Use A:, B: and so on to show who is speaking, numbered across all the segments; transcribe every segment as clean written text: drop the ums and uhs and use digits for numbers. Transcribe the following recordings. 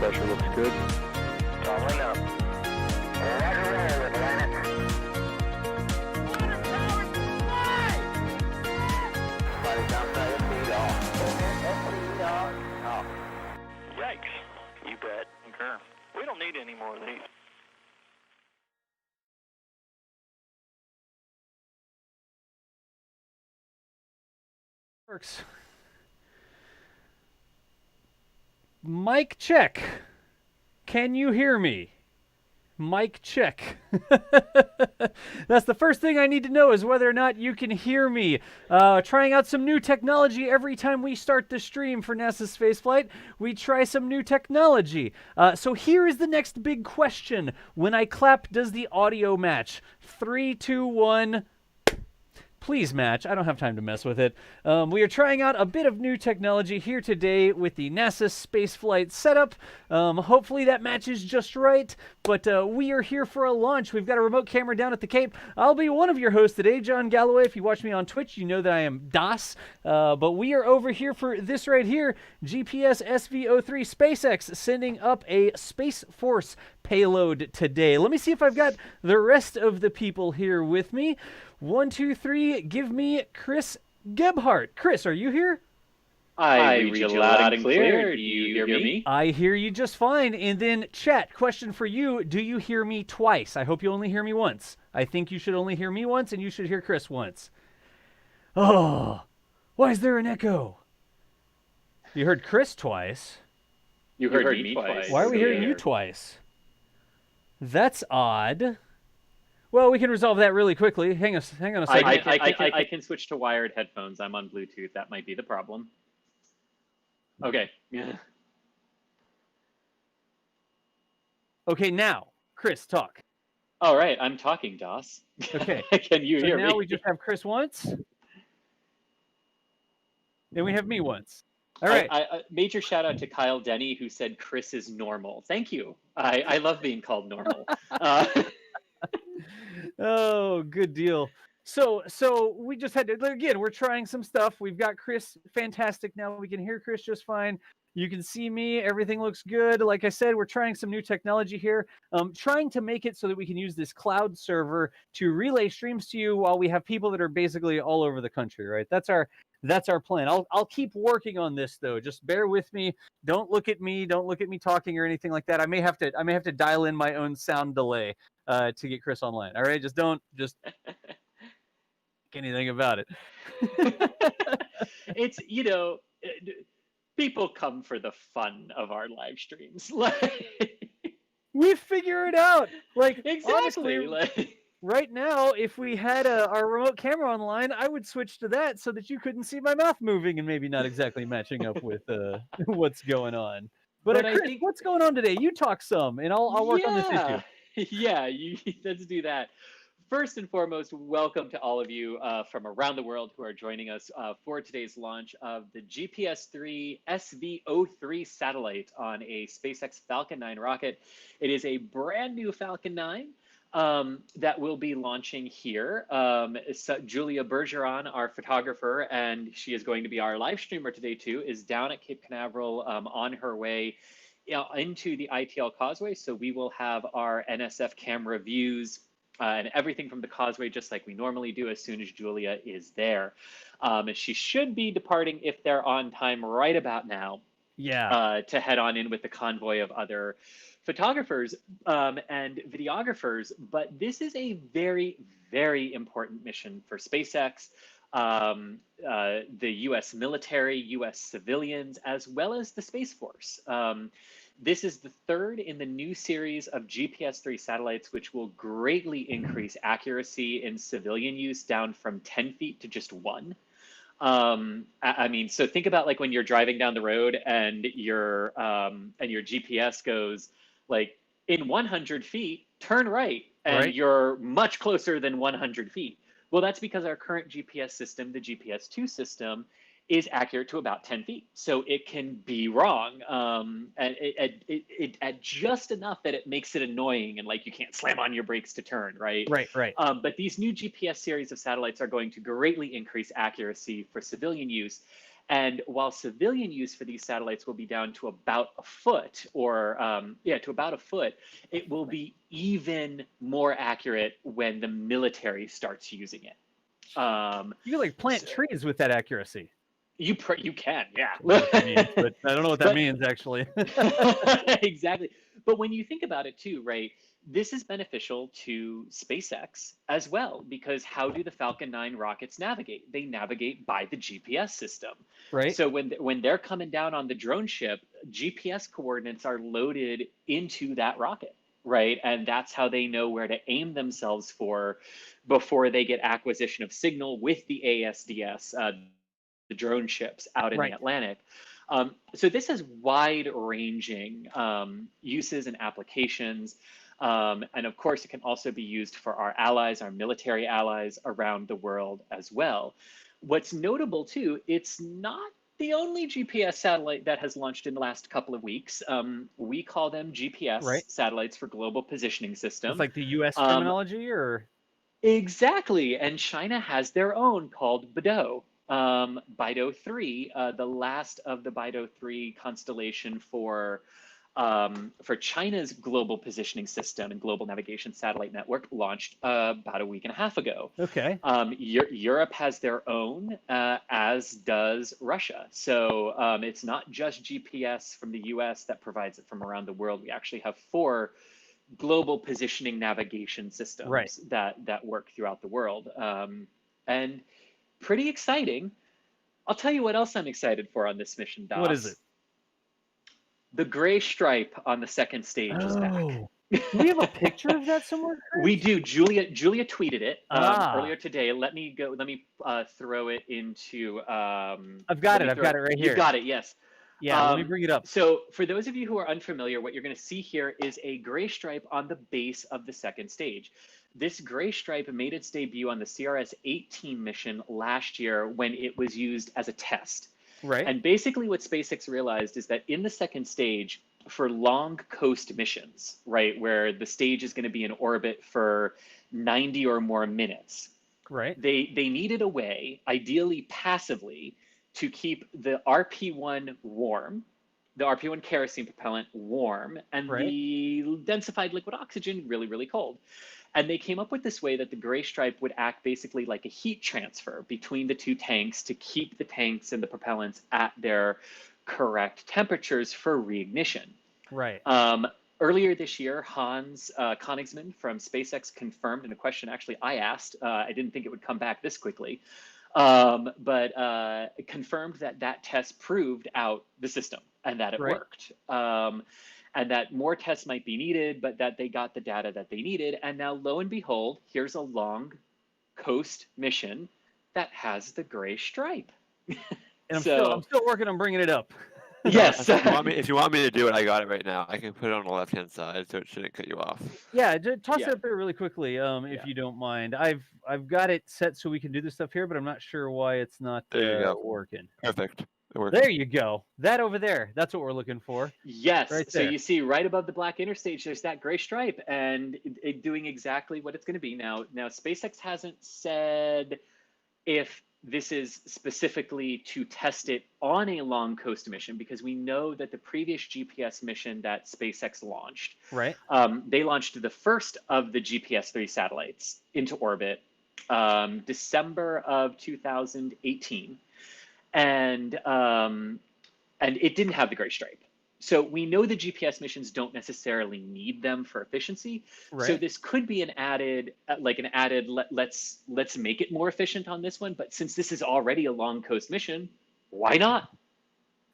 A: pressure looks good.
B: Following up. Roger, roll with planet. Flight downside of speed off.
C: Yikes. You bet. Okay. We don't need any more of these.
D: Works. Mic check. Can you hear me? Mic check. That's the first thing I need to know, is whether or not you can hear me. Trying out some new technology every time we start the stream for NASA's spaceflight. We try some new technology. So here is the next big question. When I clap, does the audio match? 3, 2, 1... Please match. I don't have time to mess with it. We are trying out a bit of new technology here today with the NASA spaceflight setup. Hopefully that matches just right, but we are here for a launch. We've got a remote camera down at the Cape. I'll be one of your hosts today, John Galloway. If you watch me on Twitch, you know that I am Das, but we are over here for this right here, GPS SV03 SpaceX sending up a Space Force payload today. Let me see if I've got the rest of the people here with me. 1, 2, 3, give me Chris Gebhardt. Chris, are you here?
E: I read you loud and clear. Do you hear me?
D: I hear you just fine. And then chat, question for you. Do you hear me twice? I hope you only hear me once. I think you should only hear me once, and you should hear Chris once. Oh, why is there an echo? You heard Chris twice.
E: You heard me twice.
D: Why are we hearing you twice? That's odd. Well, we can resolve that really quickly. Hang on a second.
E: I can switch to wired headphones. I'm on Bluetooth. That might be the problem. Okay. Yeah.
D: Okay, now, Chris, talk.
E: All right, I'm talking, Das.
D: Okay.
E: Can you hear me?
D: Now we just have Chris once. Then we have me once. All right.
E: Major shout out to Kyle Denny, who said Chris is normal. Thank you. I love being called normal.
D: Oh, good deal. So we just had to, again, we're trying some stuff. We've got Chris, fantastic. Now we can hear Chris just fine. You can see me. Everything looks good. Like I said, we're trying some new technology here, trying to make it so that we can use this cloud server to relay streams to you while we have people that are basically all over the country, right? That's our plan. I'll keep working on this though. Just bear with me. Don't look at me. Don't look at me talking or anything like that. I may have to dial in my own sound delay to get Chris online. All right, just anything about it.
E: It's, people come for the fun of our live streams.
D: We figure it out. Like,
E: exactly.
D: Honestly, right now, if we had our remote camera online, I would switch to that so that you couldn't see my mouth moving and maybe not exactly matching up with what's going on. But Chris, I think, what's going on today? You talk some, and I'll work on this issue.
E: Yeah, let's do that. First and foremost, welcome to all of you from around the world who are joining us for today's launch of the GPS-3 SV03 satellite on a SpaceX Falcon 9 rocket. It is a brand new Falcon 9 that will be launching here. So Julia Bergeron, our photographer, and she is going to be our live streamer today too, is down at Cape Canaveral on her way into the ITL Causeway. So we will have our NSF camera views and everything from the causeway, just like we normally do as soon as Julia is there. And she should be departing, if they're on time, right about now.
D: Yeah.
E: To head on in with the convoy of other photographers and videographers. But this is a very, very important mission for SpaceX, the US military, US civilians, as well as the Space Force. This is the third in the new series of GPS-3 satellites, which will greatly increase accuracy in civilian use down from 10 feet to just 1. I mean, so think about like when you're driving down the road and your GPS goes like in 100 feet, turn right, and you're much closer than 100 feet. Well, that's because our current GPS system, the GPS-2 system, is accurate to about 10 feet. So it can be wrong at just enough that it makes it annoying and like you can't slam on your brakes to turn, right?
D: Right.
E: But these new GPS series of satellites are going to greatly increase accuracy for civilian use. And while civilian use for these satellites will be down to about a foot, or to about a foot, it will be even more accurate when the military starts using it.
D: You can like plant trees with that accuracy.
E: You can, yeah.
D: I don't know what that means, but I don't know what that means actually.
E: Exactly. But when you think about it too, right, this is beneficial to SpaceX as well, because how do the Falcon 9 rockets navigate? They navigate by the GPS system.
D: Right.
E: So when they're coming down on the drone ship, GPS coordinates are loaded into that rocket, right? And that's how they know where to aim themselves for before they get acquisition of signal with the ASDS, the drone ships out in the Atlantic. So this has wide-ranging uses and applications. And of course, it can also be used for our allies, our military allies around the world as well. What's notable too, it's not the only GPS satellite that has launched in the last couple of weeks. We call them GPS satellites for Global Positioning System.
D: It's like the US terminology, or?
E: Exactly, and China has their own called BeiDou. BeiDou 3, the last of the BeiDou 3 constellation for China's global positioning system and global navigation satellite network, launched about a week and a half ago.
D: Okay.
E: Europe has their own, as does Russia. So it's not just GPS from the US that provides it from around the world. We actually have 4 global positioning navigation systems that work throughout the world. And pretty exciting. I'll tell you what else I'm excited for on this mission, Dos.
D: What is it?
E: The gray stripe on the second stage is back.
D: Do we have a picture of that somewhere, Chris?
E: We do. Julia tweeted it earlier today. Let me throw it into.
D: I've got it right here.
E: You got it. Yes.
D: Yeah, let me bring it up.
E: So for those of you who are unfamiliar, what you're going to see here is a gray stripe on the base of the second stage. This gray stripe made its debut on the CRS-18 mission last year when it was used as a test.
D: Right.
E: And basically what SpaceX realized is that in the second stage, for long coast missions, right, where the stage is going to be in orbit for 90 or more minutes,
D: right,
E: they needed a way, ideally passively, to keep the RP-1 warm, the RP-1 kerosene propellant warm, and the densified liquid oxygen really, really cold. And they came up with this way that the gray stripe would act basically like a heat transfer between the 2 tanks to keep the tanks and the propellants at their correct temperatures for reignition.
D: Right.
E: Earlier this year, Hans Koenigsmann from SpaceX confirmed in a question actually I asked, I didn't think it would come back this quickly, but confirmed that that test proved out the system and that it worked. And that more tests might be needed, but that they got the data that they needed. And now, lo and behold, here's a long coast mission that has the gray stripe.
D: And I'm still working on bringing it up.
E: Yes.
A: If you want me to do it, I got it right now. I can put it on the left-hand side, so it shouldn't cut you off.
D: Yeah, toss it up there really quickly, if you don't mind. I've got it set so we can do this stuff here, but I'm not sure why it's not working.
A: Perfect.
D: There you go. That over there. That's what we're looking for.
E: Yes. Right, so you see right above the black interstage, there's that gray stripe, and it doing exactly what it's going to be. Now, SpaceX hasn't said if this is specifically to test it on a long coast mission, because we know that the previous GPS mission that SpaceX launched, they launched the first of the GPS-3 satellites into orbit December of 2018. And it didn't have the gray stripe. So we know the GPS missions don't necessarily need them for efficiency. So this could be an added, let's make it more efficient on this one. But since this is already a long coast mission, why not?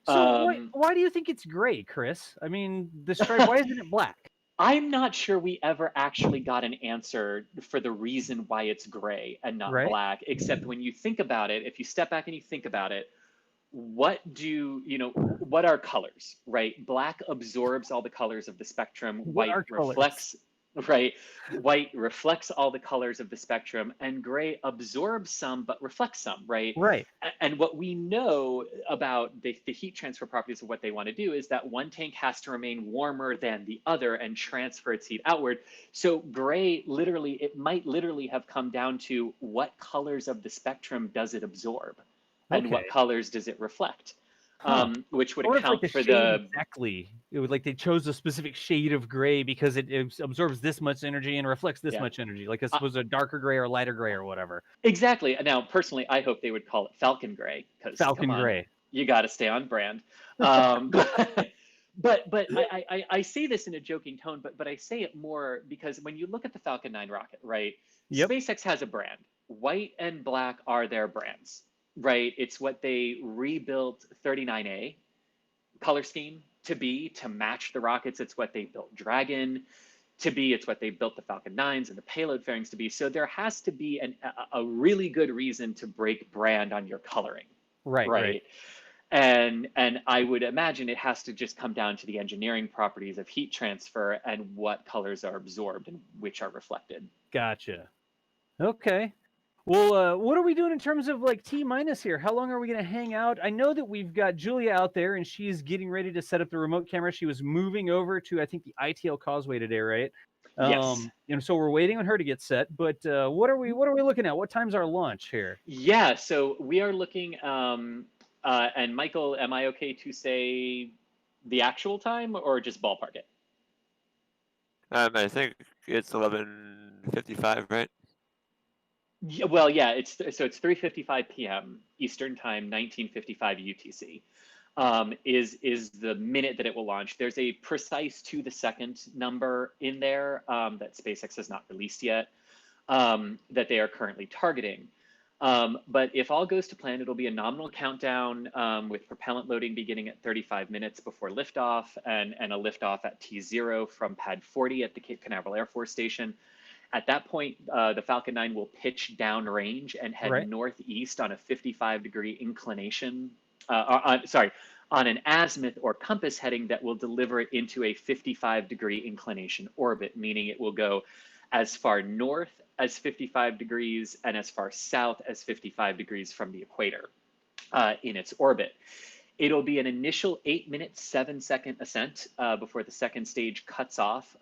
D: So why do you think it's gray, Chris? I mean, the stripe, why isn't it black?
E: I'm not sure we ever actually got an answer for the reason why it's gray and not black, except when you think about it, if you step back and you think about it, what are colors, right? Black absorbs all the colors of the spectrum. White reflects all the colors of the spectrum, and gray absorbs some but reflects some, right? And what we know about the heat transfer properties of what they want to do is that one tank has to remain warmer than the other and transfer its heat outward. So gray, it might literally have come down to what colors of the spectrum does it absorb? and
D: Okay.
E: what colors does it reflect,
D: Huh.
E: which would
D: I wonder if, like,
E: account
D: the
E: for
D: shade
E: the
D: exactly. It would like they chose a specific shade of gray because it absorbs this much energy and reflects this
E: yeah.
D: much energy. Like it's
E: Uh,
D: supposed to a darker gray or lighter gray or whatever.
E: exactly. Now, personally, I hope they would call it Falcon Gray because come
D: Falcon
E: on,
D: gray.
E: you got to stay on brand. Um, but I say this in a joking tone, but I say it more because when you look at the Falcon 9 rocket, right?
D: Yep.
E: SpaceX has a brand. White and black are their brands, right? It's what they rebuilt 39A color scheme to be to match the rockets. It's what they built Dragon to be. It's what they built the Falcon 9s and the payload fairings to be. So there has to be a really good reason to break brand on your coloring,
D: Right.
E: And I would imagine it has to just come down to the engineering properties of heat transfer and what colors are absorbed and which are reflected.
D: Gotcha. Okay. Well, what are we doing in terms of like T minus here? How long are we going to hang out? I know that we've got Julia out there and she's getting ready to set up the remote camera. She was moving over to, I think, the ITL Causeway today, right?
E: Yes.
D: And so we're waiting on her to get set. But what are we looking at? What time's our launch here?
E: Yeah. So we are looking. And Michael, am I okay to say the actual time or just ballpark it?
A: I think it's 11:55, right?
E: Yeah, well, yeah, it's 3:55 p.m. Eastern Time, 1955 UTC. Is the minute that it will launch. There's a precise to the second number in there that SpaceX has not released yet that they are currently targeting. But if all goes to plan, it'll be a nominal countdown with propellant loading beginning at 35 minutes before liftoff and a liftoff at T0 from pad 40 at the Cape Canaveral Air Force Station. At that point, the Falcon 9 will pitch downrange and head northeast on a 55-degree inclination. On an azimuth or compass heading that will deliver it into a 55-degree inclination orbit, meaning it will go as far north as 55 degrees and as far south as 55 degrees from the equator in its orbit. It'll be an initial 8-minute, 7-second ascent before the second stage cuts off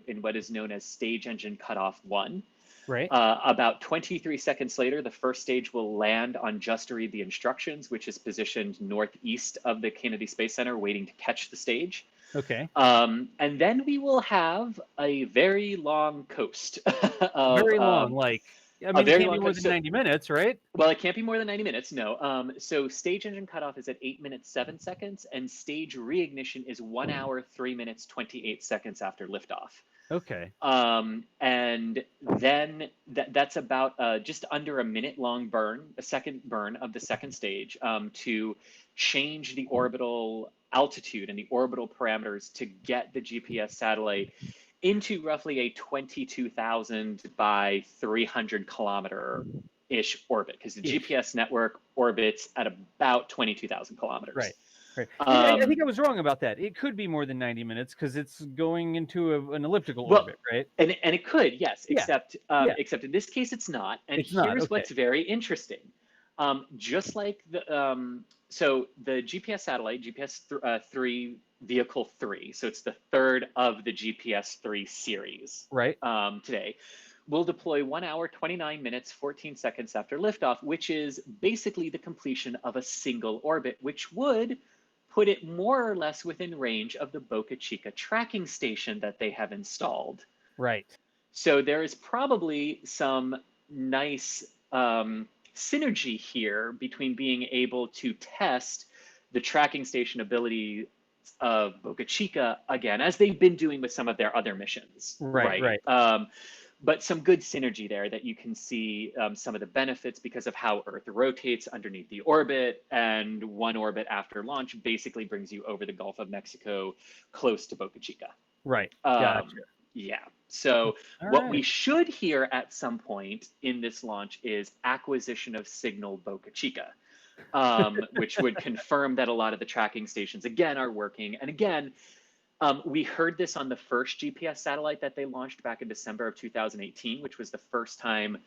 E: in what is known as stage engine cutoff 1.
D: Right.
E: About 23 seconds later, the first stage will land on Just to Read the Instructions, which is positioned northeast of the Kennedy Space Center, waiting to catch the stage.
D: Okay.
E: And then we will have a very long coast.
D: Very long, like, I mean, it can't be more than 90 minutes, right?
E: Well, it can't be more than 90 minutes, no. So stage engine cutoff is at 8 minutes, 7 seconds, and stage reignition is 1 hour, 3 minutes, 28 seconds after liftoff.
D: Okay.
E: And then that's about just under a minute long burn, a second burn of the second stage to change the orbital altitude and the orbital parameters to get the GPS satellite into roughly a 22,000 by 300 kilometer-ish orbit, because the GPS network orbits at about 22,000 kilometers.
D: Right. I think I was wrong about that. It could be more than 90 minutes because it's going into an elliptical orbit, right?
E: And it could, yes, except in this case it's not. And here's what's very interesting. Just like so the GPS satellite, GPS 3 vehicle 3, so it's the third of the GPS 3 series,
D: right?
E: Today, will deploy 1 hour, 29 minutes, 14 seconds after liftoff, which is basically the completion of a single orbit, which would put it more or less within range of the Boca Chica tracking station that they have installed.
D: Right.
E: So there is probably some nice synergy here between being able to test the tracking station ability of Boca Chica again, as they've been doing with some of their other missions. Right. But some good synergy there that you can see some of the benefits because of how Earth rotates underneath the orbit, and one orbit after launch basically brings you over the Gulf of Mexico close to Boca Chica.
D: Right. Gotcha.
E: Yeah. So what we should hear at some point in this launch is acquisition of signal Boca Chica, which would confirm that a lot of the tracking stations again are working. And again, we heard this on the first GPS satellite that they launched back in December of 2018, which was the first time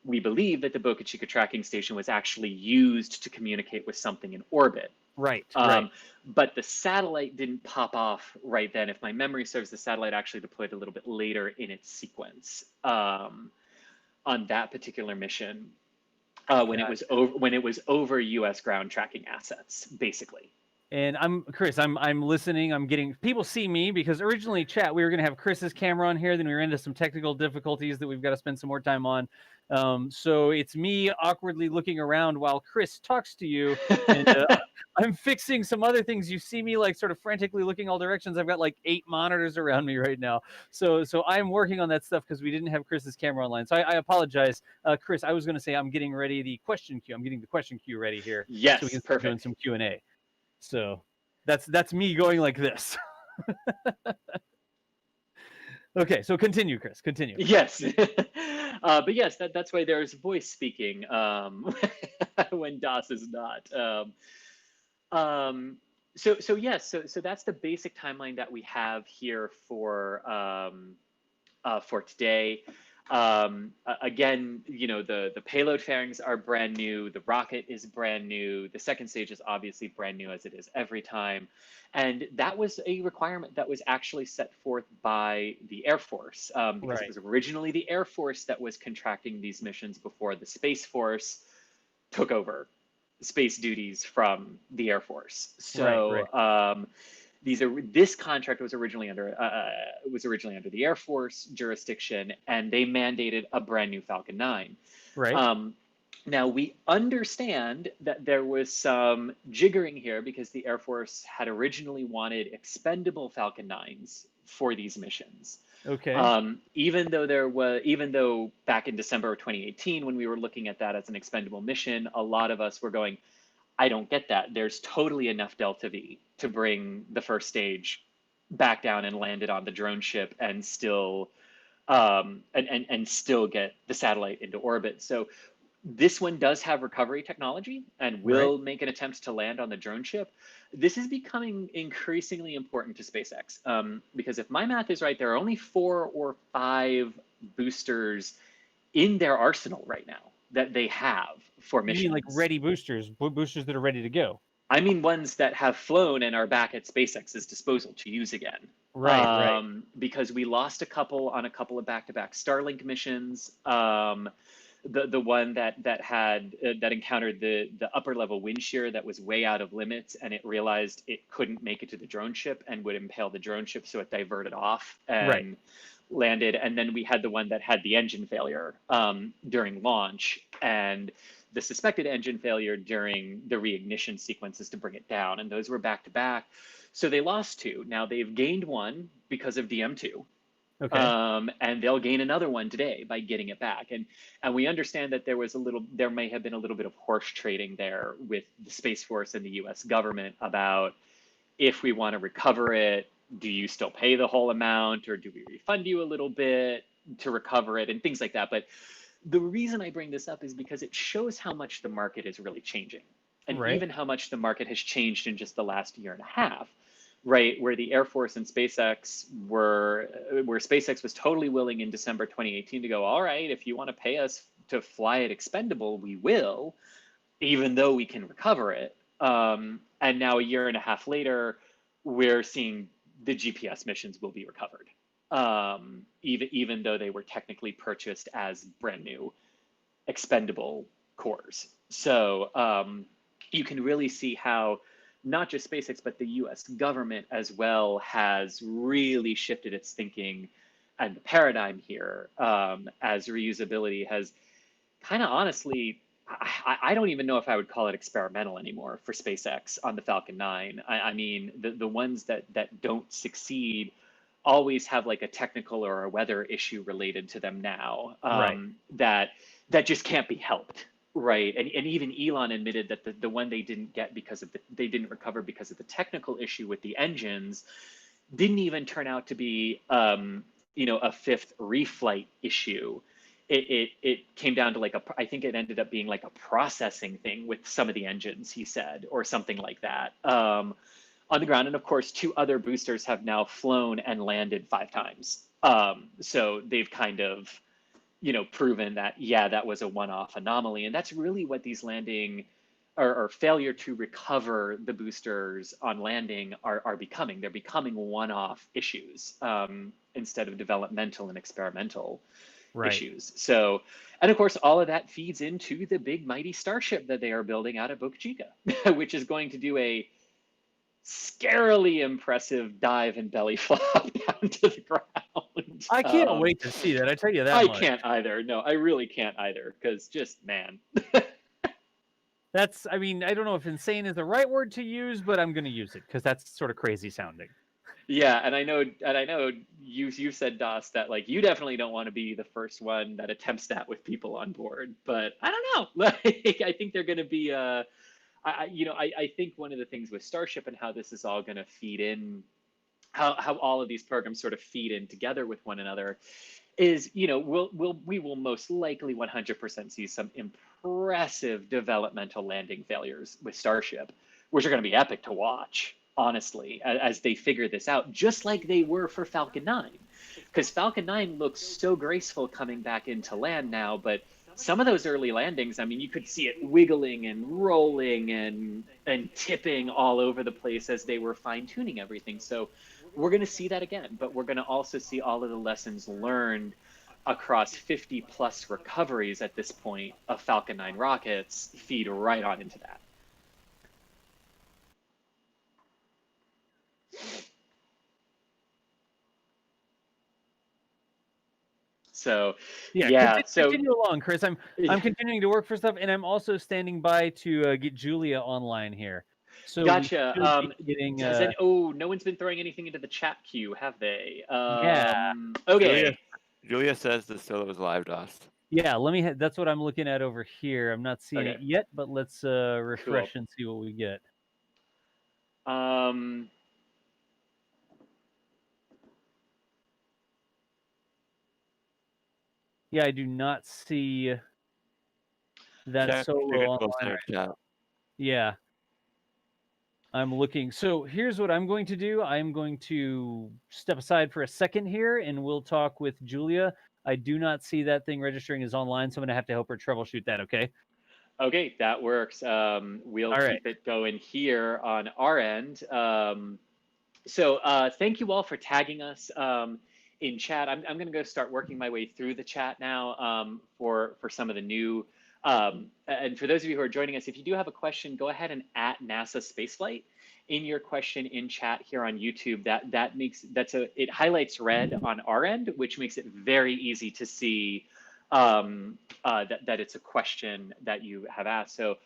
E: we believe that the Boca Chica tracking station was actually used to communicate with something in orbit.
D: Right.
E: But the satellite didn't pop off right then. If my memory serves, the satellite actually deployed a little bit later in its sequence on that particular mission. when it was over U.S. ground tracking assets, basically.
D: And Chris. I'm listening. I'm getting people see me because originally, chat, we were going to have Chris's camera on here. Then we ran into some technical difficulties that we've got to spend some more time on. So it's me awkwardly looking around while Chris talks to you, and I'm fixing some other things. You see me like sort of frantically looking all directions. I've got like 8 monitors around me right now. So I'm working on that stuff because we didn't have Chris's camera online. So I apologize, Chris. I was going to say I'm getting ready the question queue. I'm getting the question queue ready here.
E: Yes,
D: so we can start doing some Q&A. So that's me going like this. Okay, so continue, Chris. Continue.
E: Yes, but yes, that's why there's voice speaking when DOS is not. So yes, so that's the basic timeline that we have here for today. Again, the payload fairings are brand new. The rocket is brand new. The second stage is obviously brand new, as it is every time. And that was a requirement that was actually set forth by the Air Force, because it was originally the Air Force that was contracting these missions before the Space Force took over space duties from the Air Force. So this contract was originally under the Air Force jurisdiction, and they mandated a brand new Falcon 9.
D: Right.
E: Now we understand that there was some jiggering here because the Air Force had originally wanted expendable Falcon 9s for these missions.
D: Okay.
E: Even though back in December of 2018, when we were looking at that as an expendable mission, a lot of us were going, I don't get that. There's totally enough Delta V to bring the first stage back down and land it on the drone ship and still and still get the satellite into orbit. So this one does have recovery technology and will make an attempt to land on the drone ship. This is becoming increasingly important to SpaceX, because if my math is right, there are only 4 or 5 boosters in their arsenal right now that they have for missions.
D: You mean like ready boosters that are ready to go?
E: I mean ones that have flown and are back at SpaceX's disposal to use again.
D: Right.
E: Because we lost a couple on a couple of back-to-back Starlink missions. The one that encountered the upper level wind shear that was way out of limits, and it realized it couldn't make it to the drone ship and would impale the drone ship, so it diverted off and landed. And then we had the one that had the engine failure during launch, and the suspected engine failure during the reignition sequences to bring it down, and those were back to back. So they lost 2. Now they've gained 1 because of Diem2.
D: Okay.
E: And they'll gain another one today by getting it back. And we understand that there may have been a little bit of horse trading there with the Space Force and the US government about, if we want to recover it, do you still pay the whole amount, or do we refund you a little bit to recover it, and things like that. But the reason I bring this up is because it shows how much the market is really changing, and even how much the market has changed in just the last year and a half. Right, where the Air Force and SpaceX where SpaceX was totally willing in December 2018 to go, all right, if you want to pay us to fly it expendable, we will, even though we can recover it. And now a year and a half later, we're seeing the GPS missions will be recovered, even though they were technically purchased as brand new expendable cores. So you can really see how not just SpaceX, but the US government as well has really shifted its thinking and the paradigm here, as reusability has kind of honestly, I don't even know if I would call it experimental anymore for SpaceX on the Falcon 9. I mean, the ones that don't succeed always have like a technical or a weather issue related to them now, that just can't be helped. Right, and even Elon admitted that the one they didn't get they didn't recover because of the technical issue with the engines, didn't even turn out to be a 5th reflight issue. It came down to I think it ended up being like a processing thing with some of the engines, he said, or something like that, on the ground. And of course, 2 other boosters have now flown and landed 5 times. So they've kind of proven that, that was a one-off anomaly. And that's really what these landing or failure to recover the boosters on landing are becoming. They're becoming one-off issues, instead of developmental and experimental. issues. So, and of course, all of that feeds into the big mighty Starship that they are building out of Boca Chica, which is going to do a scarily impressive dive and belly flop down to the ground.
D: I can't wait to see that. I tell you that
E: I
D: much.
E: can't either. No, I really can't either. Because just, man.
D: That's, I mean, I don't know if insane is the right word to use, but I'm going to use it because that's sort of crazy sounding.
E: Yeah, and I know you said, Das, that like you definitely don't want to be the first one that attempts that with people on board. But I don't know. Like, I think they're going to be I think one of the things with Starship and how this is all going to feed in, how all of these programs sort of feed in together with one another, is we will most likely 100% see some impressive developmental landing failures with Starship, which are going to be epic to watch, honestly, as they figure this out, just like they were for Falcon 9, because Falcon 9 looks so graceful coming back into land now, but some of those early landings, I mean, you could see it wiggling and rolling and tipping all over the place as they were fine-tuning everything. So we're going to see that again, but we're going to also see all of the lessons learned across 50 plus recoveries at this point of Falcon 9 rockets feed right on into that. So
D: continue along, Chris. I'm continuing to work for stuff, and I'm also standing by to get Julia online here. So
E: gotcha. No one's been throwing anything into the chat queue, have they?
D: Yeah.
E: Okay.
A: Julia says the solo is live, Dust.
D: Yeah, that's what I'm looking at over here. I'm not seeing it yet, but let's refresh and see what we get. Yeah, I do not see that solo online. Yeah. I'm looking. So here's what I'm going to do. I'm going to step aside for a second here, and we'll talk with Julia. I do not see that thing registering as online, so I'm going to have to help her troubleshoot that, okay?
E: Okay, that works. We'll keep it going here on our end. So thank you all for tagging us in chat. I'm going to go start working my way through the chat now for some of the new. And for those of you who are joining us, if you do have a question, go ahead and @ NASASpaceflight in your question in chat here on YouTube. It highlights red on our end, which makes it very easy to see that it's a question that you have asked. So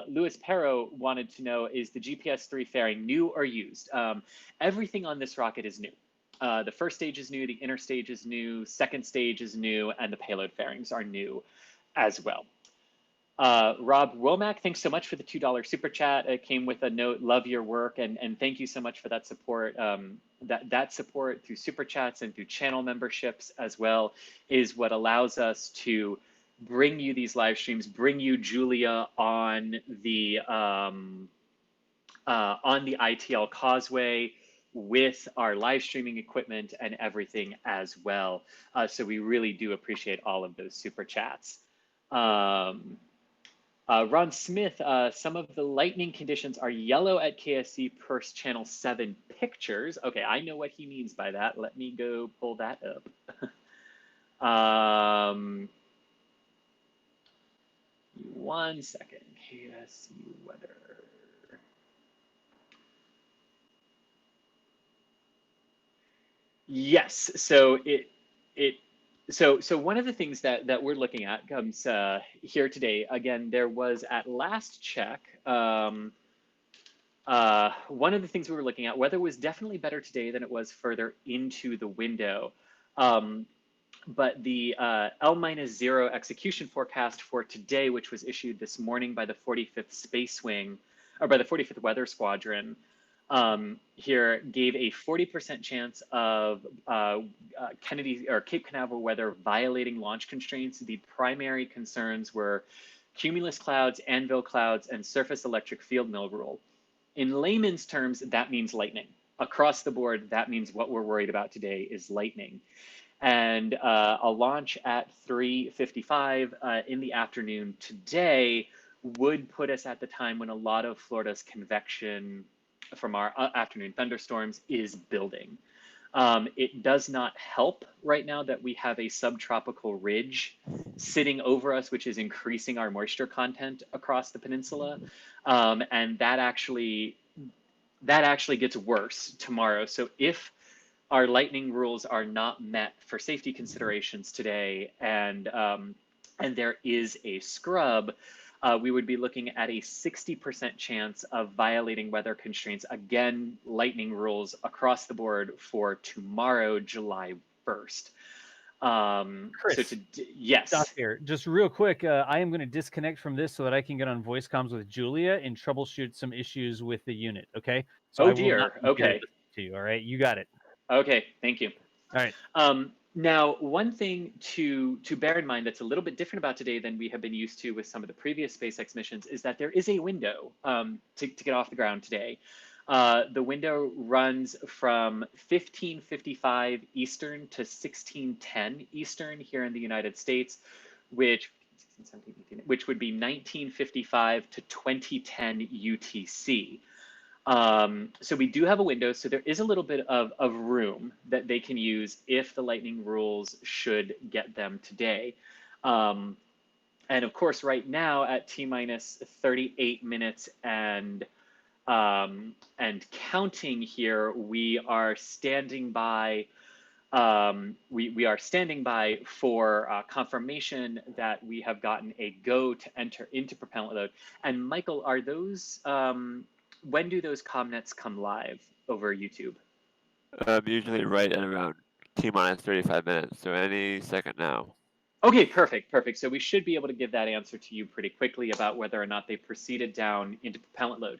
E: Louis Perro wanted to know, is the GPS-3 fairing new or used? Everything on this rocket is new. The first stage is new, the inner stage is new, second stage is new, and the payload fairings are new as well. Rob Womack, thanks so much for the $2 super chat. It came with a note, love your work, and thank you so much for that support. That support through super chats and through channel memberships as well is what allows us to bring you these live streams, bring you Julia on the ITL Causeway with our live streaming equipment and everything as well. So we really do appreciate all of those super chats. Ron Smith, some of the lightning conditions are yellow at KSC per channel 7 pictures. Okay, I know what he means by that. Let me go pull that up. One second, KSC weather. Yes, so So one of the things that we're looking at comes here today. Again, there was at last check, one of the things we were looking at, weather was definitely better today than it was further into the window. But the L-0 execution forecast for today, which was issued this morning by the 45th Space Wing, or by the 45th Weather Squadron, here gave a 40% chance of Kennedy or Cape Canaveral weather violating launch constraints. The primary concerns were cumulus clouds, anvil clouds, and surface electric field mill rule. In layman's terms, that means lightning. Across the board, that means what we're worried about today is lightning. And a launch at 3:55 in the afternoon today would put us at the time when a lot of Florida's convection from our afternoon thunderstorms is building. It does not help right now that we have a subtropical ridge sitting over us, which is increasing our moisture content across the peninsula. And that actually gets worse tomorrow. So if our lightning rules are not met for safety considerations today, and there is a scrub, we would be looking at a 60% chance of violating weather constraints. Again, lightning rules across the board for tomorrow, July 1st.
D: Chris,
E: yes.
D: Stop here. Just real quick, I am going to disconnect from this so that I can get on voice comms with Julia and troubleshoot some issues with the unit. Okay. So
E: Oh
D: I will not
E: dear.
D: be here
E: Okay.
D: listening to you. All right. You got it.
E: Okay. Thank you.
D: All right.
E: Now, one thing to bear in mind that's a little bit different about today than we have been used to with some of the previous SpaceX missions is that there is a window to get off the ground today. The window runs from 15:55 Eastern to 16:10 Eastern here in the United States, which would be 19:55 to 20:10 UTC. So we do have a window, so there is a little bit of room that they can use if the lightning rules should get them today. And of course, right now at T-minus 38 minutes and counting here, we are standing by. We are standing by for confirmation that we have gotten a go to enter into propellant load. And Michael, are those when do those comnets come live over YouTube?
A: Usually right at around T-minus 35 minutes, so any second now.
E: Okay, perfect. So we should be able to give that answer to you pretty quickly about whether or not they proceeded down into propellant load.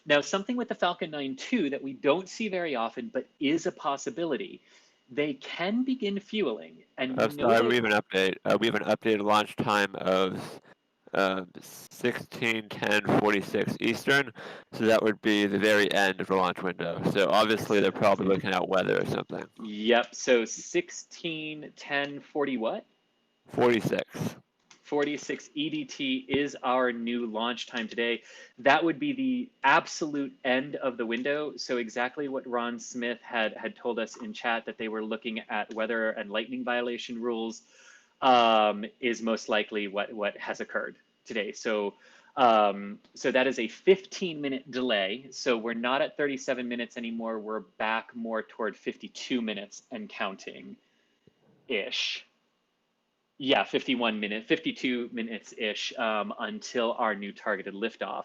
E: Now, something with the Falcon 9 2 that we don't see very often, but is a possibility. They can begin fueling, and
A: Sorry, we have an update. We have an updated launch time of 16:10:46 Eastern, so that would be the very end of the launch window. So obviously they're probably looking at weather or something.
E: Yep. So 16:10:40 what?
A: 46.
E: 46 EDT is our new launch time today. That would be the absolute end of the window. So exactly what Ron Smith had told us in chat, that they were looking at weather and lightning violation rules, is most likely what has occurred today. So so that is a 15-minute delay. So we're not at 37 minutes anymore. We're back more toward 52 minutes and counting ish. Yeah, 52 minutes ish until our new targeted liftoff.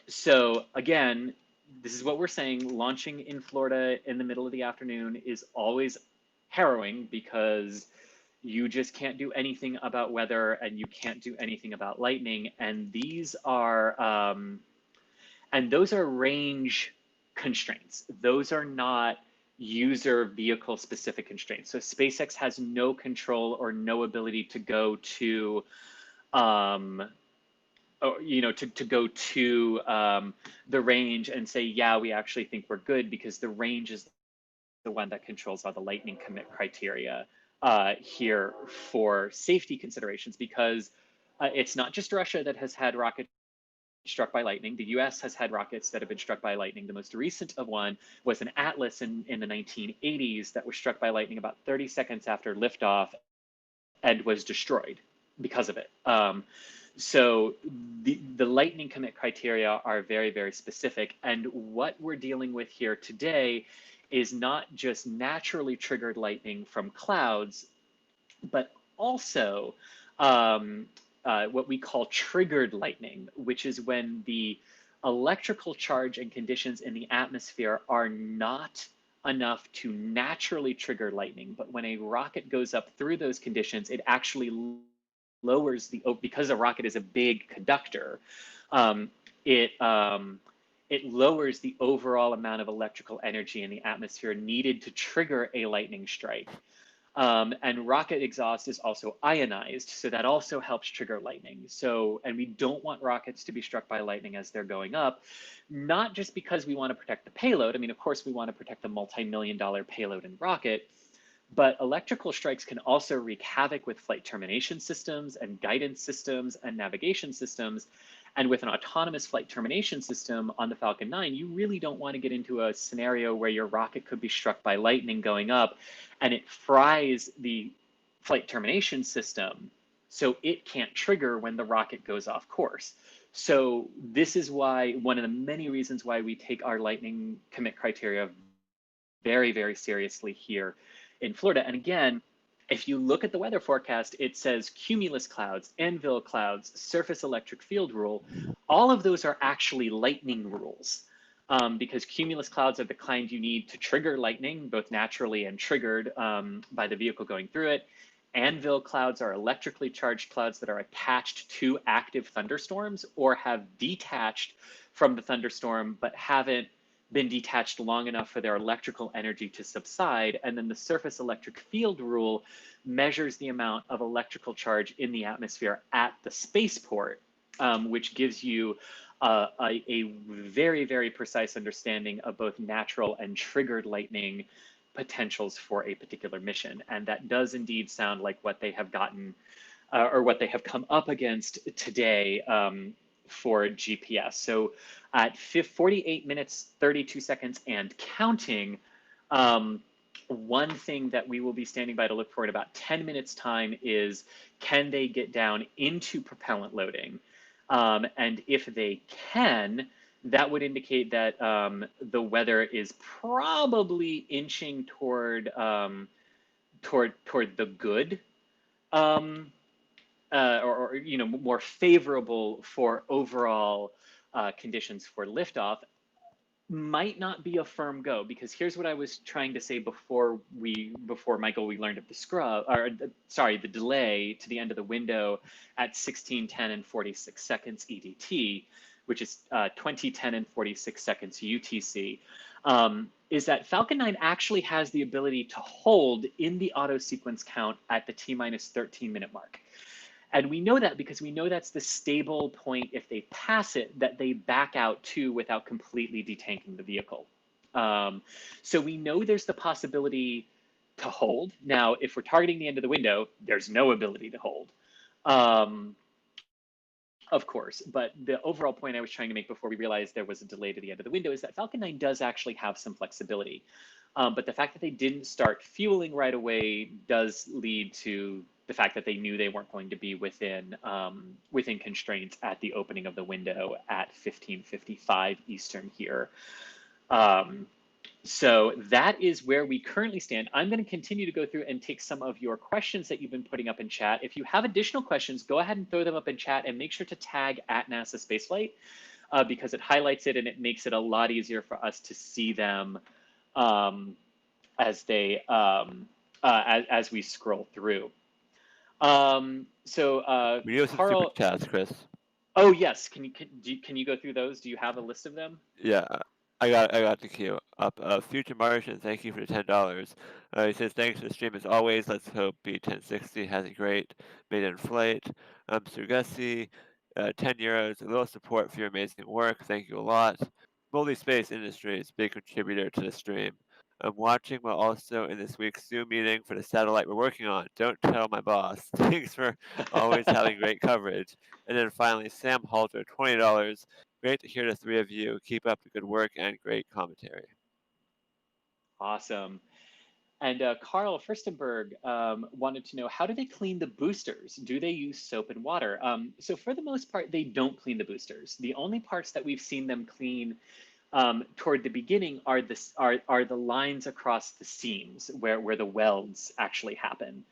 E: So again, this is what we're saying. Launching in Florida in the middle of the afternoon is always harrowing because you just can't do anything about weather and you can't do anything about lightning. And these are, and those are range constraints. Those are not user vehicle specific constraints. So SpaceX has no control or no ability to go to, to go to the range and say, yeah, we actually think we're good, because the range is the one that controls all the lightning commit criteria here for safety considerations, because it's not just Russia that has had rockets struck by lightning. The US has had rockets that have been struck by lightning. The most recent of one was an Atlas in the 1980s that was struck by lightning about 30 seconds after liftoff and was destroyed because of it. So the lightning commit criteria are very, very specific. And what we're dealing with here today is not just naturally triggered lightning from clouds, but also what we call triggered lightning, which is when the electrical charge and conditions in the atmosphere are not enough to naturally trigger lightning. But when a rocket goes up through those conditions, it actually lowers because a rocket is a big conductor, it lowers the overall amount of electrical energy in the atmosphere needed to trigger a lightning strike. And rocket exhaust is also ionized, so that also helps trigger lightning. So, and we don't want rockets to be struck by lightning as they're going up, not just because we want to protect the payload. I mean, of course, we want to protect the multi-million-dollar payload and rocket, but electrical strikes can also wreak havoc with flight termination systems and guidance systems and navigation systems. And with an autonomous flight termination system on the Falcon 9, you really don't want to get into a scenario where your rocket could be struck by lightning going up and it fries the flight termination system so it can't trigger when the rocket goes off course. So this is why, one of the many reasons why we take our lightning commit criteria very, very seriously here in Florida. And again, if you look at the weather forecast, it says cumulus clouds, anvil clouds, surface electric field rule. All of those are actually lightning rules, because cumulus clouds are the kind you need to trigger lightning, both naturally and triggered by the vehicle going through it. Anvil clouds are electrically charged clouds that are attached to active thunderstorms or have detached from the thunderstorm, but haven't been detached long enough for their electrical energy to subside. And then the surface electric field rule measures the amount of electrical charge in the atmosphere at the spaceport, which gives you a very, very precise understanding of both natural and triggered lightning potentials for a particular mission. And that does indeed sound like what they have gotten or what they have come up against today for GPS. So at 48 minutes, 32 seconds and counting, one thing that we will be standing by to look for in about 10 minutes time is, can they get down into propellant loading? And if they can, that would indicate that the weather is probably inching toward the good, or you know, more favorable for overall conditions for liftoff. Might not be a firm go, because here's what I was trying to say before Michael, we learned of the scrub, or sorry, the delay to the end of the window at 16:10 and 46 seconds EDT, which is 20:10 and 46 seconds UTC, is that Falcon 9 actually has the ability to hold in the auto sequence count at the T-minus 13-minute mark. And we know that because we know that's the stable point, if they pass it, that they back out to without completely detanking the vehicle. So we know there's the possibility to hold. Now, if we're targeting the end of the window, there's no ability to hold, of course. But the overall point I was trying to make before we realized there was a delay to the end of the window is that Falcon 9 does actually have some flexibility. But the fact that they didn't start fueling right away does lead to the fact that they knew they weren't going to be within constraints at the opening of the window at 15:55 Eastern here. So that is where we currently stand. I'm going to continue to go through and take some of your questions that you've been putting up in chat. If you have additional questions, go ahead and throw them up in chat, and make sure to tag at NASASpaceflight, because it highlights it and it makes it a lot easier for us to see them as we scroll through.
A: We do some
E: Carl,
A: super chats, Chris.
E: oh yes, can you go through those? Do you have a list of them?
A: Yeah, I got the queue up. Future Martian, thank you for the $10. He says thanks for the stream as always. Let's hope B1060 has a great maiden flight. Surgesi, €10. A little support for your amazing work. Thank you a lot. Moldy Space Industries, big contributor to the stream. I'm watching while also in this week's Zoom meeting for the satellite we're working on. Don't tell my boss. Thanks for always having great coverage. And then finally, Sam Halter, $20. Great to hear the three of you. Keep up the good work and great commentary.
E: Awesome. And Carl Furstenberg wanted to know, how do they clean the boosters? Do they use soap and water? So for the most part, they don't clean the boosters. The only parts that we've seen them clean toward the beginning are the lines across the seams where the welds actually happen.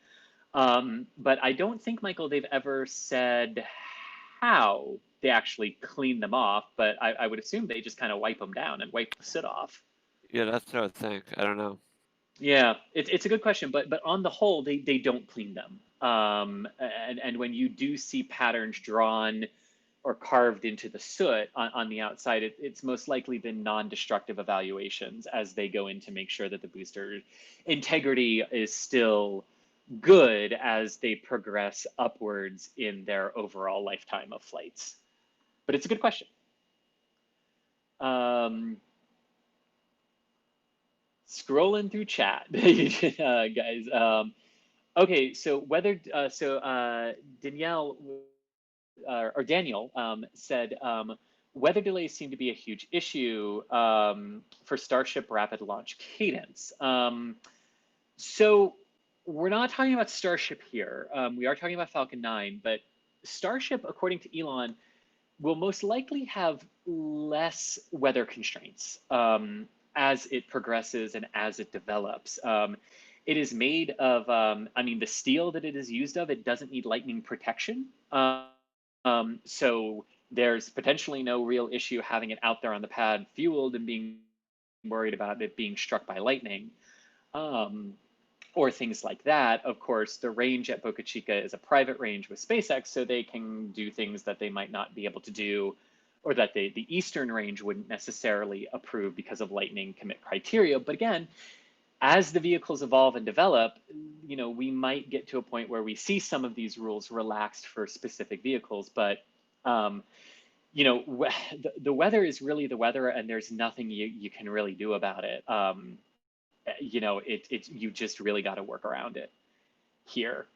E: But I don't think, Michael, they've ever said how they actually clean them off, but I would assume they just kind of wipe them down and wipe the soot off.
A: Yeah, that's what I would think. I don't know.
E: Yeah, it's a good question, but on the whole, they don't clean them. And when you do see patterns drawn or carved into the soot on the outside, it's most likely been non-destructive evaluations as they go in to make sure that the booster integrity is still good as they progress upwards in their overall lifetime of flights. But it's a good question. Scrolling through chat, guys. Okay, so Danielle or Daniel said, weather delays seem to be a huge issue for Starship rapid launch cadence. So we're not talking about Starship here. We are talking about Falcon 9, but Starship, according to Elon, will most likely have less weather constraints as it progresses and as it develops. It is made of, I mean, the steel that it is used of, it doesn't need lightning protection. So there's potentially no real issue having it out there on the pad fueled and being worried about it being struck by lightning. Or things like that. Of course, the range at Boca Chica is a private range with SpaceX, so they can do things that they might not be able to do, or that the Eastern range wouldn't necessarily approve because of lightning commit criteria. But again, as the vehicles evolve and develop, you know, we might get to a point where we see some of these rules relaxed for specific vehicles. But you know, the weather is really the weather, and there's nothing you can really do about it. You know, you just really got to work around it here.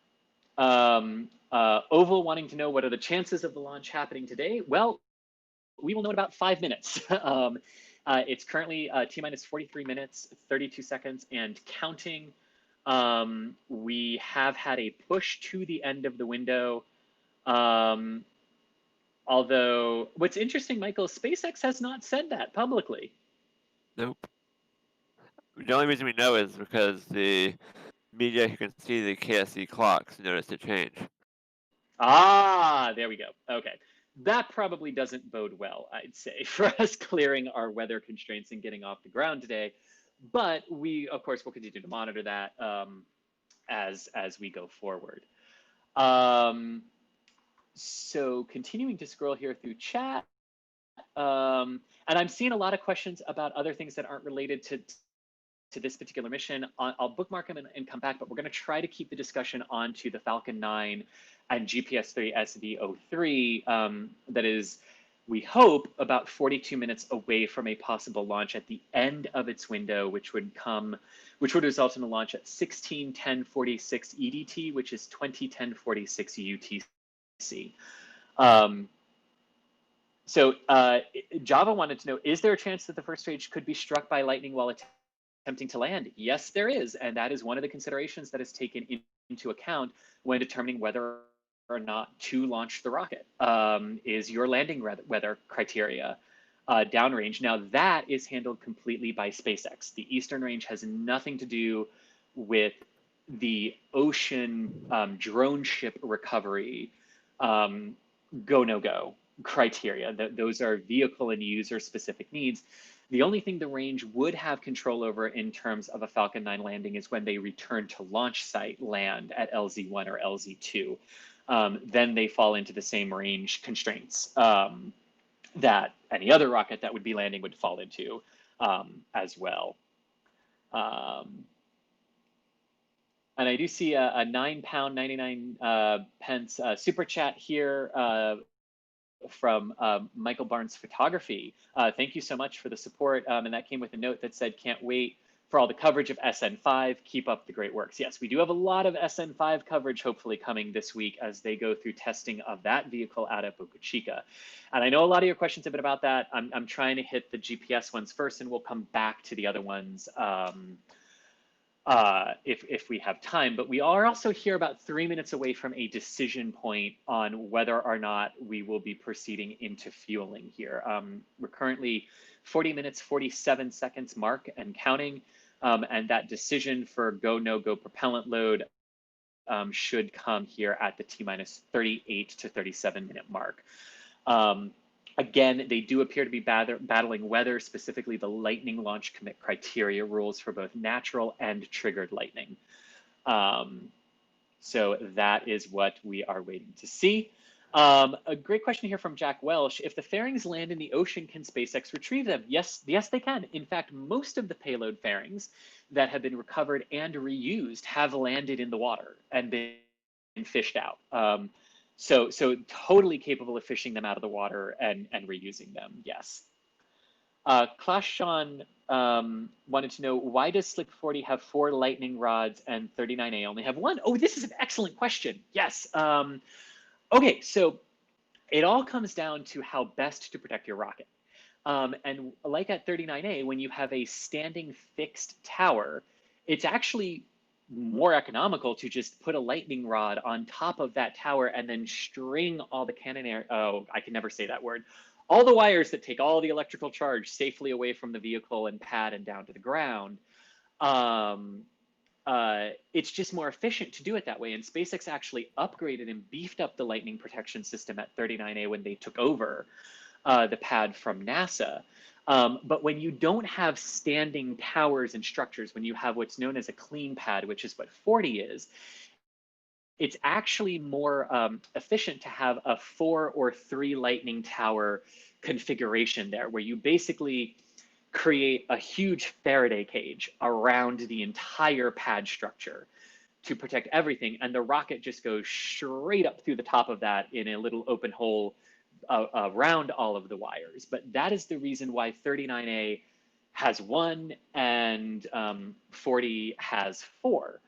E: Oval wanting to know what are the chances of the launch happening today? Well, we will know in about 5 minutes. It's currently T-minus 43 minutes, 32 seconds, and counting. We have had a push to the end of the window. Although, what's interesting, Michael, SpaceX has not said that publicly.
A: Nope. The only reason we know is because the media who can see the KSC clocks noticed a change.
E: Ah, there we go. Okay. That probably doesn't bode well, I'd say, for us clearing our weather constraints and getting off the ground today. But we, of course, will continue to monitor that as we go forward. So continuing to scroll here through chat, and I'm seeing a lot of questions about other things that aren't related to this particular mission. I'll bookmark them and come back, but we're going to try to keep the discussion onto the Falcon 9 and GPS-3 SV03. That is, we hope, about 42 minutes away from a possible launch at the end of its window, which would result in a launch at 16:10:46 EDT, which is 20:10:46 UTC. So Java wanted to know, is there a chance that the first stage could be struck by lightning while attempting to land? Yes, there is. And that is one of the considerations that is taken into account when determining whether or not to launch the rocket, is your landing weather criteria downrange. Now that is handled completely by SpaceX. The Eastern range has nothing to do with the ocean drone ship recovery go, no go criteria. Those are vehicle and user specific needs. The only thing the range would have control over in terms of a Falcon 9 landing is when they return to launch site land at LZ1 or LZ2. Then they fall into the same range constraints that any other rocket that would be landing would fall into as well. And I do see a £9.99 super chat here from Michael Barnes Photography. Thank you so much for the support. And that came with a note that said, can't wait for all the coverage of SN5. Keep up the great works. Yes, we do have a lot of SN5 coverage, hopefully coming this week as they go through testing of that vehicle out at Boca Chica. And I know a lot of your questions have been about that. I'm trying to hit the GPS ones first, and we'll come back to the other ones if we have time. But we are also here about 3 minutes away from a decision point on whether or not we will be proceeding into fueling here. We're currently 40 minutes, 47 seconds mark and counting. And that decision for go, no go propellant load should come here at the T-minus 38 to 37 minute mark. Again, they do appear to be battling weather, specifically the lightning launch commit criteria rules for both natural and triggered lightning. So that is what we are waiting to see. A great question here from Jack Welsh. If the fairings land in the ocean, can SpaceX retrieve them? Yes, they can. In fact, most of the payload fairings that have been recovered and reused have landed in the water and been fished out. So totally capable of fishing them out of the water and reusing them, yes. Clash Sean wanted to know, why does Slick 40 have 4 lightning rods and 39A only have 1? Oh, this is an excellent question. Yes. Okay, so it all comes down to how best to protect your rocket. And like at 39A, when you have a standing fixed tower, it's actually more economical to just put a lightning rod on top of that tower and then string all the I can never say that word, all the wires that take all the electrical charge safely away from the vehicle and pad and down to the ground. It's just more efficient to do it that way. And SpaceX actually upgraded and beefed up the lightning protection system at 39A when they took over the pad from NASA. But when you don't have standing towers and structures, when you have what's known as a clean pad, which is what 40 is, it's actually more efficient to have a 4 or 3 lightning tower configuration there, where you basically create a huge Faraday cage around the entire pad structure to protect everything. And the rocket just goes straight up through the top of that in a little open hole around all of the wires. But that is the reason why 39A has 1 and 40 has 4.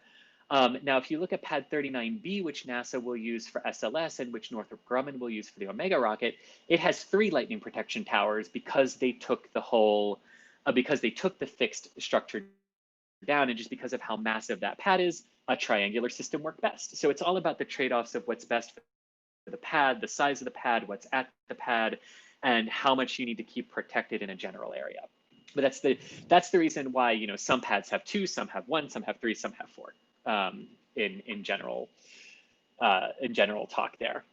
E: Now, if you look at pad 39B, which NASA will use for SLS and which Northrop Grumman will use for the Omega rocket, it has 3 lightning protection towers because they took the whole, because they took the fixed structure down, and just because of how massive that pad is, a triangular system worked best. So it's all about the trade-offs of what's best for the pad, the size of the pad, what's at the pad, and how much you need to keep protected in a general area. But that's the reason why, you know, some pads have 2, some have 1, some have 3, some have 4. In general talk there.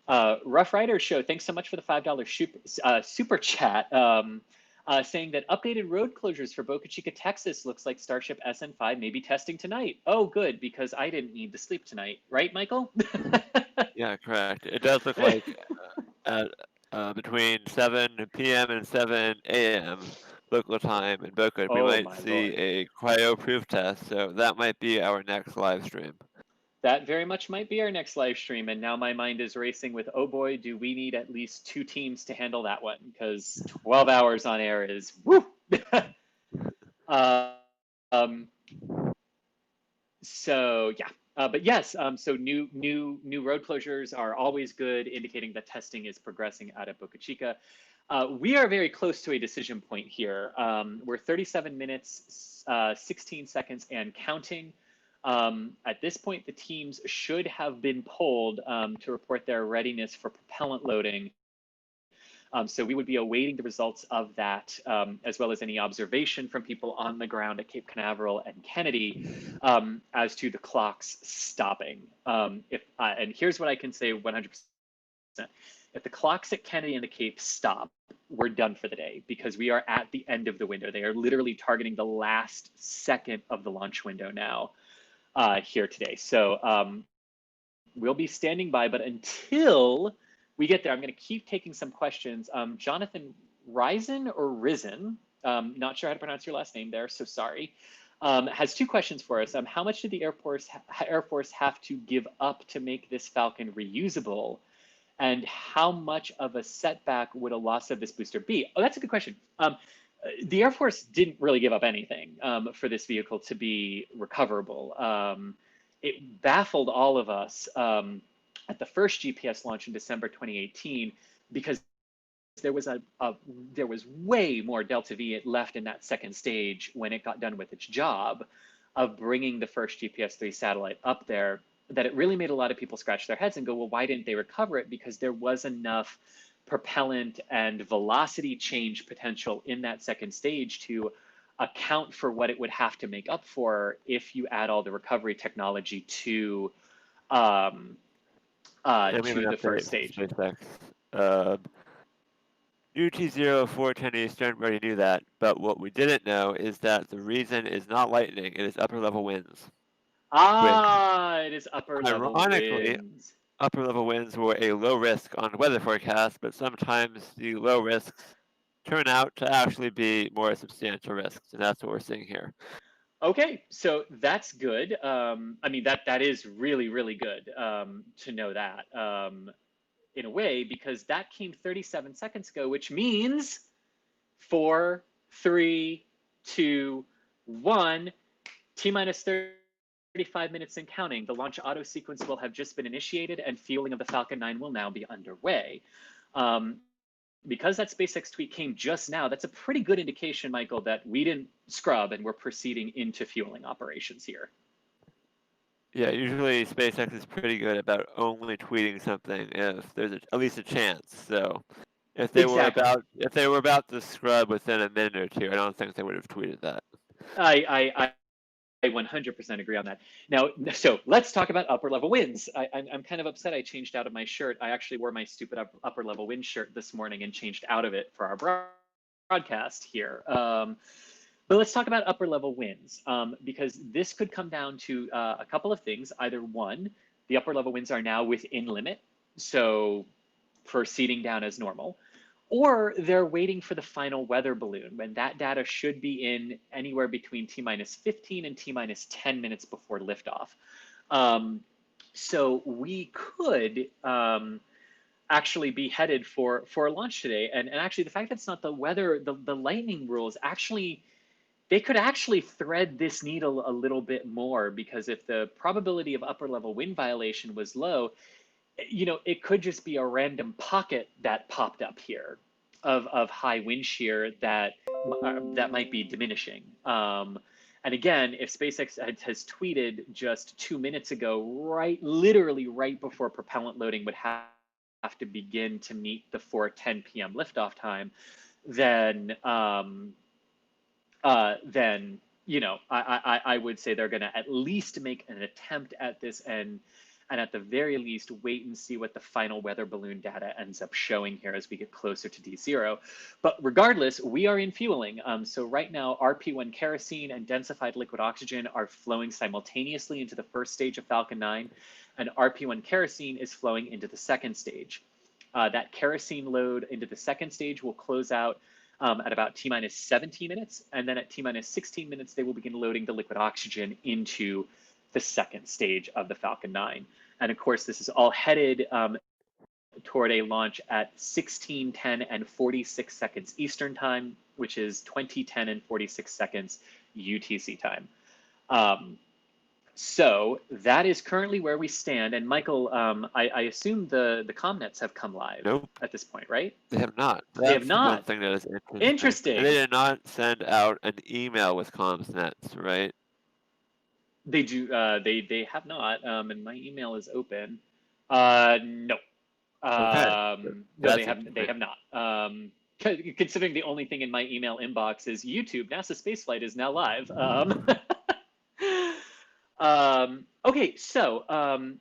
E: Rough Rider Show, thanks so much for the $5 super chat, saying that updated road closures for Boca Chica, Texas looks like Starship SN5 may be testing tonight. Oh, good, because I didn't need to sleep tonight, right, Michael?
A: Yeah, correct. It does look like at between 7 p.m. and 7 a.m. local time in Boca, we might see a cryo-proof test, so that might be our next live stream.
E: That very much might be our next live stream, and now my mind is racing with, oh boy, do we need at least 2 teams to handle that one, because 12 hours on air is woo. So yeah, but yes, so new road closures are always good, indicating that testing is progressing out of Boca Chica. We are very close to a decision point here. We're 37 minutes, 16 seconds and counting. At this point, the teams should have been polled to report their readiness for propellant loading. So we would be awaiting the results of that, as well as any observation from people on the ground at Cape Canaveral and Kennedy as to the clocks stopping. And here's what I can say 100%. If the clocks at Kennedy and the Cape stop, we're done for the day, because we are at the end of the window. They are literally targeting the last second of the launch window now here today. So we'll be standing by, but until we get there, I'm going to keep taking some questions. Jonathan Risen or Risen, not sure how to pronounce your last name there, so sorry, has 2 questions for us. How much did the Air Force have to give up to make this Falcon reusable? And how much of a setback would a loss of this booster be? Oh, that's a good question. The Air Force didn't really give up anything for this vehicle to be recoverable. It baffled all of us at the first GPS launch in December 2018, because there was there was way more Delta V left in that second stage when it got done with its job of bringing the first GPS-3 satellite up there, that it really made a lot of people scratch their heads and go, well, why didn't they recover it? Because there was enough propellant and velocity change potential in that second stage to account for what it would have to make up for if you add all the recovery technology to the first stage.
A: New T0 410 Eastern, we already knew that, but what we didn't know is that the reason is not lightning, it is upper level winds.
E: It is upper level winds.
A: Upper level winds were a low risk on weather forecast, but sometimes the low risks turn out to actually be more substantial risks, and that's what we're seeing here.
E: Okay, so that's good. I mean, that is really, really good to know that in a way, because that came 37 seconds ago, which means 4, 3, 2, 1, T-minus 35 minutes and counting. The launch auto sequence will have just been initiated and fueling of the Falcon 9 will now be underway. Because that SpaceX tweet came just now, that's a pretty good indication, Michael, that we didn't scrub and we're proceeding into fueling operations here.
A: Yeah, usually SpaceX is pretty good about only tweeting something if there's at least a chance. So if they
E: Exactly.
A: were about to scrub within a minute or two, I don't think they would have tweeted that.
E: I 100% agree on that. Now, so let's talk about upper level wins. I'm kind of upset I changed out of my shirt. I actually wore my stupid upper level win shirt this morning and changed out of it for our broadcast here. But let's talk about upper level wins, because this could come down to a couple of things. Either one, the upper level wins are now within limit, so proceeding down as normal, or they're waiting for the final weather balloon when that data should be in anywhere between T-minus 15 and T-minus 10 minutes before liftoff. So we could actually be headed for a launch today. And actually the fact that it's not the weather, the lightning rules actually, they could actually thread this needle a little bit more, because if the probability of upper level wind violation was low, you know, it could just be a random pocket that popped up here of high wind shear that might be diminishing. And again, if SpaceX has tweeted just 2 minutes ago, literally right before propellant loading would have to begin to meet the 4:10 p.m. liftoff time, then you know, I would say they're going to at least make an attempt at this, and at the very least wait and see what the final weather balloon data ends up showing here as we get closer to D0. But regardless, we are in fueling. So right now, RP1 kerosene and densified liquid oxygen are flowing simultaneously into the first stage of Falcon 9, and RP1 kerosene is flowing into the second stage. That kerosene load into the second stage will close out at about T-minus 17 minutes, and then at T-minus 16 minutes, they will begin loading the liquid oxygen into the second stage of the Falcon 9. And of course, this is all headed toward a launch at 16:10 and 46 seconds Eastern time, which is 20:10 and 46 seconds UTC time. So that is currently where we stand. And Michael, I assume the comnets have come live at this point, right?
A: They have not.
E: They have not.
A: One thing that is interesting.
E: Interesting.
A: And they did not send out an email with comms nets, right?
E: They do. They have not. And my email is open. No.
A: Okay.
E: No, they have not. Considering the only thing in my email inbox is YouTube, NASASpaceflight is now live. Okay, so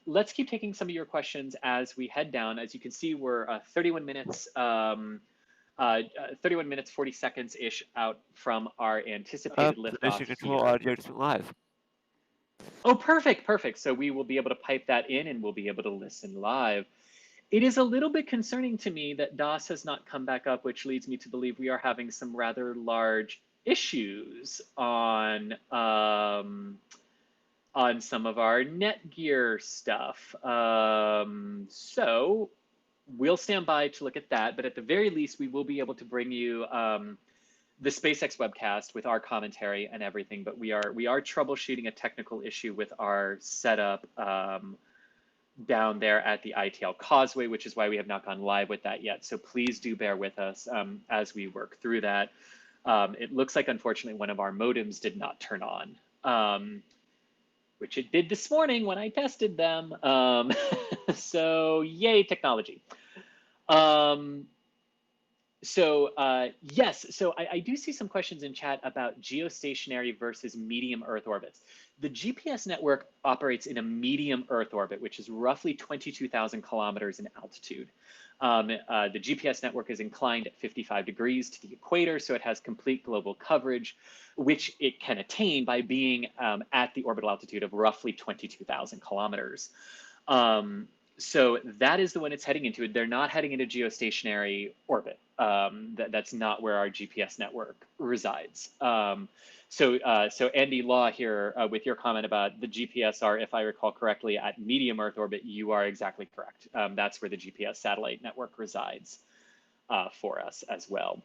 E: let's keep taking some of your questions as we head down. As you can see, we're 31 minutes, 31 minutes 40 seconds ish out from our anticipated liftoff.
A: Mission control audio just live.
E: Oh, perfect, perfect. So we will be able to pipe that in and we'll be able to listen live. It is a little bit concerning to me that DOS has not come back up, which leads me to believe we are having some rather large issues on some of our Netgear stuff. So we'll stand by to look at that, but at the very least, we will be able to bring you the SpaceX webcast with our commentary and everything, but we are troubleshooting a technical issue with our setup down there at the ITL Causeway, which is why we have not gone live with that yet. So please do bear with us as we work through that. It looks like, unfortunately, one of our modems did not turn on, which it did this morning when I tested them. So yay, technology. Yes, so I do see some questions in chat about geostationary versus medium Earth orbits. The GPS network operates in a medium Earth orbit, which is roughly 22,000 kilometers in altitude. The GPS network is inclined at 55 degrees to the equator, so it has complete global coverage, which it can attain by being at the orbital altitude of roughly 22,000 kilometers. So that is the one it's heading into. They're not heading into geostationary orbit. That's not where our GPS network resides. So Andy Law here, with your comment about the GPS are, if I recall correctly, at medium Earth orbit, you are exactly correct. That's where the GPS satellite network resides for us as well.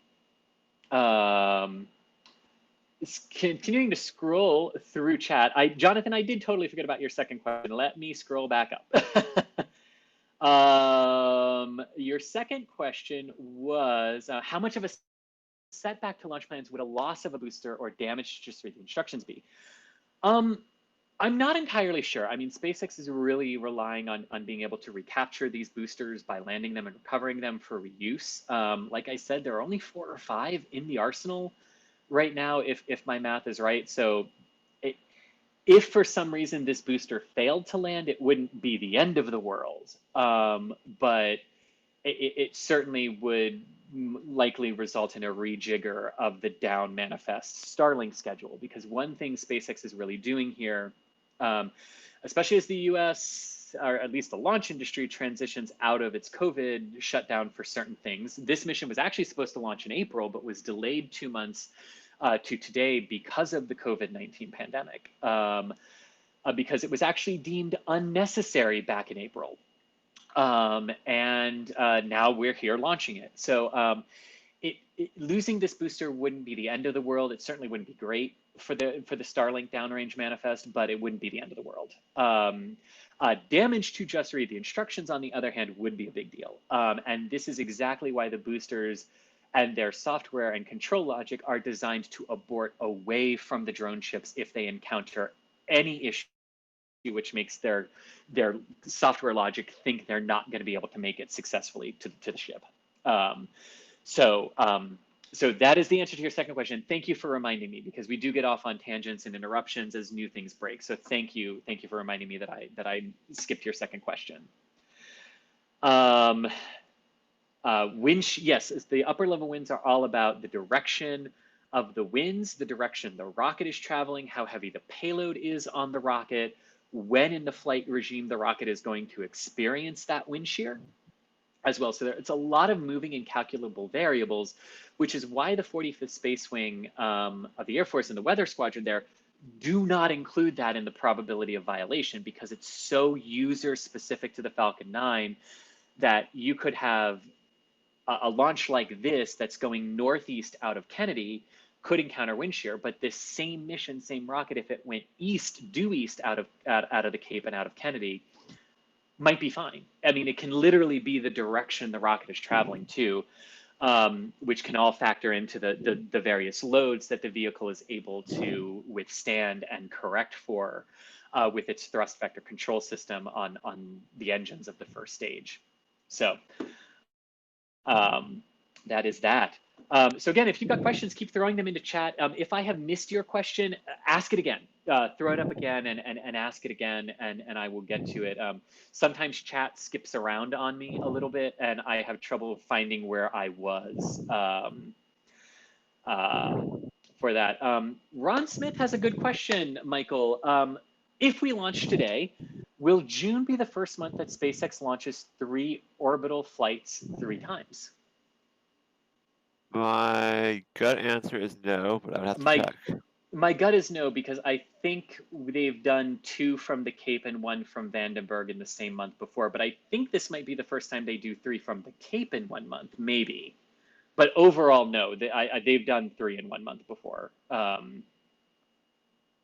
E: Continuing to scroll through chat, Jonathan, I did totally forget about your second question. Let me scroll back up. Your second question was how much of a setback to launch plans would a loss of a booster or damage to just read the instructions be? I'm not entirely sure. I mean, SpaceX is really relying on being able to recapture these boosters by landing them and recovering them for reuse. Like I said, there are only 4 or 5 in the arsenal right now, if my math is right. So if for some reason this booster failed to land, it wouldn't be the end of the world. But it certainly would likely result in a rejigger of the down manifest Starlink schedule, because one thing SpaceX is really doing here, especially as the US, or at least the launch industry, transitions out of its COVID shutdown for certain things. This mission was actually supposed to launch in April, but was delayed 2 months to today because of the COVID-19 pandemic, because it was actually deemed unnecessary back in April. And now we're here launching it. So losing this booster wouldn't be the end of the world. It certainly wouldn't be great for the Starlink downrange manifest, but it wouldn't be the end of the world. Damage to just read the instructions, on the other hand, would be a big deal. And this is exactly why the boosters and their software and control logic are designed to abort away from the drone ships if they encounter any issue which makes their software logic think they're not going to be able to make it successfully to the ship. So that is the answer to your second question. Thank you for reminding me, because we do get off on tangents and interruptions as new things break. So thank you for reminding me that I skipped your second question. Yes, the upper level winds are all about the direction of the winds, the direction the rocket is traveling, how heavy the payload is on the rocket, when in the flight regime the rocket is going to experience that wind shear as well. So it's a lot of moving and calculable variables, which is why the 45th Space Wing of the Air Force and the Weather Squadron there do not include that in the probability of violation, because it's so user specific to the Falcon 9 that you could have a launch like this that's going northeast out of Kennedy could encounter wind shear, but this same mission, same rocket, if it went due east out of the Cape and out of Kennedy, might be fine. I mean, it can literally be the direction the rocket is traveling to, which can all factor into the various loads that the vehicle is able to withstand and correct for with its thrust vector control system on the engines of the first stage. So that is that. So again, if you've got questions, keep throwing them into chat. If I have missed your question, ask it again. Throw it up again and ask it again, and I will get to it. Sometimes chat skips around on me a little bit, and I have trouble finding where I was for that. Ron Smith has a good question, Michael. If we launch today, will June be the first month that SpaceX launches 3 orbital flights 3 times?
A: My gut answer is no, but I would have to check.
E: My gut is no, because I think they've done 2 from the Cape and 1 from Vandenberg in the same month before, but I think this might be the first time they do 3 from the Cape in 1 month, maybe. But overall, no, they've done 3 in 1 month before.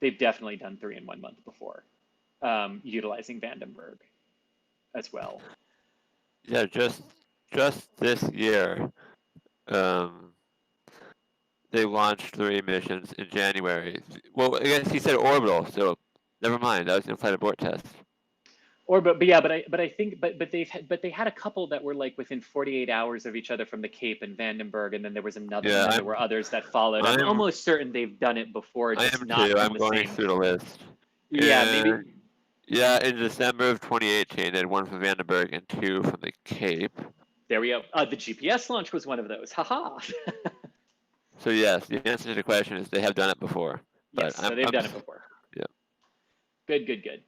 E: They've definitely done 3 in 1 month before, utilizing Vandenberg as well.
A: Yeah, just this year, they launched 3 missions in January. Well, I guess he said orbital, so never mind. That was an in-flight abort test.
E: But they had a couple that were like within 48 hours of each other from the Cape and Vandenberg, and then there was another. Yeah, and there were others that followed. I'm almost certain they've done it before.
A: I am too. I'm going through the list.
E: Yeah, maybe.
A: Yeah, in December of 2018, they had 1 from Vandenberg and 2 from the Cape.
E: There we go. The GPS launch was one of those. Haha.
A: So yes, the answer to the question is they have done it before. But
E: yes, so they've done it before.
A: Yeah.
E: Good.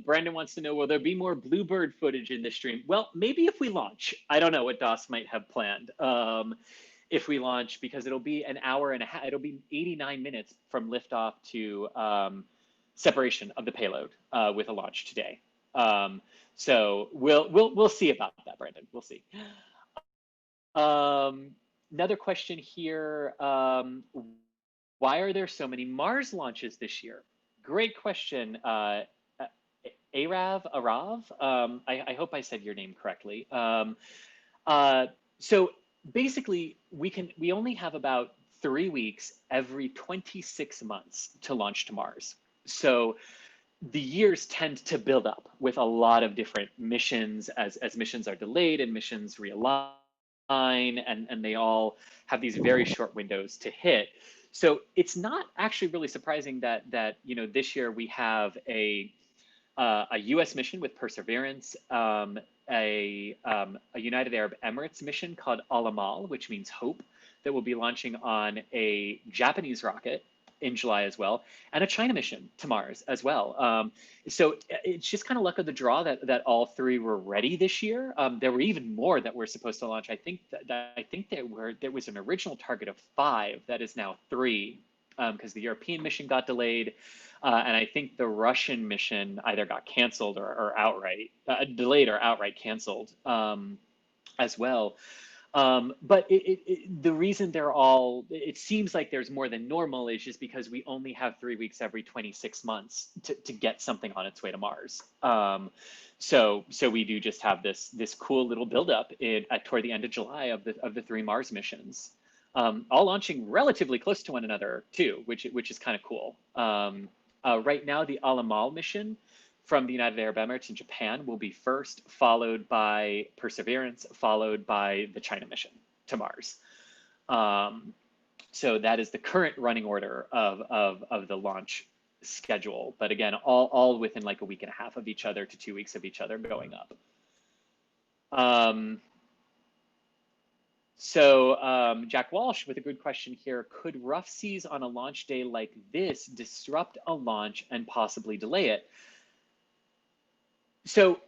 E: Brandon wants to know, will there be more Bluebird footage in this stream? Well, maybe if we launch. I don't know what DOS might have planned if we launch, because it'll be an hour and a half. It'll be 89 minutes from liftoff to separation of the payload with a launch today. So we'll see about that, Brandon. We'll see. Another question here. Why are there so many Mars launches this year? Great question. Arav. I hope I said your name correctly. So basically, we only have about 3 weeks every 26 months to launch to Mars. So the years tend to build up with a lot of different missions as missions are delayed and missions realign, and they all have these very short windows to hit. So it's not actually really surprising that this year we have a U.S. mission with Perseverance, a United Arab Emirates mission called Al-Amal, which means hope, that will be launching on a Japanese rocket in July as well, and a China mission to Mars as well. So it's just kind of luck of the draw that all three were ready this year. There were even more that were supposed to launch. I think there was an original target of 5 that is now 3, because the European mission got delayed. And I think the Russian mission either got canceled or outright delayed or outright canceled as well. But the reason it seems like there's more than normal is just because we only have 3 weeks every 26 months to get something on its way to Mars. So we do just have this cool little buildup toward the end of July of the 3 Mars missions, all launching relatively close to one another too, which is kind of cool. Right now, the Al-Amal mission from the United Arab Emirates in Japan will be first, followed by Perseverance, followed by the China mission to Mars. So that is the current running order of the launch schedule. But again, all within like a week and a half of each other to 2 weeks of each other going up. So Jack Walsh with a good question here. Could rough seas on a launch day like this disrupt a launch and possibly delay it? So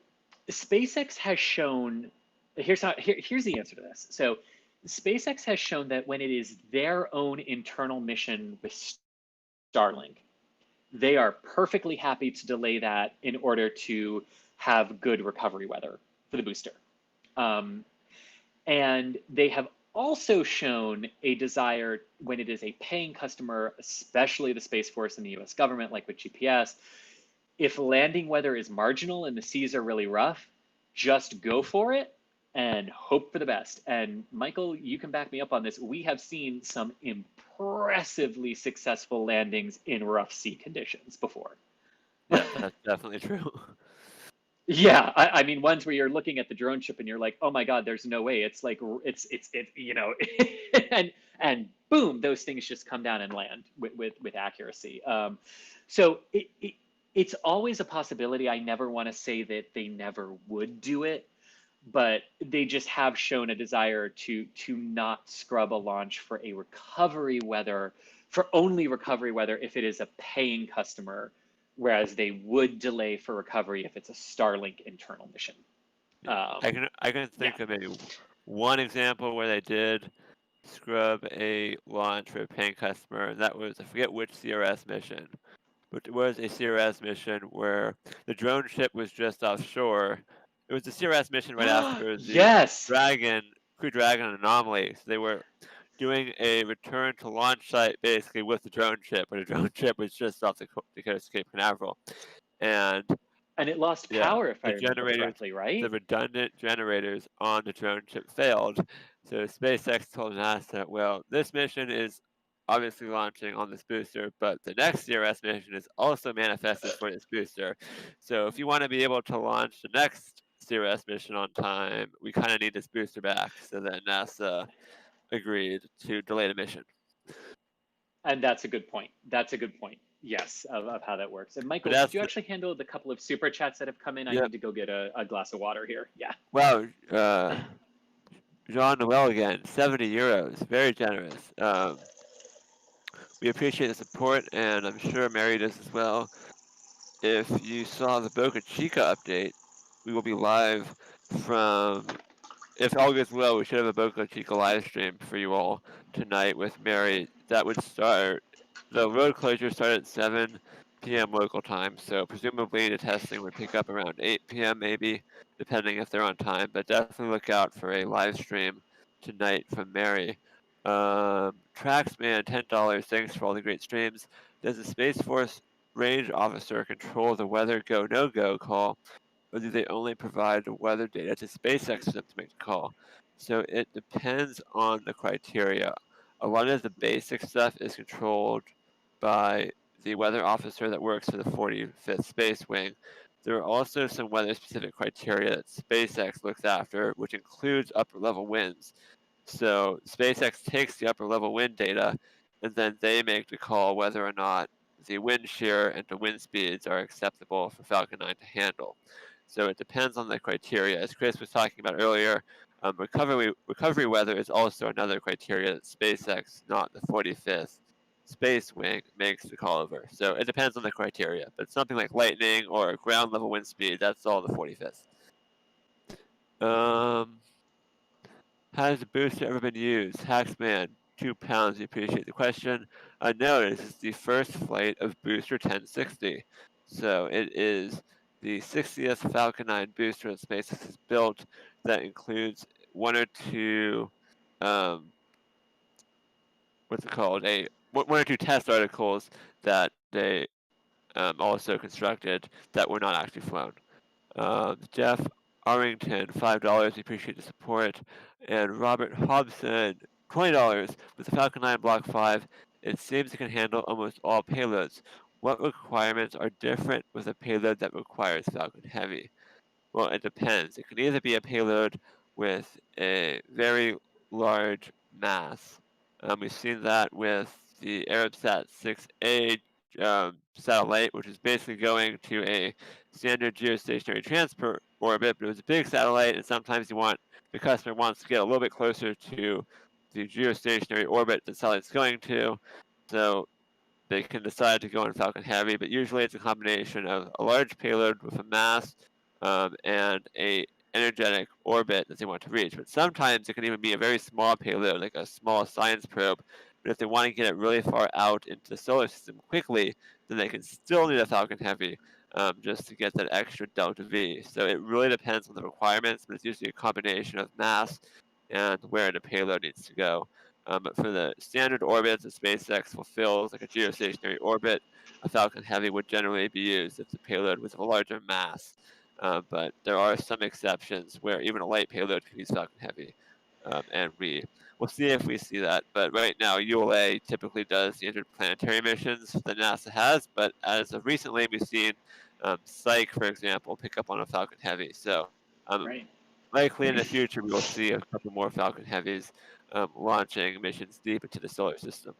E: SpaceX has shown, here's the answer to this. So SpaceX has shown that when it is their own internal mission with Starlink, they are perfectly happy to delay that in order to have good recovery weather for the booster. And they have also shown a desire when it is a paying customer, especially the Space Force and the US government, like with GPS, if landing weather is marginal and the seas are really rough, just go for it and hope for the best. And Michael, you can back me up on this. We have seen some impressively successful landings in rough sea conditions before.
A: Yeah, that's definitely true.
E: Yeah, I mean, ones where you're looking at the drone ship and you're like, oh my God, there's no way. It's like, it's and boom, those things just come down and land with accuracy. So it's always a possibility. I never want to say that they never would do it, but they just have shown a desire to not scrub a launch for only recovery weather if it is a paying customer, whereas they would delay for recovery if it's a Starlink internal mission.
A: I can think of maybe one example where they did scrub a launch for a paying customer, and that was, I forget which CRS mission, but it was a CRS mission where the drone ship was just offshore. It was the CRS mission right after the
E: Yes.
A: Crew Dragon anomaly. So they were doing a return to launch site basically with the drone ship, but the drone ship was just off the coast of Cape Canaveral. And
E: it lost power, if I remember correctly, right?
A: The redundant generators on the drone ship failed. So SpaceX told NASA, well, this mission is obviously launching on this booster, but the next CRS mission is also manifested for this booster. So if you want to be able to launch the next CRS mission on time, we kind of need this booster back. So then NASA agreed to delay the mission.
E: And that's a good point. Yes, of how that works. And Michael, did you actually handle the couple of super chats that have come in? I need to go get a glass of water here. Yeah.
A: Wow. Jean Noel again, 70 euros. Very generous. We appreciate the support, and I'm sure Mary does as well. If you saw the Boca Chica update, we will be live from, if all goes well, we should have a Boca Chica live stream for you all tonight with Mary. That would start, the road closure started at 7 p.m. local time, so presumably the testing would pick up around 8 p.m. maybe, depending if they're on time, but definitely look out for a live stream tonight from Mary. Traxman, $10, thanks for all the great streams. Does the Space Force range officer control the weather go no-go call, or do they only provide the weather data to SpaceX for them to make the call? So it depends on the criteria. A lot of the basic stuff is controlled by the weather officer that works for the 45th Space Wing. There are also some weather-specific criteria that SpaceX looks after, which includes upper-level winds. So SpaceX takes the upper-level wind data, and then they make the call whether or not the wind shear and the wind speeds are acceptable for Falcon 9 to handle. So it depends on the criteria. As Chris was talking about earlier, recovery weather is also another criteria that SpaceX, not the 45th Space Wing, makes the call over. So it depends on the criteria. But something like lightning or ground level wind speed, that's all the 45th. Has the booster ever been used? Hacksman, £2. We appreciate the question. No, this is the first flight of booster 1060. So it is the 60th Falcon 9 booster that SpaceX has built that includes one or two, what's it called? One or two test articles that they also constructed that were not actually flown. Jeff Arrington, $5. We appreciate the support. And Robert Hobson, $20. With the Falcon 9 Block 5, it seems it can handle almost all payloads. What requirements are different with a payload that requires Falcon Heavy? Well, it depends. It can either be a payload with a very large mass. We've seen that with the Arabsat 6A satellite, which is basically going to a standard geostationary transport orbit, but it was a big satellite, and sometimes the customer wants to get a little bit closer to the geostationary orbit the satellite's going to, so they can decide to go on Falcon Heavy, but usually it's a combination of a large payload with a mass and a energetic orbit that they want to reach. But sometimes it can even be a very small payload, like a small science probe. But if they want to get it really far out into the solar system quickly, then they can still need a Falcon Heavy just to get that extra delta V. So it really depends on the requirements, but it's usually a combination of mass and where the payload needs to go. But for the standard orbits that SpaceX fulfills, like a geostationary orbit, a Falcon Heavy would generally be used if the payload was of a larger mass. But there are some exceptions where even a light payload can use Falcon Heavy. And we'll see if we see that. But right now, ULA typically does the interplanetary missions that NASA has. But as of recently, we've seen Psyche, for example, pick up on a Falcon Heavy. So
E: Right.
A: likely in the future, we will see a couple more Falcon Heavies launching missions deep into the solar system.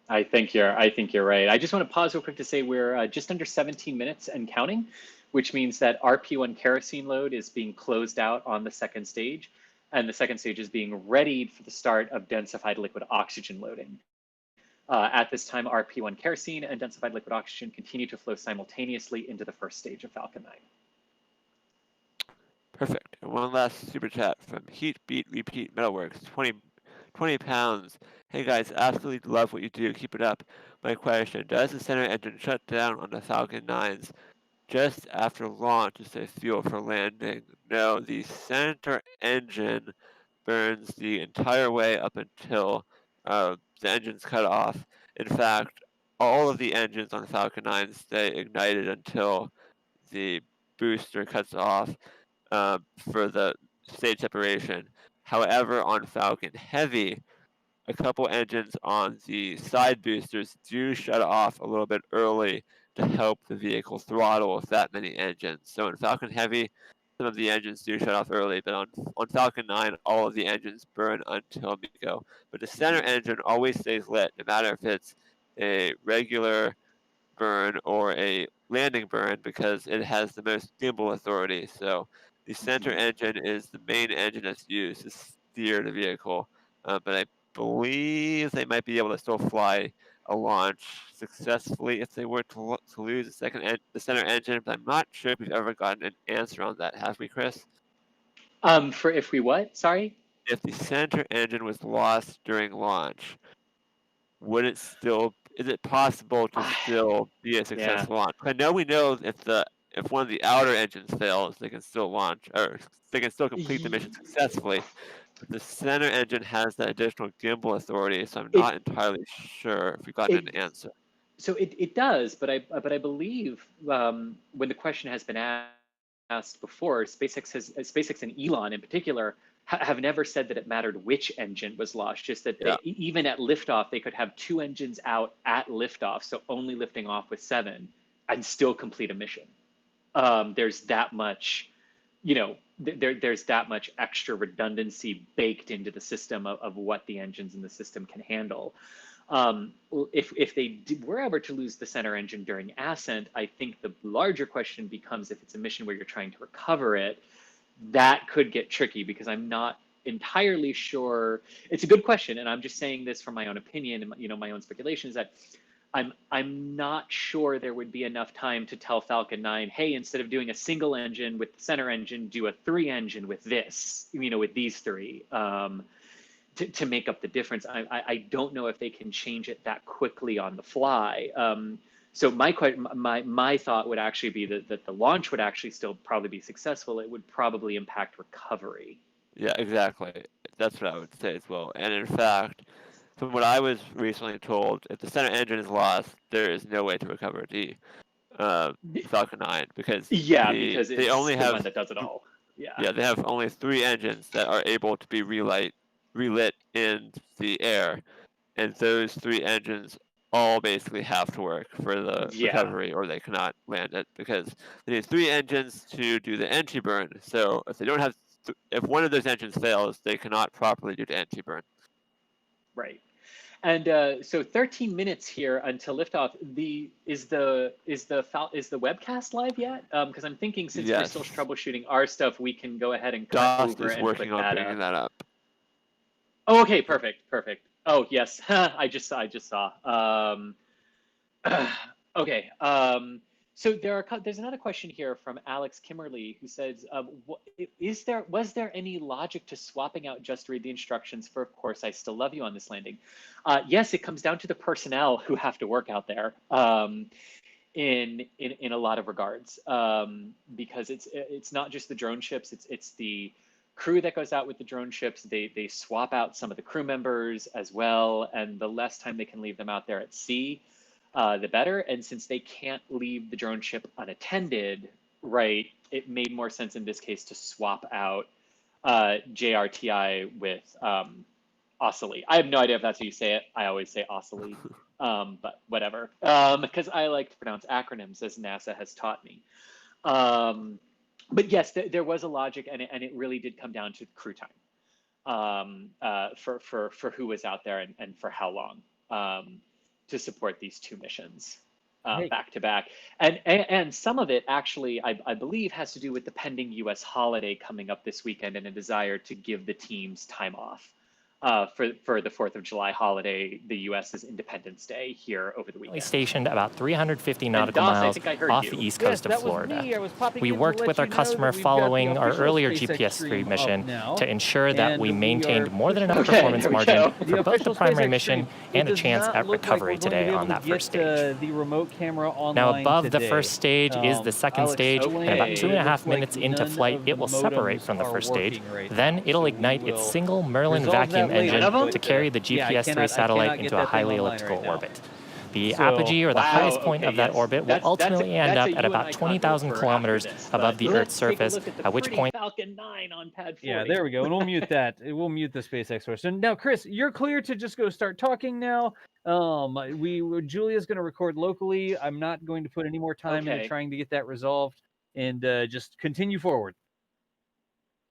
E: I think you're right. I just want to pause real quick to say we're just under 17 minutes and counting, which means that RP1 kerosene load is being closed out on the second stage, and the second stage is being readied for the start of densified liquid oxygen loading. At this time, RP1 kerosene and densified liquid oxygen continue to flow simultaneously into the first stage of Falcon 9.
A: Perfect. And one last super chat from Heat Beat Repeat Metalworks, 20 pounds. Hey guys, absolutely love what you do. Keep it up. My question, does the center engine shut down on the Falcon 9s just after launch to save fuel for landing? No, the center engine burns the entire way up until the engine's cut off. In fact, all of the engines on Falcon 9 stay ignited until the booster cuts off for the stage separation. However, on Falcon Heavy, a couple engines on the side boosters do shut off a little bit early to help the vehicle throttle with that many engines. So in Falcon Heavy, some of the engines do shut off early, but on Falcon 9, all of the engines burn until MECO. But the center engine always stays lit, no matter if it's a regular burn or a landing burn, because it has the most gimbal authority. So the center engine is the main engine that's used to steer the vehicle. But I believe they might be able to still fly a launch successfully if they were to lose the center engine. But I'm not sure if we've ever gotten an answer on that, have we, Chris?
E: For if we what? Sorry?
A: If the center engine was lost during launch, is it possible to still be a successful launch? I know we know if one of the outer engines fails, they can still launch, or they can still complete the mission successfully. But the center engine has that additional gimbal authority, so I'm not entirely sure if we got an answer.
E: So it does, but I believe when the question has been asked before, SpaceX and Elon in particular have never said that it mattered which engine was launched, just that even at liftoff, they could have 2 engines out at liftoff, so only lifting off with 7 and still complete a mission. There's that much, there's that much extra redundancy baked into the system of what the engines in the system can handle. If they were ever to lose the center engine during ascent, I think the larger question becomes if it's a mission where you're trying to recover it, that could get tricky because I'm not entirely sure. It's a good question, and I'm just saying this from my own opinion and my own speculation is that I'm not sure there would be enough time to tell Falcon 9, hey, instead of doing a single engine with the center engine, do a 3 engine with this, with these 3. To make up the difference. I don't know if they can change it that quickly on the fly. So my thought would actually be that the launch would actually still probably be successful. It would probably impact recovery.
A: Yeah, exactly. That's what I would say as well. And in fact, from what I was recently told, if the center engine is lost, there is no way to recover the Falcon 9 because
E: because
A: they only
E: the
A: have
E: one that does it all.
A: Yeah, they have only 3 engines that are able to be relit in the air, and those 3 engines all basically have to work for the recovery, or they cannot land it because they need 3 engines to do the anti-burn. So if they don't have, if one of those engines fails, they cannot properly do the anti-burn.
E: Right. And so 13 minutes here until liftoff. Is the webcast live yet? Because I'm thinking since we're still troubleshooting our stuff, we can go ahead and cut over and
A: working on bringing that up.
E: Oh, okay, perfect. Oh, yes, I just saw. Okay, so there's another question here from Alex Kimmerly who says, was there any logic to swapping out Just Read the Instructions for, of course, I Still Love You on this landing? Yes, it comes down to the personnel who have to work out there. In a lot of regards, because it's not just the drone ships, it's the crew that goes out with the drone ships. They swap out some of the crew members as well, and the less time they can leave them out there at sea, the better. And since they can't leave the drone ship unattended, right, it made more sense in this case to swap out JRTI with Ocelli. I have no idea if that's how you say it. I always say Ocelli, but whatever, because I like to pronounce acronyms as NASA has taught me. But yes, there was a logic, and it really did come down to crew time for who was out there and for how long to support these 2 missions back to back. And some of it actually, I believe, has to do with the pending U.S. holiday coming up this weekend and a desire to give the teams time off. For the 4th of July holiday, the U.S.'s Independence Day here over the weekend.
F: Stationed about 350 nautical miles off the east coast of Florida. We worked with our customer following our earlier GPS-3 mission to ensure that we maintained more than enough performance margin for both the primary mission and a chance at recovery today on that first stage. Now above the first stage is the second stage, and about 2.5 minutes into flight, it will separate from the first stage. Then it'll ignite its single Merlin vacuum engine to carry the GPS-3 satellite into a highly elliptical orbit. The apogee, or the highest point of that orbit, will ultimately end up at about 20,000 kilometers above the Earth's surface, at which point...
E: Falcon 9 on pad 40.
D: Yeah, there we go. And we'll mute that. We'll mute the SpaceX source. So now, Chris, you're clear to just go start talking now. Julia's going to record locally. I'm not going to put any more time into trying to get that resolved, and just continue forward.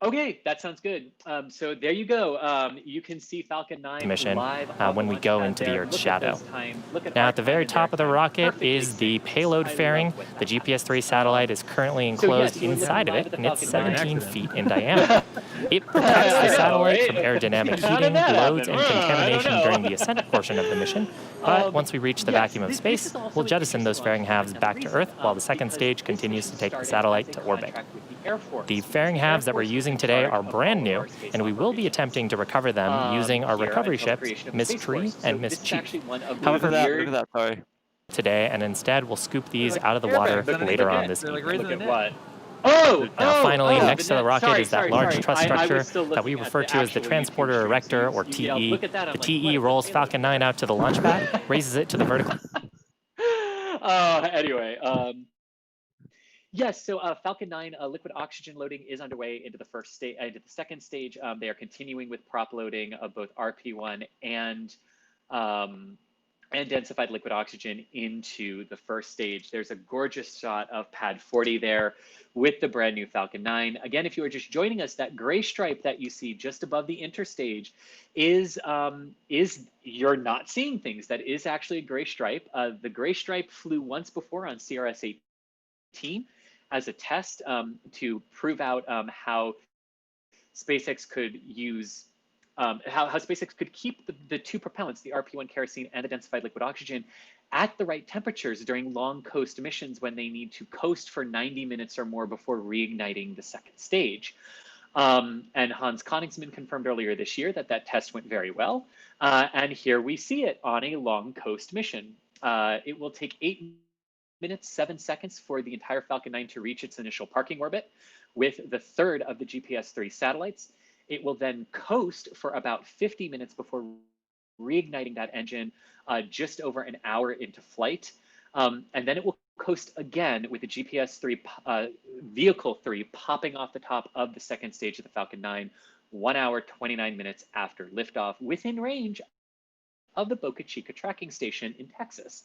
E: Okay, that sounds good. So there you go. You can see Falcon 9
F: mission
E: live
F: when we go into the Earth's shadow.
E: Now,
F: at the very top of the rocket is the payload fairing. The GPS-3 satellite is currently enclosed inside of it, and it's 17 feet in diameter. It protects the satellite from aerodynamic heating, loads, and contamination during the ascent portion of the mission. But once we reach the vacuum of space, we'll jettison those fairing halves back to Earth while the second stage continues to take the satellite to orbit. The fairing halves that we're using today are brand new, and we will be attempting to recover them using our recovery ships, Miss Tree and Miss Chief. However, today, and instead we'll scoop these out of the water later on this evening. Now finally, next to the rocket is that large truss structure that we refer to as the Transporter Erector, or TE. The TE rolls Falcon 9 out to the launch pad, raises it to the vertical...
E: Anyway, yes. So Falcon 9 liquid oxygen loading is underway into the into the second stage. They are continuing with prop loading of both RP1 and densified liquid oxygen into the first stage. There's a gorgeous shot of pad 40 there with the brand new Falcon 9. Again, if you are just joining us, that gray stripe that you see just above the interstage is you're not seeing things. That is actually a gray stripe. The gray stripe flew once before on CRS-18 as a test to prove out how SpaceX could use how SpaceX could keep the two propellants, the RP1 kerosene and the densified liquid oxygen, at the right temperatures during long coast missions when they need to coast for 90 minutes or more before reigniting the second stage. And Hans Koenigsmann confirmed earlier this year that that test went very well. And here we see it on a long coast mission. It will take 8 minutes, 7 seconds for the entire Falcon 9 to reach its initial parking orbit with the third of the GPS-3 satellites. It will then coast for about 50 minutes before reigniting that engine just over an hour into flight. And then it will coast again with the GPS-3 Vehicle 3 popping off the top of the second stage of the Falcon 9, 1 hour, 29 minutes after liftoff, within range of the Boca Chica tracking station in Texas.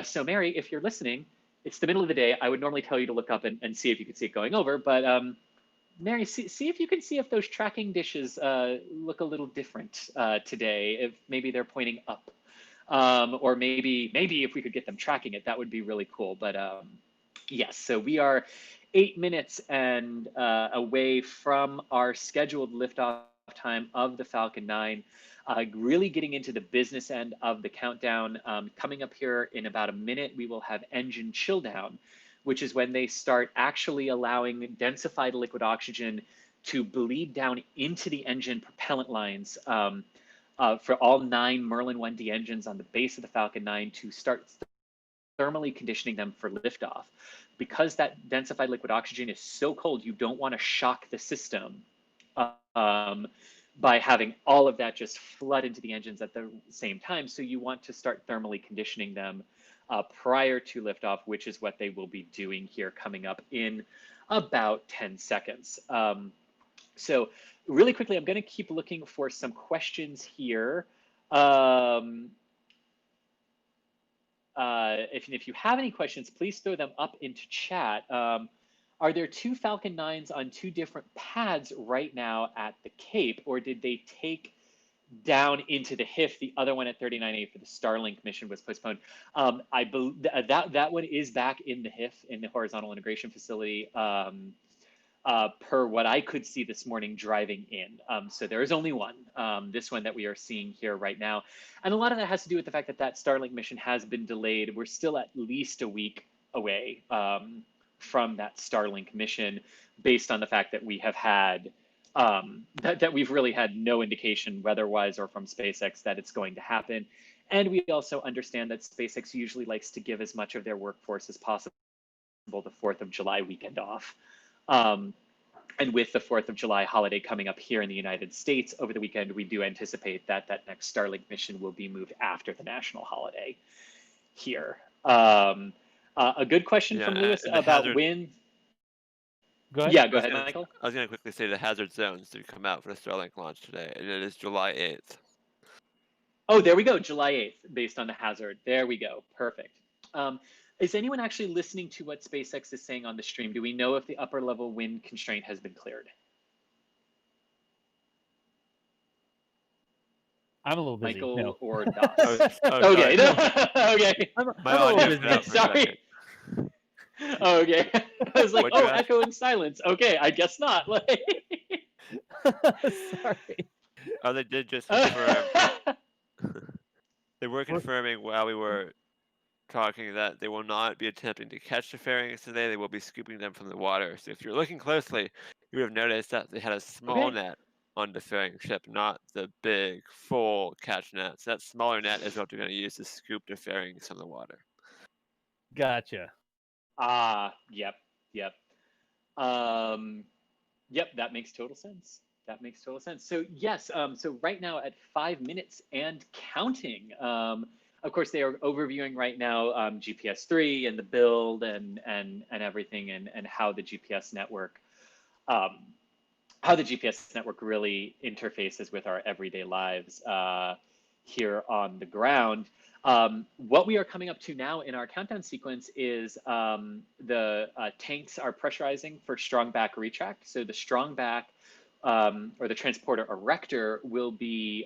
E: So Mary, if you're listening, it's the middle of the day. I would normally tell you to look up and see if you could see it going over, but Mary, see if you can see if those tracking dishes look a little different today, if maybe they're pointing up. Or maybe if we could get them tracking it, that would be really cool. But yes, so we are 8 minutes and away from our scheduled liftoff time of the Falcon 9, really getting into the business end of the countdown. Coming up here in about a minute, we will have engine chill down, which is when they start actually allowing densified liquid oxygen to bleed down into the engine propellant lines for all 9 Merlin 1D engines on the base of the Falcon 9 to start thermally conditioning them for liftoff. Because that densified liquid oxygen is so cold, you don't want to shock the system by having all of that just flood into the engines at the same time. So you want to start thermally conditioning them prior to liftoff, which is what they will be doing here coming up in about 10 seconds. So really quickly, I'm going to keep looking for some questions here. If you have any questions, please throw them up into chat. Are there 2 Falcon 9s on 2 different pads right now at the Cape, or did they take down into the HIF? The other one at 39A for the Starlink mission was postponed. I believe that one is back in the HIF, in the horizontal integration facility, per what I could see this morning driving in. So there is only one, this one that we are seeing here right now. And a lot of that has to do with the fact that that Starlink mission has been delayed. We're still at least a week away from that Starlink mission, based on the fact that we have had that we've really had no indication weather-wise or from SpaceX that it's going to happen. And we also understand that SpaceX usually likes to give as much of their workforce as possible the 4th of July weekend off. And with the 4th of July holiday coming up here in the United States over the weekend, we do anticipate that that next Starlink mission will be moved after the national holiday here. A good question from Lewis about when.
D: Go ahead.
E: Yeah, go ahead, Michael.
A: I was going to quickly say the hazard zones did come out for the Starlink launch today, and it is July 8th.
E: Oh, there we go, July 8th, based on the hazard. There we go, perfect. Is anyone actually listening to what SpaceX is saying on the stream? Do we know if the upper level wind constraint has been cleared?
D: I'm a little busy.
E: Michael
D: No.
E: or Das?
A: Okay.
E: Okay.
A: My audio cut out for a
E: Sorry.
A: second.
E: Okay. I was like,
A: What'd you ask?
E: echo and silence. Okay, I guess not.
D: Sorry.
A: Oh, they did just confirm. They were confirming while we were talking that they will not be attempting to catch the fairings today. They will be scooping them from the water. So if you're looking closely, you would have noticed that they had a small net on the fairing ship, not the big full catch net. So that smaller net is what they're going to use to scoop the fairings from the water.
D: Gotcha.
E: Yep. Yep, that makes total sense. That makes total sense. So yes, so right now at 5 minutes and counting, of course, they are overviewing right now GPS-3 and the build and everything, and how the GPS network really interfaces with our everyday lives here on the ground. What we are coming up to now in our countdown sequence is the tanks are pressurizing for strong back retract. So the strong back or the transporter erector will be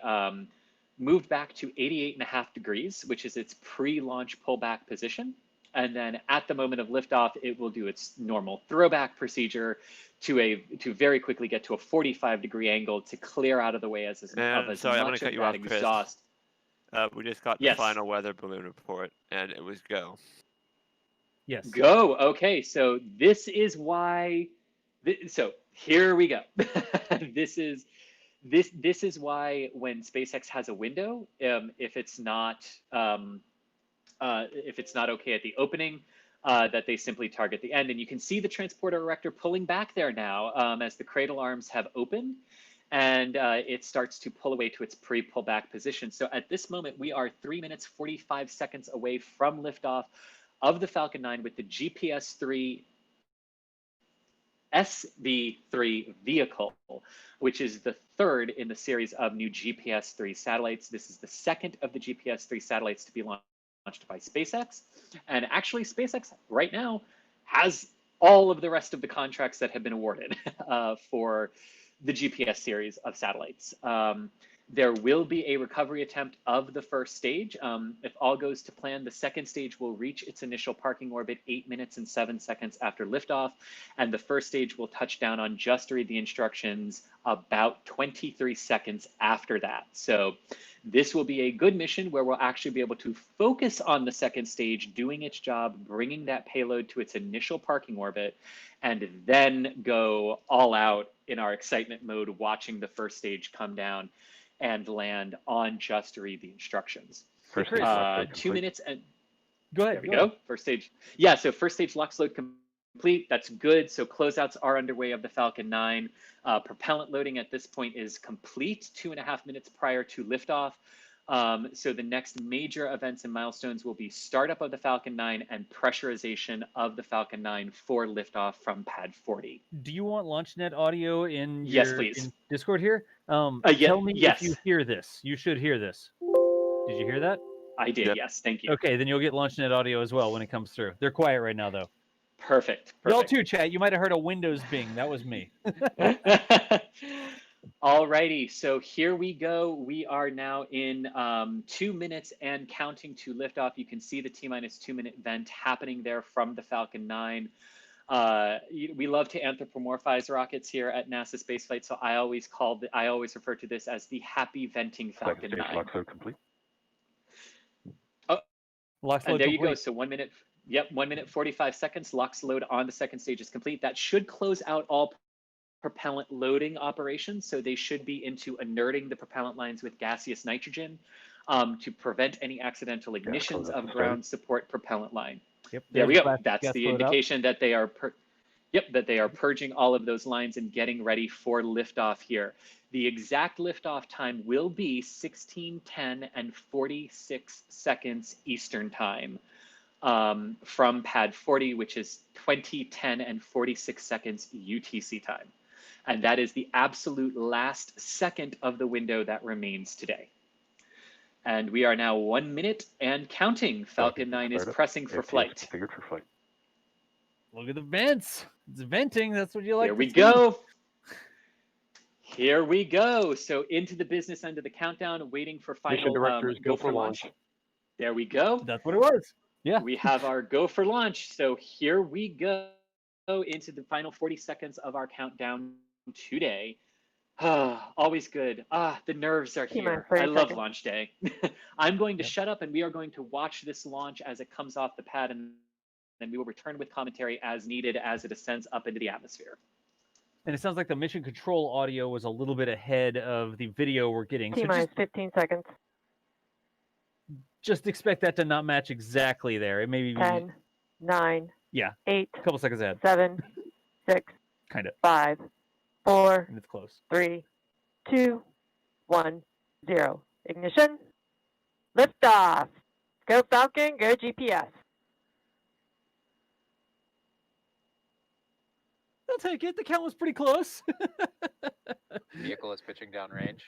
E: moved back to 88.5 degrees, which is its pre-launch pullback position. And then at the moment of liftoff, it will do its normal throwback procedure to very quickly get to a 45-degree angle to clear out of the way as much of that exhaust.
A: We just got the final weather balloon report, and it was go.
D: Yes.
E: Go. Okay, so this is why. So here we go. This is why when SpaceX has a window, if it's not okay at the opening, that they simply target the end. And you can see the transporter erector pulling back there now as the cradle arms have opened, and it starts to pull away to its pre-pullback position. So at this moment, we are 3 minutes 45 seconds away from liftoff of the Falcon 9 with the GPS-3 SB3 vehicle, which is the third in the series of new GPS-3 satellites. This is the second of the GPS-3 satellites to be launched by SpaceX. And actually, SpaceX right now has all of the rest of the contracts that have been awarded for the GPS series of satellites. There will be a recovery attempt of the first stage. If all goes to plan, the second stage will reach its initial parking orbit 8 minutes and 7 seconds after liftoff, and the first stage will touch down on Just Read the Instructions about 23 seconds after that. So this will be a good mission where we'll actually be able to focus on the second stage, doing its job, bringing that payload to its initial parking orbit, and then go all out in our excitement mode, watching the first stage come down and land on Just Read the Instructions. 2 minutes and
D: go ahead.
E: There we go. First stage. Yeah, so first stage LOX load complete. That's good. So closeouts are underway of the Falcon 9. Propellant loading at this point is complete 2.5 minutes prior to liftoff. So the next major events and milestones will be startup of the Falcon 9 and pressurization of the Falcon 9 for liftoff from pad 40.
D: Do you want LaunchNet audio in
E: Yes,
D: your
E: please.
D: in Discord here? Tell me if you hear this. You should hear this. Did you hear that?
E: I did, yes. Thank you.
D: Okay, then you'll get LaunchNet audio as well when it comes through. They're quiet right now, though.
E: Perfect.
D: Y'all too, chat. You might have heard a Windows bing. That was me.
E: Alrighty, so here we go. We are now in 2 minutes and counting to liftoff. You can see the T-minus 2 minute vent happening there from the Falcon 9. We love to anthropomorphize rockets here at NASA Spaceflight, so I always refer to this as the happy venting Falcon 9.
G: LOX load complete.
E: Oh, and there you
D: complete.
E: go. So 1 minute. Yep, 1 minute 45 seconds. LOX load on the second stage is complete. That should close out all propellant loading operations. So they should be into inerting the propellant lines with gaseous nitrogen to prevent any accidental ignitions of ground support propellant line.
D: Yep,
E: there we go. That's the indication that they are purging all of those lines and getting ready for liftoff here. The exact liftoff time will be 16:10 and 46 seconds Eastern time from pad 40, which is 20:10 and 46 seconds UTC time. And that is the absolute last second of the window that remains today. And we are now 1 minute and counting. Falcon 9 is pressing for flight.
G: Configured for flight.
D: Look at the vents. It's venting. That's what you like.
E: Here we go. Here we go. So into the business end of the countdown, waiting for final
G: Mission directors, go for launch.
E: There we go.
D: That's what it was. Yeah.
E: We have our go for launch. So here we go into the final 40 seconds of our countdown today. Always good. The nerves are here. I love launch day. I'm going to shut up and we are going to watch this launch as it comes off the pad, and then we will return with commentary as needed as it ascends up into the atmosphere.
D: And it sounds like the mission control audio was a little bit ahead of the video we're getting.
H: T-minus 15 seconds.
D: Just expect that to not match exactly there. It may be
H: 10, 9,
D: yeah,
H: 8,
D: a couple seconds ahead.
H: 7, 6,
D: kind of
H: 5, 4,
D: and it's close.
H: 3, 2, 1, 0. Ignition. Liftoff. Go Falcon, go GPS.
D: I'll take it. The count was pretty close.
G: Vehicle is pitching downrange.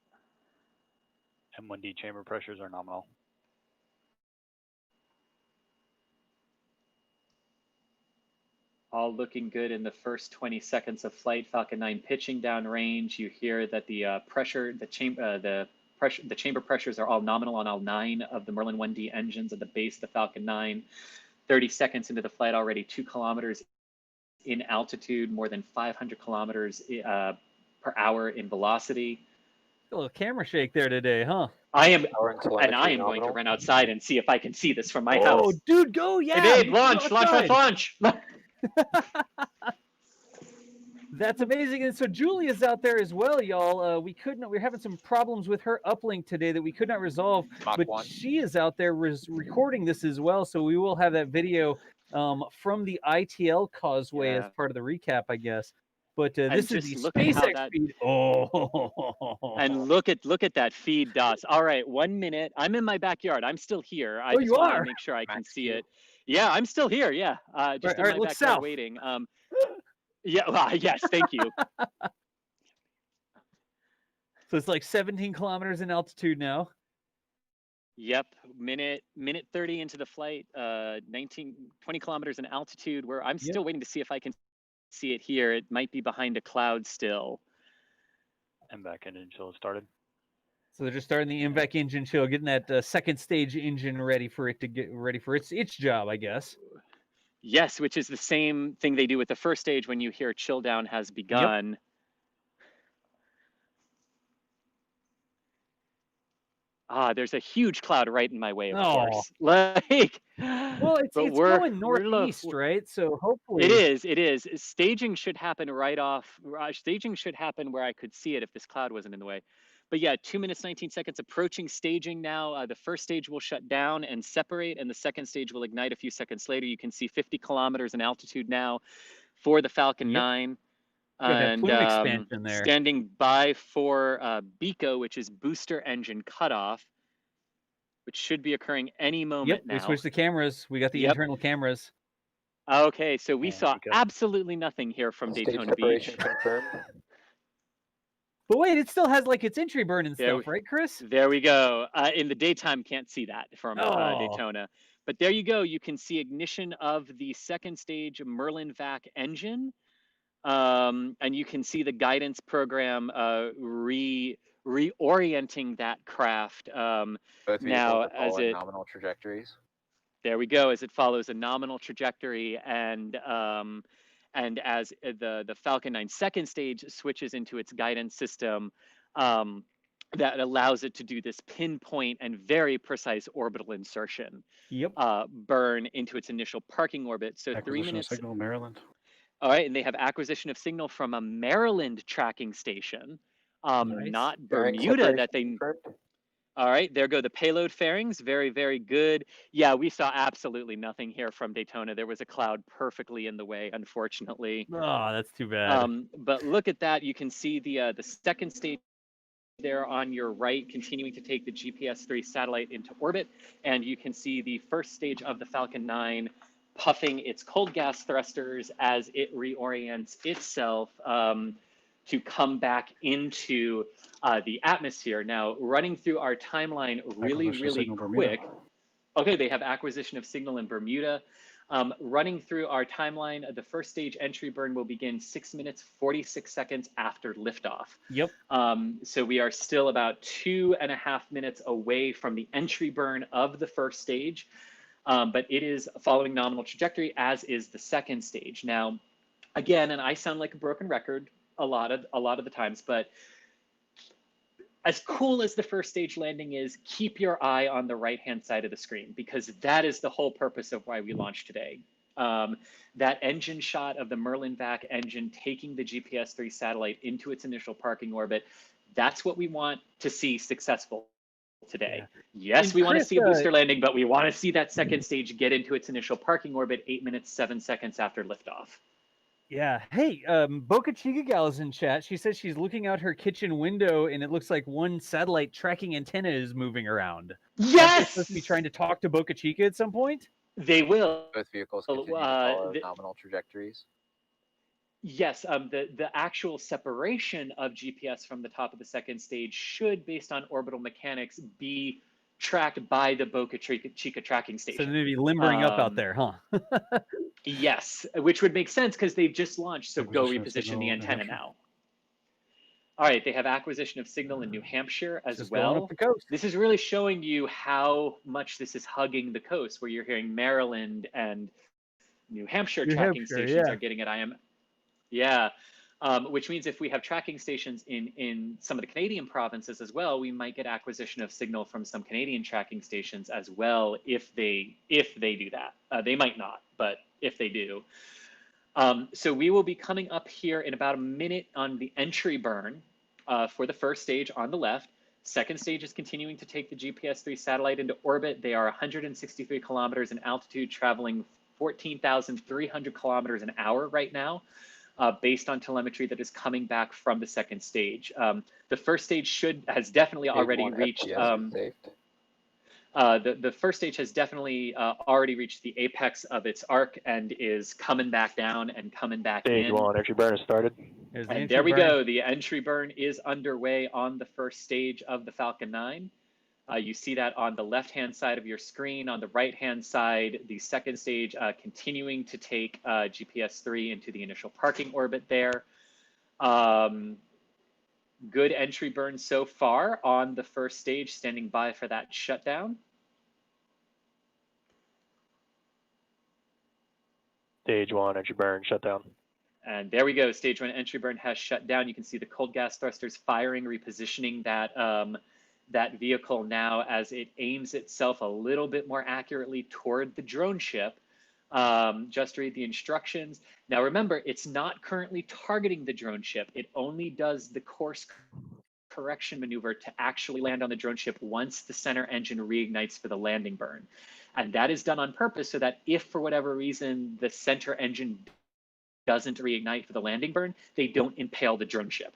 C: M1D chamber pressures are nominal.
E: All looking good in the first 20 seconds of flight. Falcon 9 pitching downrange. You hear that the chamber pressures are all nominal on all 9 of the Merlin 1D engines at the base of the Falcon 9. 30 seconds into the flight, already 2 kilometers in altitude, more than 500 kilometers per hour in velocity.
D: A little camera shake there today, huh?
E: I am
G: Nominal.
E: going to run outside and see if I can see this from my
D: Oh,
E: house.
D: dude, go! Yeah.
E: It did.
D: go
E: Launch.
D: outside. That's amazing. And so Julia's out there as well, y'all. We're having some problems with her uplink today that we could not resolve,
G: Mach
D: but
G: 1.
D: she is out there recording this as well. So we will have that video from the ITL causeway as part of the recap, I guess. But this is the SpaceX feed. Oh,
E: and look at that feed, DOS. All right, 1 minute. I'm in my backyard. I'm still here. I just
D: you
E: want
D: are?
E: to make sure I can see it. Yeah, I'm still here. Yeah, just in my
D: look
E: backyard
D: south.
E: waiting. Yeah. Well, yes. Thank you.
D: So it's like 17 kilometers in altitude now.
E: Yep, minute 30 into the flight, 20 kilometers in altitude. Where I'm still waiting to see if I can see it here. It might be behind a cloud still.
C: And back engine chill started.
D: So they're just starting the MVAC engine chill, getting that second stage engine ready for it to get ready for its job, I guess.
E: Yes, which is the same thing they do with the first stage when you hear chill down has begun. Yep. There's a huge cloud right in my way, of course. Like,
D: well, it's going northeast, right? So hopefully
E: it is. Staging should happen staging should happen where I could see it if this cloud wasn't in the way. But yeah, 2 minutes, 19 seconds approaching staging now. The first stage will shut down and separate, and the second stage will ignite a few seconds later. You can see 50 kilometers in altitude now for the Falcon 9. And
D: expansion there.
E: Standing by for BECO, which is booster engine cutoff, which should be occurring any moment now.
D: We switched the cameras. We got the internal cameras.
E: Okay, so we saw absolutely nothing here from Daytona Beach.
G: Confirmed.
D: But wait, it still has like its entry burn and stuff, right, Chris?
E: There we go. In the daytime, can't see that from Daytona. But there you go. You can see ignition of the second stage Merlin VAC engine. And you can see the guidance program reorienting that craft now as it
G: nominal trajectories.
E: There we go, as it follows a nominal trajectory, and as the Falcon 9 second stage switches into its guidance system, that allows it to do this pinpoint and very precise orbital insertion. Burn into its initial parking orbit. So 3 minutes.
C: Signal, Maryland.
E: All right, and they have acquisition of signal from a Maryland tracking station, not Bermuda that they. All right, there go the payload fairings. Very, very good. Yeah, we saw absolutely nothing here from Daytona. There was a cloud perfectly in the way, unfortunately.
D: Oh, that's too bad.
E: But look at that. You can see the second stage there on your right, continuing to take the GPS-3 satellite into orbit, and you can see the first stage of the Falcon 9 puffing its cold gas thrusters as it reorients itself to come back into the atmosphere. Now, running through our timeline really quick. Okay, they have acquisition of signal in Bermuda. Running through our timeline, the first stage entry burn will begin 6 minutes, 46 seconds after liftoff. So we are still about 2.5 minutes away from the entry burn of the first stage. But it is following nominal trajectory, as is the second stage. Now, again, and I sound like a broken record a lot of the times, but as cool as the first stage landing is, keep your eye on the right-hand side of the screen, because that is the whole purpose of why we launched today. That engine shot of the Merlin VAC engine taking the GPS-3 satellite into its initial parking orbit, that's what we want to see successful today. Yes, we want to see a booster landing, but we want to see that second stage get into its initial parking orbit 8 minutes, 7 seconds after liftoff.
D: Yeah. Hey, Boca Chica Gal is in chat. She says she's looking out her kitchen window and it looks like one satellite tracking antenna is moving around. Aren't they
E: Yes!
D: supposed to be trying to talk to Boca Chica at some point?
E: They will.
G: Both vehicles continue to follow nominal trajectories.
E: Yes, the actual separation of GPS from the top of the second stage should, based on orbital mechanics, be tracked by the Boca Chica tracking station.
D: So they're maybe limbering up out there, huh?
E: Yes, which would make sense because they've just launched, so go reposition the antenna now. All right, they have acquisition of signal in New Hampshire as well. This is really showing you how much this is hugging the coast, where you're hearing Maryland and New Hampshire tracking stations are getting at IM. Yeah, which means if we have tracking stations in some of the Canadian provinces as well, we might get acquisition of signal from some Canadian tracking stations as well if they do that. They might not, but if they do. So we will be coming up here in about a minute on the entry burn for the first stage on the left. Second stage is continuing to take the GPS-3 satellite into orbit. They are 163 kilometers in altitude, traveling 14,300 kilometers an hour right now. Based on telemetry that is coming back from the second stage. The first stage has definitely already reached. The first stage has definitely already reached the apex of its arc and is coming back down and coming back in.
C: Stage 1 entry burn has started.
E: And there we go. The entry burn is underway on the first stage of the Falcon 9. You see that on the left-hand side of your screen. On the right-hand side, the second stage continuing to take GPS-3 into the initial parking orbit there. Good entry burn so far on the first stage, standing by for that shutdown.
C: Stage 1 entry burn shutdown.
E: And there we go. Stage 1 entry burn has shut down. You can see the cold gas thrusters firing, repositioning that vehicle now as it aims itself a little bit more accurately toward the drone ship. Just read the instructions. Now remember, it's not currently targeting the drone ship. It only does the course correction maneuver to actually land on the drone ship once the center engine reignites for the landing burn. And that is done on purpose so that if for whatever reason the center engine doesn't reignite for the landing burn, they don't impale the drone ship.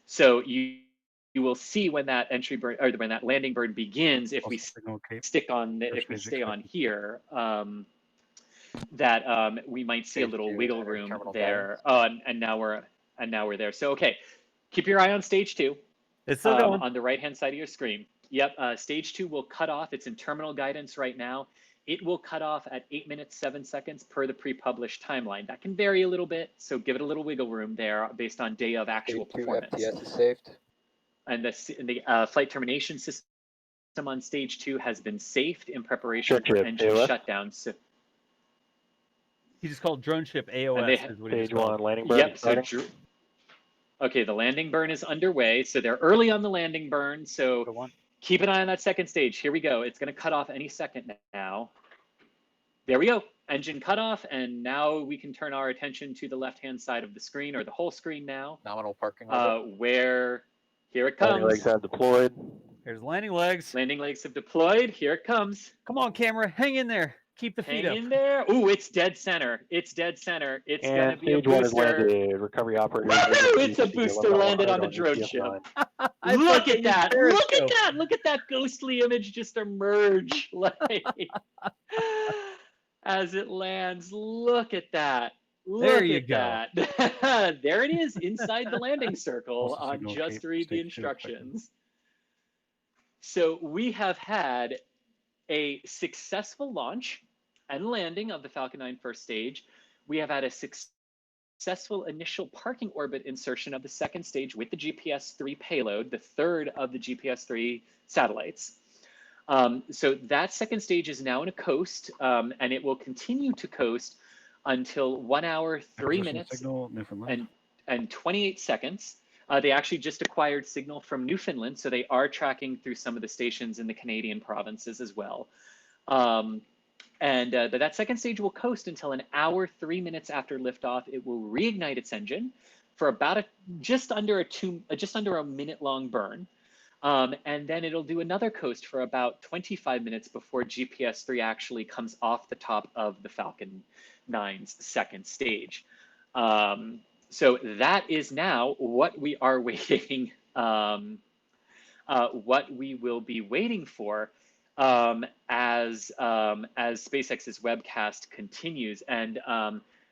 E: So you will see when that entry burn or when that landing burn begins, if we stick on, if we stay on here, that we might see a little wiggle room there. And now we're there. So okay, keep your eye on stage 2.
D: It's still going.
E: On the right-hand side of your screen. Yep, stage 2 will cut off. It's in terminal guidance right now. It will cut off at 8 minutes 7 seconds per the pre-published timeline. That can vary a little bit, so give it a little wiggle room there based on day of actual performance.
G: FTS is saved.
E: And the flight termination system on stage 2 has been safed in preparation for engine shutdown. So
D: he just called drone ship AOS.
C: Stage 1 landing burn.
E: Yep. So okay, the landing burn is underway. So they're early on the landing burn. So keep an eye on that second stage. Here we go. It's going to cut off any second now. There we go. Engine cut off, and now we can turn our attention to the left-hand side of the screen, or the whole screen now.
G: Nominal parking.
E: Where here it comes.
C: Landing legs have deployed.
D: There's landing legs.
E: Landing legs have deployed. Here it comes.
D: Come on, camera. Hang in there. Keep the feet up.
E: Hang in there. Ooh, it's dead center. It's dead center. It's going to be a
C: stage 1 is
E: booster.
C: landed. Recovery operator.
E: It's a booster landed on the drone ship. Look at that. Look at that. Look at that ghostly image just emerge. Like, as it lands. Look at that.
D: There you go.
E: That. There it is inside the landing circle on Just Read the Instructions. So we have had a successful launch and landing of the Falcon 9 first stage. We have had a successful initial parking orbit insertion of the second stage with the GPS-3 payload, the third of the GPS-3 satellites. So that second stage is now in a coast, and it will continue to coast until 1 hour, 3 minutes, and 28 seconds. They actually just acquired signal from Newfoundland, so they are tracking through some of the stations in the Canadian provinces as well. That second stage will coast until 1 hour, 3 minutes after liftoff. It will reignite its engine for about just under a minute-long burn. And then it'll do another coast for about 25 minutes before GPS-3 actually comes off the top of the Falcon 9's second stage. So that is now what we are waiting, what we will be waiting for as SpaceX's webcast continues. And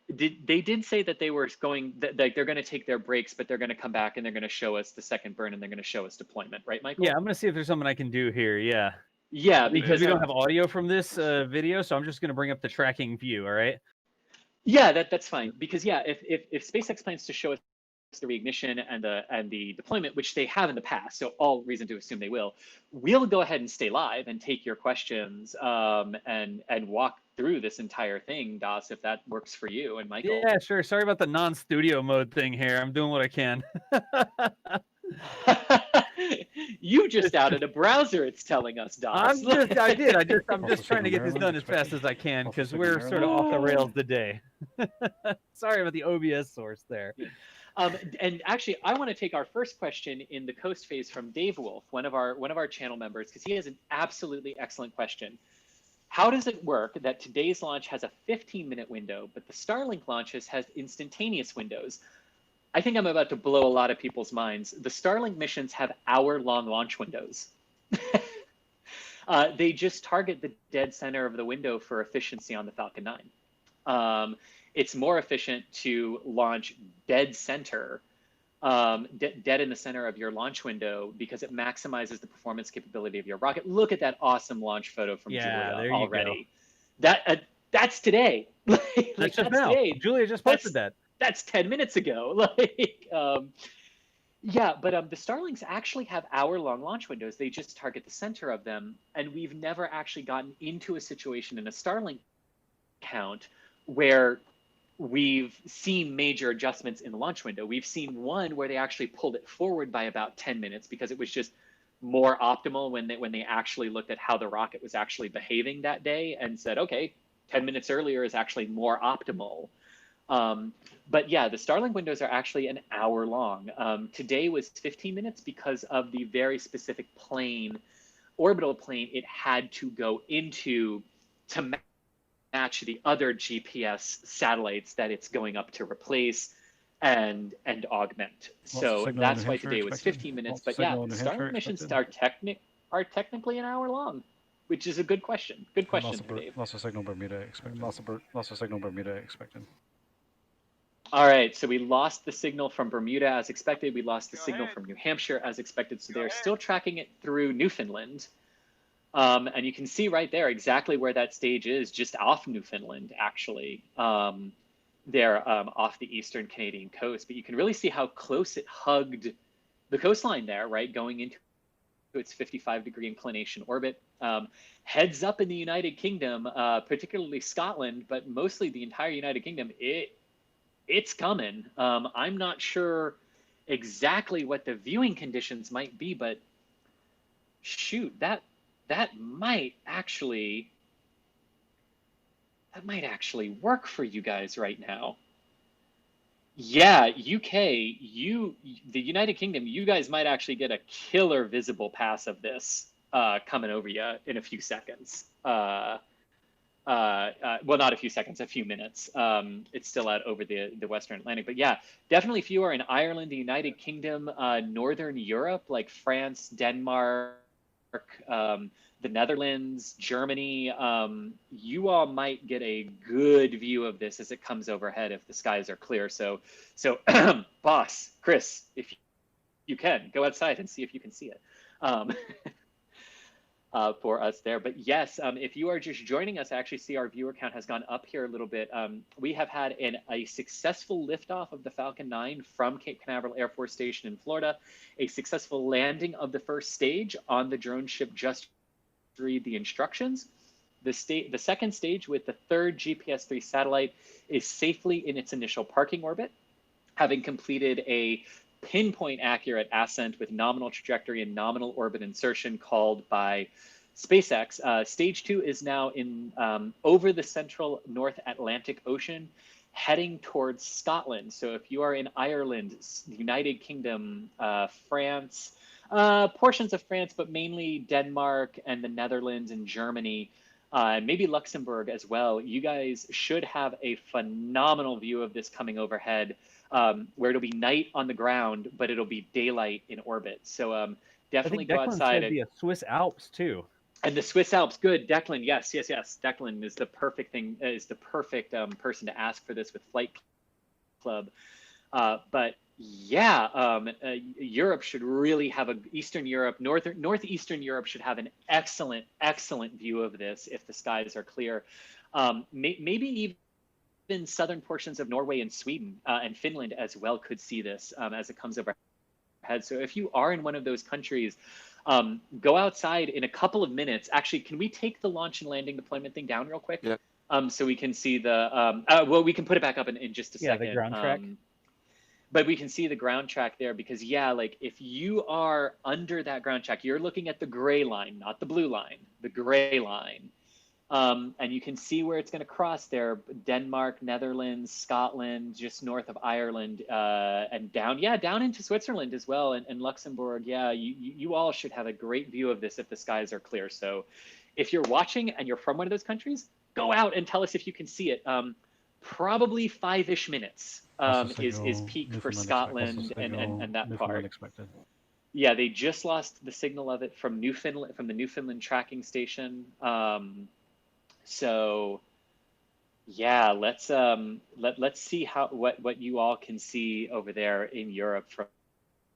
E: they did say that they were going, that they're going to take their breaks, but they're going to come back and they're going to show us the second burn and they're going to show us deployment, right, Michael?
D: Yeah, I'm going to see if there's something I can do here. Yeah.
E: Yeah, because
D: we don't have audio from this video, so I'm just going to bring up the tracking view. All right.
E: Yeah, that's fine. Because yeah, if SpaceX plans to show us the reignition and the deployment, which they have in the past, so all reason to assume they will, we'll go ahead and stay live and take your questions and walk through this entire thing, Das, if that works for you and Michael.
D: Yeah, sure. Sorry about the non-studio mode thing here. I'm doing what I can.
E: You just outed a browser, it's telling us, Das.
D: I'm just trying to get this done as fast as I can because we're sort of off the rails today. Sorry about the OBS source there.
E: And actually, I want to take our first question in the coast phase from Dave Wolf, one of our channel members, because he has an absolutely excellent question. How does it work that today's launch has a 15-minute window, but the Starlink launches has instantaneous windows? I think I'm about to blow a lot of people's minds. The Starlink missions have hour-long launch windows. They just target the dead center of the window for efficiency on the Falcon 9. It's more efficient to launch dead center, dead in the center of your launch window because it maximizes the performance capability of your rocket. Look at that awesome launch photo from Julia already. That's today.
D: That's just now. Today. Julia just posted that.
E: That's 10 minutes ago. Yeah, but the Starlinks actually have hour-long launch windows. They just target the center of them, and we've never actually gotten into a situation in a Starlink count where we've seen major adjustments in the launch window. We've seen one where they actually pulled it forward by about 10 minutes because it was just more optimal when they actually looked at how the rocket was actually behaving that day and said, okay, 10 minutes earlier is actually more optimal. But yeah, the Starlink windows are actually an hour long. Today was 15 minutes because of the very specific plane, orbital plane it had to go into to match the other GPS satellites that it's going up to replace and augment. So that's why today was 15 minutes. But yeah, Starlink missions are technically an hour long, which is a good question. Good question, Dave.
I: Loss of signal Bermuda expected. Loss of signal Bermuda expected.
E: All right, so we lost the signal from Bermuda as expected. We lost the signal from New Hampshire as expected. So they're still tracking it through Newfoundland. And you can see right there exactly where that stage is, just off Newfoundland, actually. They're off the eastern Canadian coast. But you can really see how close it hugged the coastline there, right, going into its 55-degree inclination orbit. Heads up in the United Kingdom, particularly Scotland, but mostly the entire United Kingdom, it's coming. I'm not sure exactly what the viewing conditions might be, but shoot, that might actually work for you guys right now. Yeah, UK, the United Kingdom, you guys might actually get a killer visible pass of this coming over you in a few seconds. Well, not a few seconds, a few minutes. It's still out over the Western Atlantic. But yeah, definitely if you are in Ireland, the United Kingdom, Northern Europe, like France, Denmark, the Netherlands, Germany, you all might get a good view of this as it comes overhead if the skies are clear. So boss, Chris, if you can, go outside and see if you can see it. For us there. But yes, if you are just joining us, I actually see our viewer count has gone up here a little bit. We have had a successful liftoff of the Falcon 9 from Cape Canaveral Air Force Station in Florida, a successful landing of the first stage on the drone ship. Just read the instructions. The second stage with the third GPS-3 satellite is safely in its initial parking orbit, having completed a pinpoint accurate ascent with nominal trajectory and nominal orbit insertion called by SpaceX. Stage 2 is now in over the central North Atlantic Ocean, heading towards Scotland. So if you are in Ireland, the United Kingdom, France, portions of France, but mainly Denmark and the Netherlands and Germany, and maybe Luxembourg as well. You guys should have a phenomenal view of this coming overhead, where it'll be night on the ground, but it'll be daylight in orbit. So definitely go outside.
D: Said the Swiss Alps too.
E: And the Swiss Alps, good. Declan, yes. Declan is the perfect thing. Is the perfect person to ask for this with Flight Club. But yeah, Europe should really have Eastern Europe, Northeastern Europe should have an excellent view of this if the skies are clear. Maybe even southern portions of Norway and Sweden and Finland as well could see this as it comes overhead. So if you are in one of those countries, go outside in a couple of minutes. Actually, can we take the launch and landing deployment thing down real quick?
A: Yeah.
E: So we can see the, well, we can put it back up in just a second.
D: Yeah, the ground track.
E: But we can see the ground track there because, yeah, like if you are under that ground track, you're looking at the gray line, not the blue line, the gray line. And you can see where it's going to cross there. Denmark, Netherlands, Scotland, just north of Ireland, and down into Switzerland as well, and Luxembourg. Yeah, you all should have a great view of this if the skies are clear. So if you're watching and you're from one of those countries, go out and tell us if you can see it. Probably 5-ish minutes is peak for Scotland and that part. Yeah, they just lost the signal of it from Newfoundland, from the Newfoundland tracking station. So yeah, let's see what you all can see over there in Europe from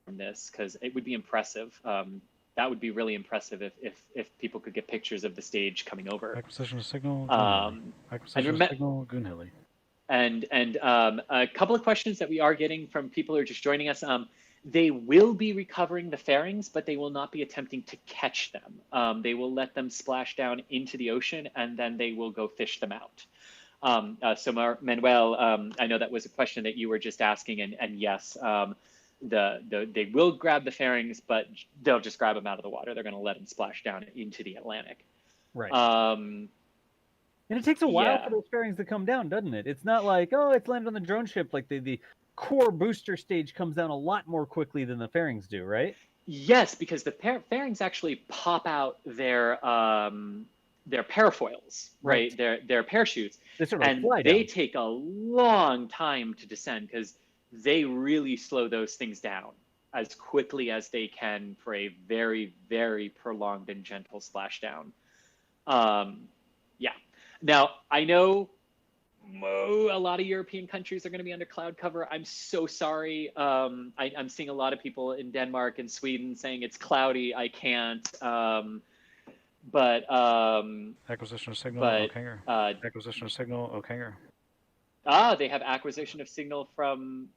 E: this, because it would be impressive. That would be really impressive if people could get pictures of the stage coming over.
I: Acquisition of signal.
E: Acquisition of
I: signal. Goonhilly.
E: And a couple of questions that we are getting from people who are just joining us. They will be recovering the fairings, but they will not be attempting to catch them. They will let them splash down into the ocean, and then they will go fish them out. So Manuel, I know that was a question that you were just asking, and yes, they will grab the fairings, but they'll just grab them out of the water. They're going to let them splash down into the Atlantic.
D: Right. And it takes a while for those fairings to come down, doesn't it? It's not like, oh, it's landed on the drone ship. Like the core booster stage comes down a lot more quickly than the fairings do, right?
E: Yes, because the fairings actually pop out their parafoils, right? Their parachutes,
D: they sort of
E: and
D: fly
E: they
D: down.
E: take a long time to descend because they really slow those things down as quickly as they can for a very, very prolonged and gentle splashdown. Yeah. Now, I know a lot of European countries are going to be under cloud cover. I'm so sorry. I'm seeing a lot of people in Denmark and Sweden saying it's cloudy. I can't. But
I: acquisition of signal. Oakhanger. Acquisition of signal. Oakhanger.
E: They have acquisition of signal from.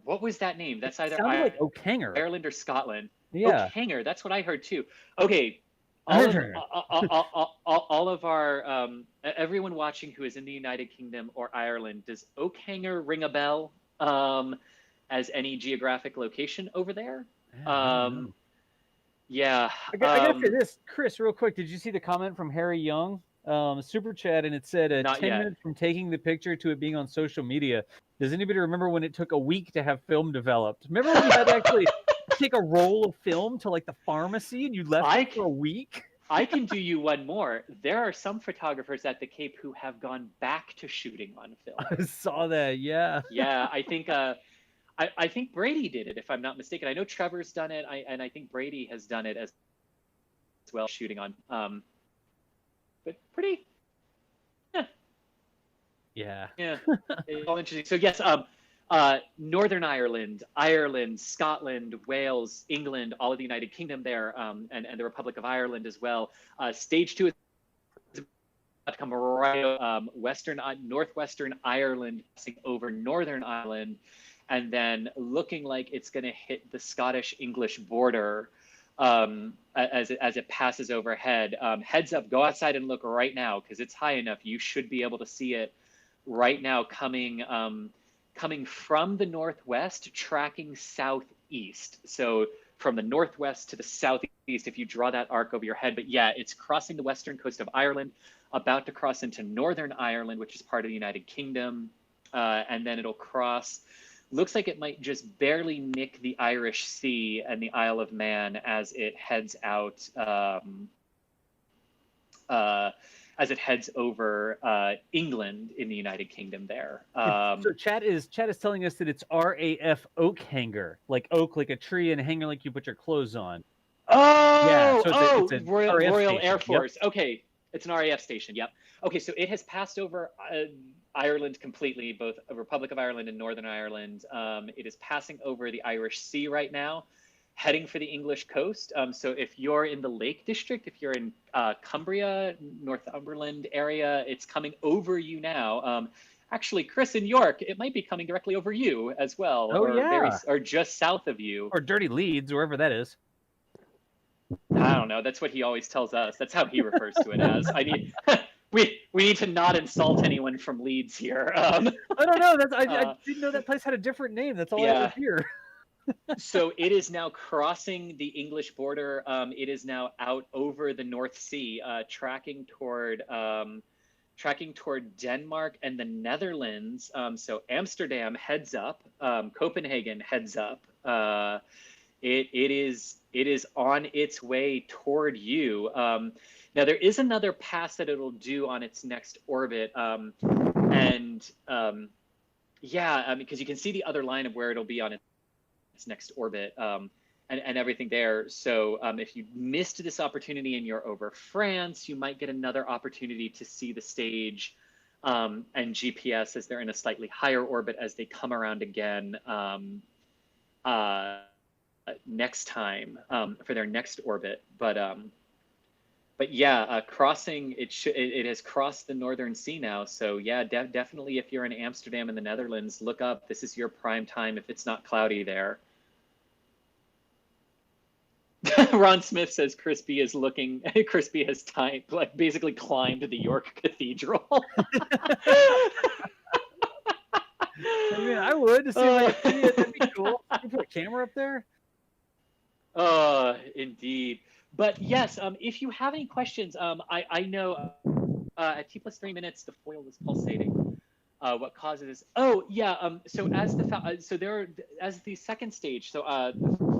E: What was that name? That's either
D: like Oakhanger.
E: Ireland or Scotland.
D: Yeah.
E: Oakhanger. That's what I heard too. Okay. All of our everyone watching who is in the United Kingdom or Ireland, does Oakhanger ring a bell as any geographic location over there? Yeah.
D: I gotta say this, Chris, real quick. Did you see the comment from Harry Young, super chat, and it said 10 minutes from taking the picture to it being on social media. Does anybody remember when it took a week to have film developed? Remember when you had to actually take a roll of film to like the pharmacy and you left it for a week?
E: I can do you one more. There are some photographers at the Cape who have gone back to shooting on film.
D: I saw that, yeah.
E: Yeah, I think I think Brady did it, if I'm not mistaken. I know Trevor's done it, and I think Brady has done it as well, shooting on. But pretty.
D: Yeah.
E: Yeah. It's all interesting. So yes, Northern Ireland, Scotland, Wales, England, all of the United Kingdom there, and the Republic of Ireland as well. Stage 2 is about to come right northwestern Ireland, passing over Northern Ireland, and then looking like it's going to hit the Scottish-English border as it passes overhead. Heads up, go outside and look right now because it's high enough. You should be able to see it right now coming from the northwest, tracking southeast. So from the northwest to the southeast, if you draw that arc over your head. But yeah, it's crossing the western coast of Ireland, about to cross into Northern Ireland, which is part of the United Kingdom. And then it'll cross, looks like it might just barely nick the Irish Sea and the Isle of Man as it heads out as it heads over England in the United Kingdom there.
D: So chat is telling us that it's RAF Oak Hangar, like oak, like a tree, and a hangar like you put your clothes on.
E: Oh,
D: yeah, so it's a
E: Royal Air
D: station.
E: Force. Yep. Okay, it's an RAF station. Yep. Okay, so it has passed over Ireland completely, both Republic of Ireland and Northern Ireland. It is passing over the Irish Sea right now, heading for the English coast. So if you're in the Lake District, if you're in Cumbria, Northumberland area, it's coming over you now. Actually, Chris in York, it might be coming directly over you as well.
D: Oh,
E: or just south of you.
D: Or Dirty Leeds, wherever that is.
E: I don't know. That's what he always tells us. That's how he refers to it as. We need to not insult anyone from Leeds here.
D: I don't know. I didn't know that place had a different name. That's all I ever hear.
E: So it is now crossing the English border. It is now out over the North Sea, tracking toward Denmark and the Netherlands. So Amsterdam heads up, Copenhagen heads up. It is on its way toward you. Now there is another pass that it'll do on its next orbit, because you can see the other line of where it'll be on its next orbit, and everything there. So if you missed this opportunity and you're over France, you might get another opportunity to see the stage and GPS as they're in a slightly higher orbit as they come around again next time for their next orbit. Crossing it has crossed the Northern Sea now. So yeah, definitely if you're in Amsterdam in the Netherlands, look up. This is your prime time if it's not cloudy there. Ron Smith says Crispy has basically climbed the York Cathedral.
D: I mean, I would to see if I could see it. That'd be cool. You put a camera up there.
E: Indeed. But yes, if you have any questions, I know at T+3 minutes the foil is pulsating. What causes? Oh yeah. So as the second stage. So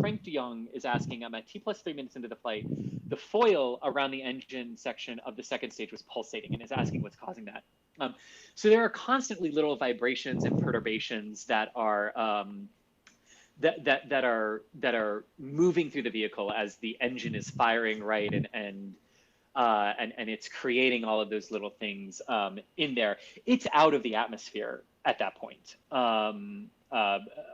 E: Frank de Jong is asking. I'm at T+3 minutes into the flight. The foil around the engine section of the second stage was pulsating, and is asking what's causing that. So there are constantly little vibrations and perturbations that are that are moving through the vehicle as the engine is firing, right, and it's creating all of those little things in there. It's out of the atmosphere at that point,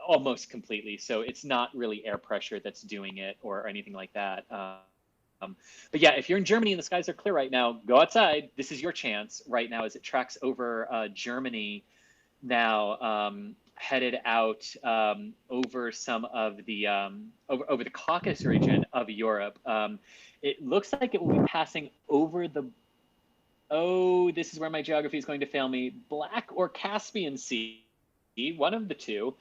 E: almost completely. So it's not really air pressure that's doing it or anything like that. But yeah, if you're in Germany and the skies are clear right now, go outside. This is your chance right now as it tracks over Germany now, headed out over some of the over the Caucasus region of Europe. It looks like it will be passing over the, this is where my geography is going to fail me, Black or Caspian Sea, one of the two,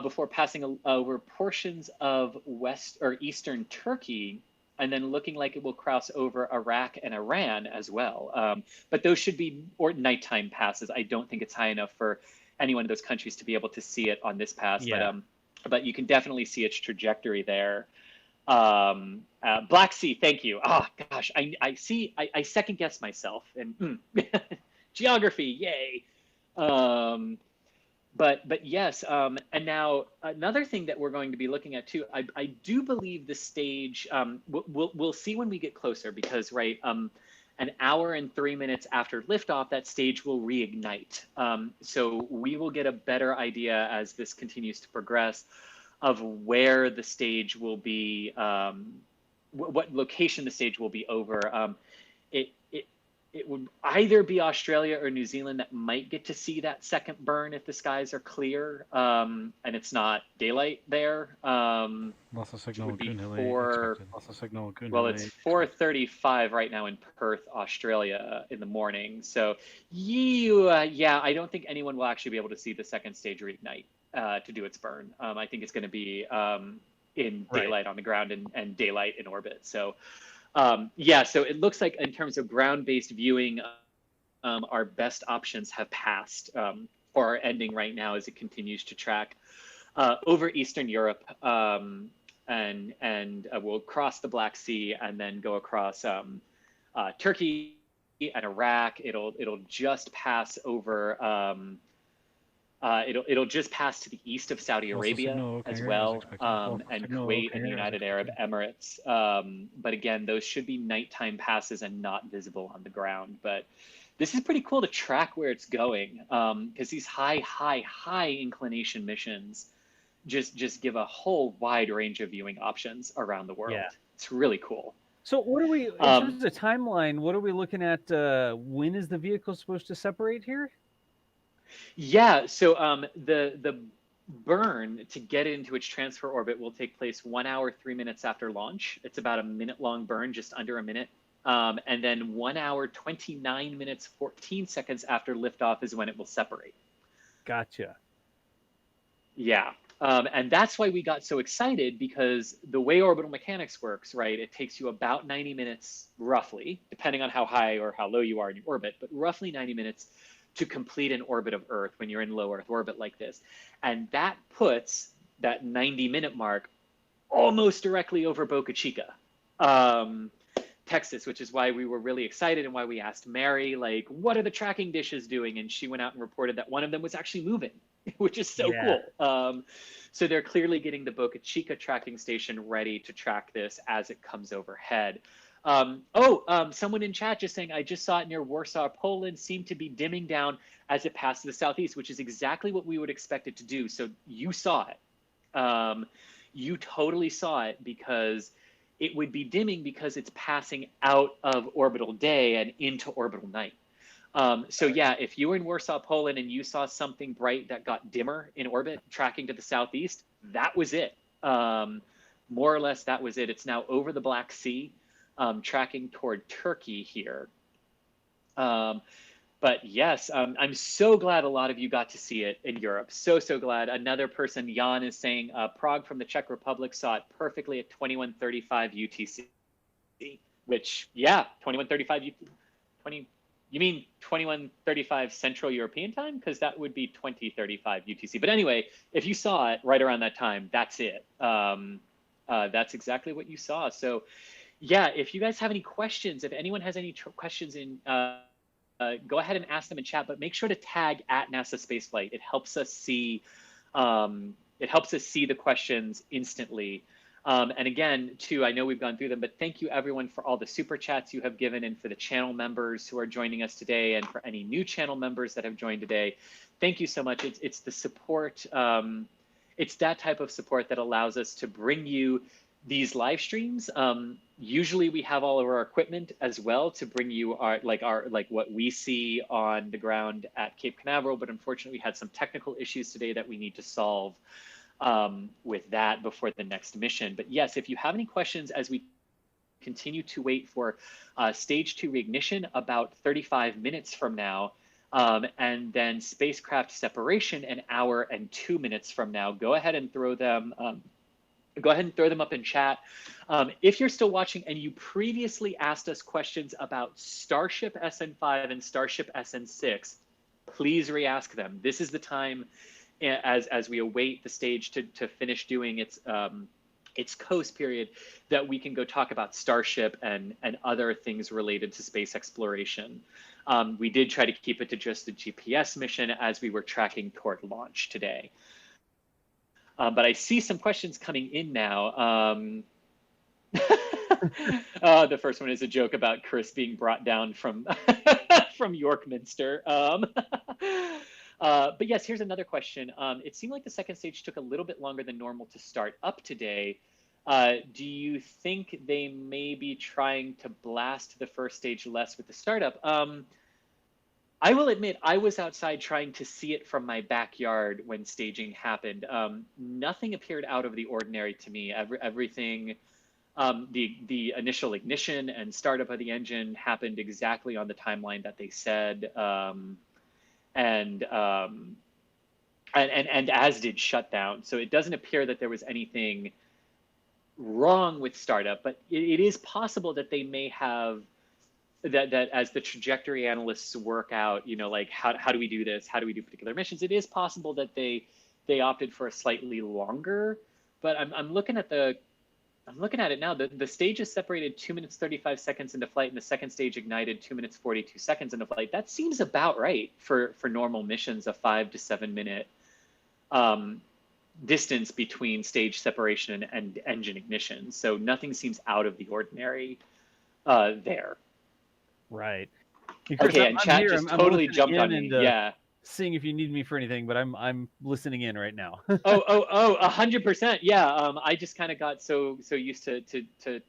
E: before passing over portions of west or eastern Turkey, and then looking like it will cross over Iraq and Iran as well. But those should be nighttime passes. I don't think it's high enough for any one of those countries to be able to see it on this pass. Yeah. But you can definitely see its trajectory there. Black Sea, thank you. Oh gosh, I see. I second guess myself, and geography, yay. But yes, and now another thing that we're going to be looking at too, I do believe the stage, we'll see when we get closer, because right, an hour and 3 minutes after liftoff, that stage will reignite. So we will get a better idea as this continues to progress of where the stage will be, what location the stage will be over. It would either be Australia or New Zealand that might get to see that second burn if the skies are clear and it's not daylight there.
I: Lots of signal.
E: Well, it's 4:35 right now in Perth, Australia, in the morning. So yeah, I don't think anyone will actually be able to see the second stage reignite to do its burn. I think it's going to be in daylight on the ground and daylight in orbit. So. Yeah, so it looks like in terms of ground-based viewing, our best options have passed or are ending right now as it continues to track over Eastern Europe, and we'll cross the Black Sea and then go across Turkey and Iraq. It'll just pass over. It'll just pass to the east of Saudi Arabia as well, and Kuwait and the United Arab Emirates. But again, those should be nighttime passes and not visible on the ground. But this is pretty cool to track where it's going, because these high inclination missions just give a whole wide range of viewing options around the world.
D: Yeah.
E: It's really cool.
D: So what are we, in terms of the timeline, what are we looking at? When is the vehicle supposed to separate here?
E: Yeah, so the burn to get into its transfer orbit will take place 1 hour, 3 minutes after launch. It's about a minute-long burn, just under a minute. And then 1 hour, 29 minutes, 14 seconds after liftoff is when it will separate.
D: Gotcha.
E: Yeah. And that's why we got so excited, because the way orbital mechanics works, right, it takes you about 90 minutes, roughly, depending on how high or how low you are in your orbit, but roughly 90 minutes to complete an orbit of Earth when you're in low Earth orbit like this. And that puts that 90-minute mark almost directly over Boca Chica, Texas, which is why we were really excited and why we asked Mary, like, what are the tracking dishes doing? And she went out and reported that one of them was actually moving, which is so cool. So they're clearly getting the Boca Chica tracking station ready to track this as it comes overhead. Someone in chat just saying, I just saw it near Warsaw, Poland, seemed to be dimming down as it passed to the southeast, which is exactly what we would expect it to do. So you saw it. You totally saw it, because it would be dimming because it's passing out of orbital day and into orbital night. So yeah, if you were in Warsaw, Poland, and you saw something bright that got dimmer in orbit, tracking to the southeast, that was it. More or less, that was it. It's now over the Black Sea, tracking toward Turkey here. But yes, I'm so glad a lot of you got to see it in Europe. So glad. Another person, Jan, is saying Prague from the Czech Republic saw it perfectly at 21:35 UTC, which, yeah, 21:35 you mean 21:35 Central European time? Because that would be 20:35 UTC. But anyway, if you saw it right around that time, that's it. That's exactly what you saw. So yeah, if you guys have any questions, if anyone has any questions in, go ahead and ask them in chat, but make sure to tag at NASASpaceflight. It helps us see the questions instantly. And again, too, I know we've gone through them, but thank you everyone for all the super chats you have given, and for the channel members who are joining us today, and for any new channel members that have joined today. Thank you so much. It's the support. It's that type of support that allows us to bring you these live streams. Usually we have all of our equipment as well to bring you our what we see on the ground at Cape Canaveral, but unfortunately we had some technical issues today that we need to solve with that before the next mission. But yes, if you have any questions as we continue to wait for stage 2 reignition about 35 minutes from now, and then spacecraft separation an hour and 2 minutes from now, go ahead and throw them up in chat. If you're still watching and you previously asked us questions about Starship SN5 and Starship SN6, please re-ask them. This is the time, as we await the stage to finish doing its coast period, that we can go talk about Starship and other things related to space exploration. We did try to keep it to just the GPS mission as we were tracking toward launch today. But I see some questions coming in now. The first one is a joke about Chris being brought down from from Yorkminster. But yes, here's another question. It seemed like the second stage took a little bit longer than normal to start up today. Do you think they may be trying to blast the first stage less with the startup? I will admit, I was outside trying to see it from my backyard when staging happened. Nothing appeared out of the ordinary to me. Everything, the initial ignition and startup of the engine happened exactly on the timeline that they said, and as did shutdown. So it doesn't appear that there was anything wrong with startup, but it is possible that they may have. That as the trajectory analysts work out, like how do we do this? How do we do particular missions? It is possible that they opted for a slightly longer, but I'm looking at the I'm looking at it now. The stage is separated 2 minutes 35 seconds into flight, and the second stage ignited 2 minutes 42 seconds into flight. That seems about right for normal missions, a 5 to 7 minute distance between stage separation and engine ignition. So nothing seems out of the ordinary there.
D: Right.
E: Okay, and chat just totally jumped on me. Yeah.
D: Seeing if you need me for anything, but I'm listening in right now.
E: 100%. Yeah. I just kind of got so used to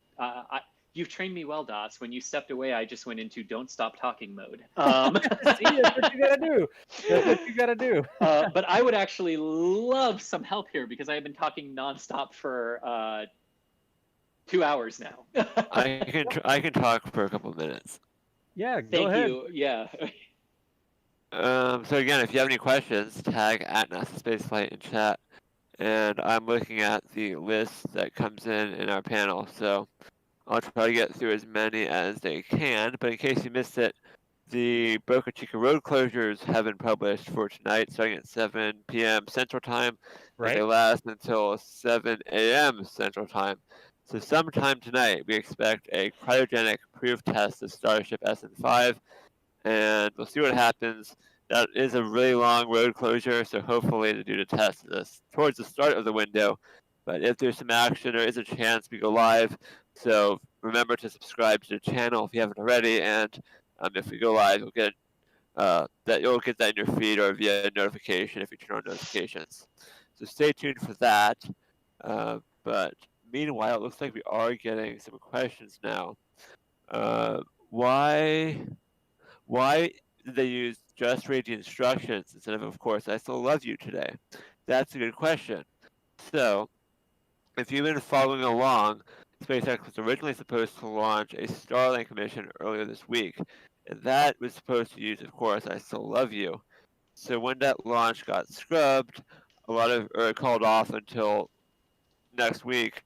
E: you've trained me well, Das. When you stepped away, I just went into don't stop talking mode.
D: See, that's what you gotta do. That's what you gotta do.
E: But I would actually love some help here because I have been talking nonstop for 2 hours now.
A: I can talk for a couple of minutes.
D: Yeah, go
E: Thank
D: ahead.
E: you. Yeah.
A: So again, if you have any questions, tag at NASASpaceflight in chat, and I'm looking at the list that comes in our panel. So I'll try to get through as many as they can. But in case you missed it, the Boca Chica road closures have been published for tonight, starting at 7 p.m. Central Time.
D: Right.
A: And they last until 7 a.m. Central Time. So sometime tonight, we expect a cryogenic proof test of Starship SN5, and we'll see what happens. That is a really long road closure, so hopefully they do the test this towards the start of the window. But if there's some action, there is a chance we go live. So remember to subscribe to the channel if you haven't already, and if we go live, you'll get that in your feed or via notification if you turn on notifications. So stay tuned for that. But meanwhile, it looks like we are getting some questions now. Why did they use just read the instructions instead of course, I still love you today? That's a good question. So, if you've been following along, SpaceX was originally supposed to launch a Starlink mission earlier this week, and that was supposed to use, of course, I still love you. So when that launch got scrubbed, or called off until next week,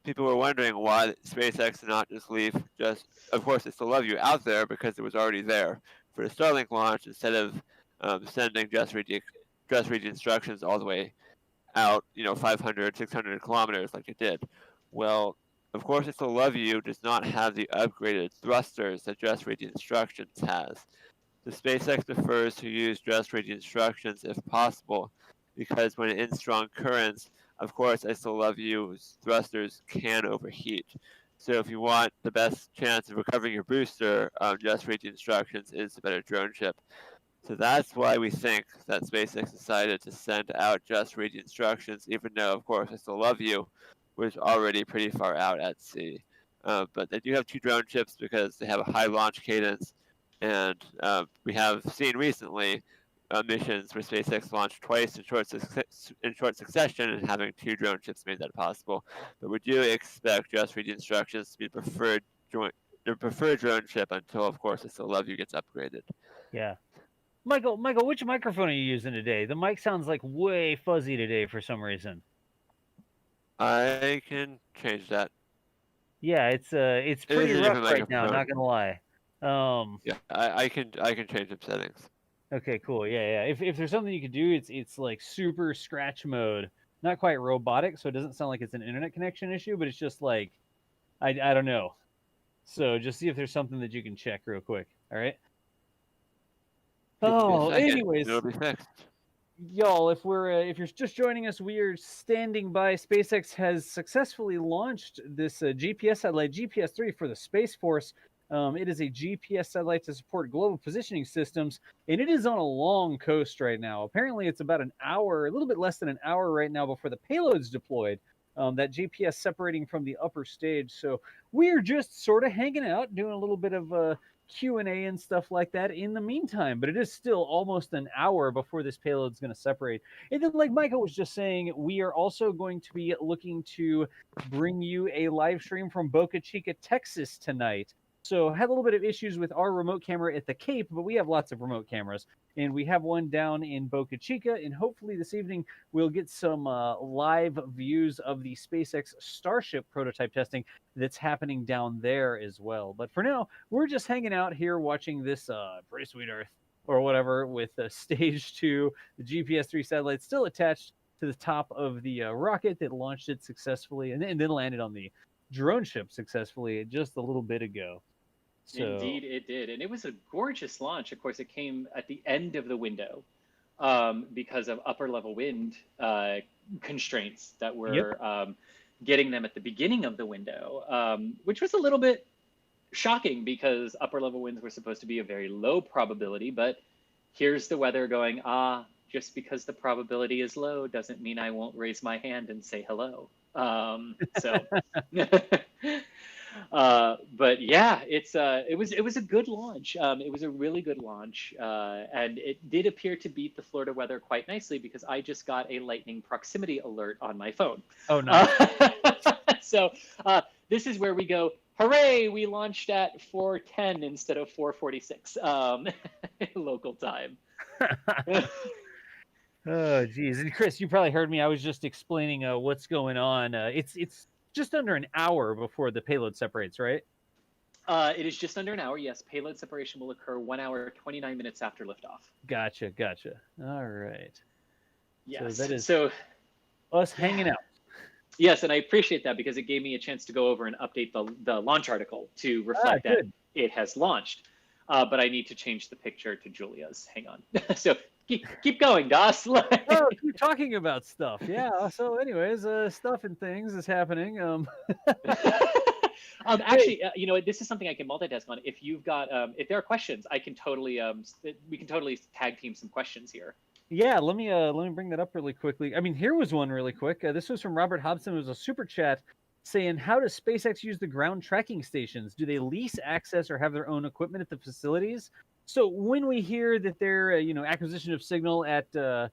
A: people were wondering why SpaceX did not just leave of course, I still love you out there because it was already there for the Starlink launch instead of sending just read the instructions all the way out, 500, 600 kilometers like it did. Well, of course, I still love you does not have the upgraded thrusters that just read the instructions has. The SpaceX prefers to use just read the instructions if possible, because when in strong currents, of course, I still love you's thrusters can overheat. So if you want the best chance of recovering your booster, just read the instructions is the better drone ship. So that's why we think that SpaceX decided to send out just read the instructions, even though, of course, I still love you was already pretty far out at sea. But they do have 2 drone ships because they have a high launch cadence, and we have seen recently missions where SpaceX launched twice in short succession, and having 2 drone ships made that possible. But we do expect just read the instructions to be the preferred drone ship until, of course, I still love you gets upgraded.
D: Yeah. Michael, which microphone are you using today? The mic sounds like way fuzzy today for some reason.
A: I can change that.
D: Yeah, it's pretty rough right now, not gonna lie.
A: Yeah, I can change the settings.
D: Okay, cool. Yeah. If there's something you could do, it's like super scratch mode. Not quite robotic, so it doesn't sound like it's an internet connection issue, but it's just like I don't know. So just see if there's something that you can check real quick. All right. Oh, anyways,
A: it'll be fixed.
D: Y'all, if you're just joining us, we are standing by. SpaceX has successfully launched this GPS satellite, GPS-3, for the Space Force. It is a GPS satellite to support global positioning systems, and it is on a long coast right now. Apparently, it's about an hour, a little bit less than an hour right now before the payload's deployed. That GPS separating from the upper stage. So we're just sort of hanging out, doing a little bit of Q&A and stuff like that in the meantime, but it is still almost an hour before this payload is going to separate. And then, like Michael was just saying, we are also going to be looking to bring you a live stream from Boca Chica, Texas tonight. So had a little bit of issues with our remote camera at the Cape, but we have lots of remote cameras, and we have one down in Boca Chica, and hopefully this evening we'll get some live views of the SpaceX Starship prototype testing that's happening down there as well. But for now, we're just hanging out here watching this pretty sweet Earth or whatever with Stage 2, the GPS-3 satellite still attached to the top of the rocket that launched it successfully and then landed on the drone ship successfully just a little bit ago. So,
E: indeed, it did. And it was a gorgeous launch. Of course, it came at the end of the window because of upper level wind constraints that were getting them at the beginning of the window, which was a little bit shocking because upper level winds were supposed to be a very low probability. But here's the weather going, just because the probability is low doesn't mean I won't raise my hand and say hello. But yeah, it was a good launch. It was a really good launch, and it did appear to beat the Florida weather quite nicely because I just got a lightning proximity alert on my phone.
D: Oh, nice.
E: So this is where we go, hooray, we launched at 4:10 instead of 4:46 local time.
D: Oh, geez. And Chris, you probably heard me. I was just explaining what's going on. It's just under an hour before the payload separates, right?
E: It is just under an hour. Yes, payload separation will occur 1 hour, 29 minutes after liftoff.
D: Gotcha. All right.
E: Yes.
D: So that is us hanging out.
E: Yes, and I appreciate that because it gave me a chance to go over and update the launch article to reflect that it has launched. But I need to change the picture to Julia's. Hang on. So keep going, Das.
D: Keep talking about stuff. Yeah. So, anyways, stuff and things is happening.
E: Actually, this is something I can multitask on. If you've got, if there are questions, I can totally, we can totally tag team some questions here.
D: Yeah, let me bring that up really quickly. I mean, here was one really quick. This was from Robert Hobson. It was a super chat saying, how does SpaceX use the ground tracking stations? Do they lease access or have their own equipment at the facilities? So when we hear that they're, acquisition of signal at the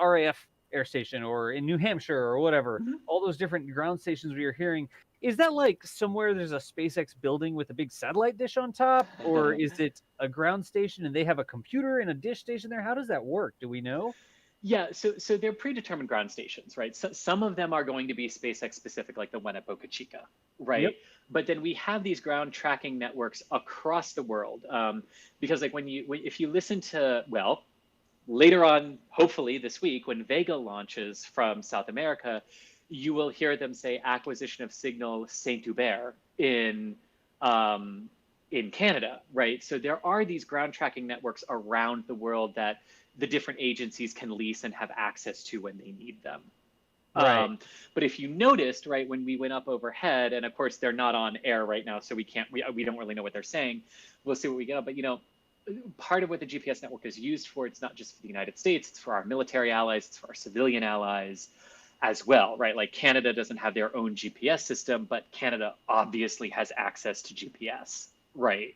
D: RAF air station or in New Hampshire or whatever, all those different ground stations we are hearing, is that like somewhere there's a SpaceX building with a big satellite dish on top? Or is it a ground station and they have a computer and a dish station there? How does that work? Do we know?
E: Yeah, so they're predetermined ground stations, right? So some of them are going to be SpaceX specific, like the one at Boca Chica, right? Yep. But then we have these ground tracking networks across the world, because like if you listen to, well, later on, hopefully this week, when Vega launches from South America, you will hear them say acquisition of signal Saint-Hubert in Canada, right? So there are these ground tracking networks around the world that the different agencies can lease and have access to when they need them. Right. But if you noticed, right, when we went up overhead, and of course they're not on air right now, so we don't really know what they're saying. We'll see what we get. But part of what the GPS network is used for, it's not just for the United States, it's for our military allies, it's for our civilian allies as well, right? Like Canada doesn't have their own GPS system, but Canada obviously has access to GPS, right?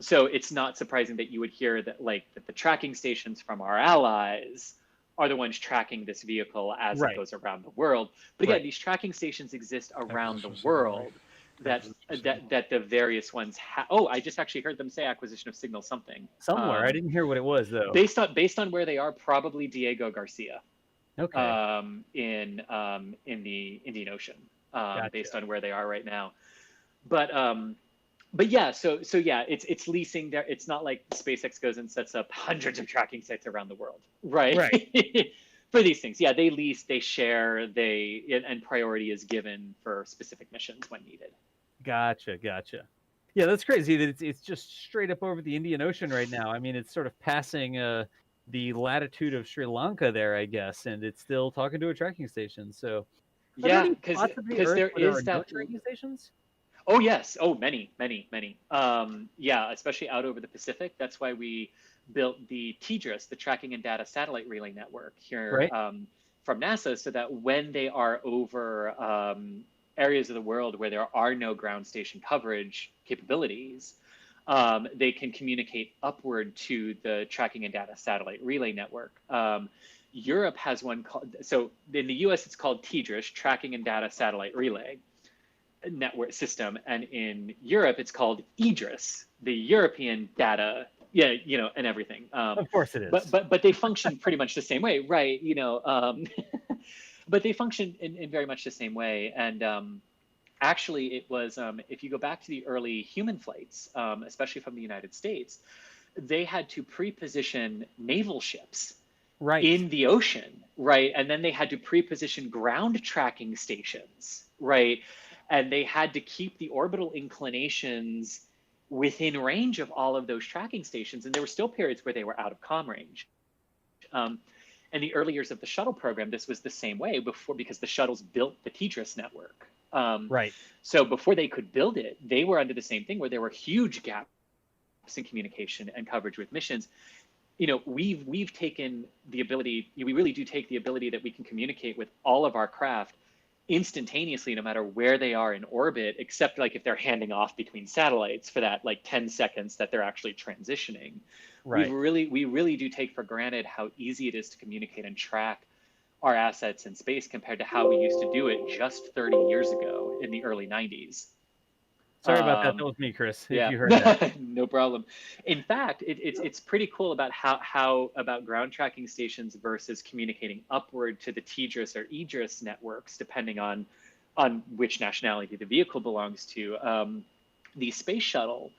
E: So it's not surprising that you would hear that that the tracking stations from our allies are the ones tracking this vehicle as it goes around the world. But again, these tracking stations exist around the world that the various ones have. Oh, I just actually heard them say acquisition of signal something.
D: Somewhere. I didn't hear what it was though.
E: Based on where they are, probably Diego Garcia.
D: Okay.
E: In the Indian Ocean,
D: Gotcha.
E: Based on where they are right now. But yeah, so yeah, it's leasing there. It's not like SpaceX goes and sets up hundreds of tracking sites around the world, right? Right. For these things, yeah, they lease, they share, and priority is given for specific missions when needed.
D: Gotcha. Yeah, that's crazy that it's just straight up over the Indian Ocean right now. I mean, it's sort of passing the latitude of Sri Lanka there, I guess, and it's still talking to a tracking station. So
E: yeah, because there is that
D: tracking stations.
E: Oh yes, many. Yeah, especially out over the Pacific. That's why we built the TDRS, the Tracking and Data Satellite Relay Network here from NASA, so that when they are over areas of the world where there are no ground station coverage capabilities, they can communicate upward to the Tracking and Data Satellite Relay Network. Europe has one called, so in the US it's called TDRS, Tracking and Data Satellite Relay Network System, and in Europe it's called EDRS, the European Data, and everything.
D: Of course it is.
E: But they function pretty much the same way, right? But they function in very much the same way. And actually, it was, if you go back to the early human flights, especially from the United States, they had to pre-position naval ships in the ocean, right? And then they had to pre-position ground tracking stations, right? And they had to keep the orbital inclinations within range of all of those tracking stations. And there were still periods where they were out of comm range. In the early years of the shuttle program, this was the same way because the shuttles built the TDRS network.
D: Right.
E: So before they could build it, they were under the same thing where there were huge gaps in communication and coverage with missions. You know, we've taken the ability, we really do take the ability that we can communicate with all of our craft instantaneously, no matter where they are in orbit, except like if they're handing off between satellites for that like 10 seconds that they're actually transitioning.
D: Right.
E: We really do take for granted how easy it is to communicate and track our assets in space compared to how we used to do it just 30 years ago in the early 90s.
D: Sorry about that. That was me, Chris.
E: Yeah.
D: If you heard that.
E: No problem. In fact, it's pretty cool about how about ground tracking stations versus communicating upward to the TDRS or EDRS networks, depending on which nationality the vehicle belongs to. The space shuttle,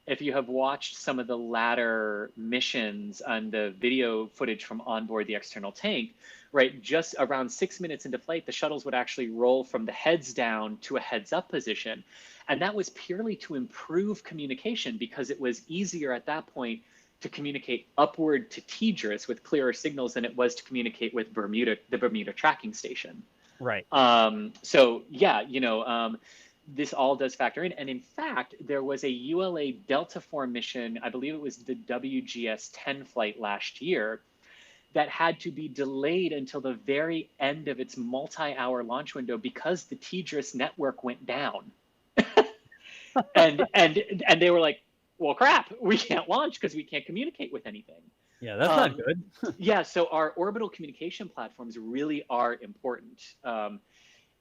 E: if you have watched some of the latter missions on the video footage from onboard the external tank, right, just around 6 minutes into flight, the shuttles would actually roll from the heads down to a heads up position. And that was purely to improve communication because it was easier at that point to communicate upward to TDRS with clearer signals than it was to communicate with the Bermuda tracking station.
D: Right.
E: So yeah, you know, this all does factor in. And in fact, there was a ULA Delta IV mission, I believe it was the WGS-10 flight last year, that had to be delayed until the very end of its multi-hour launch window because the TDRS network went down. and they were like, well, crap, we can't launch because we can't communicate with anything.
D: Yeah, that's not good.
E: Yeah, so our orbital communication platforms really are important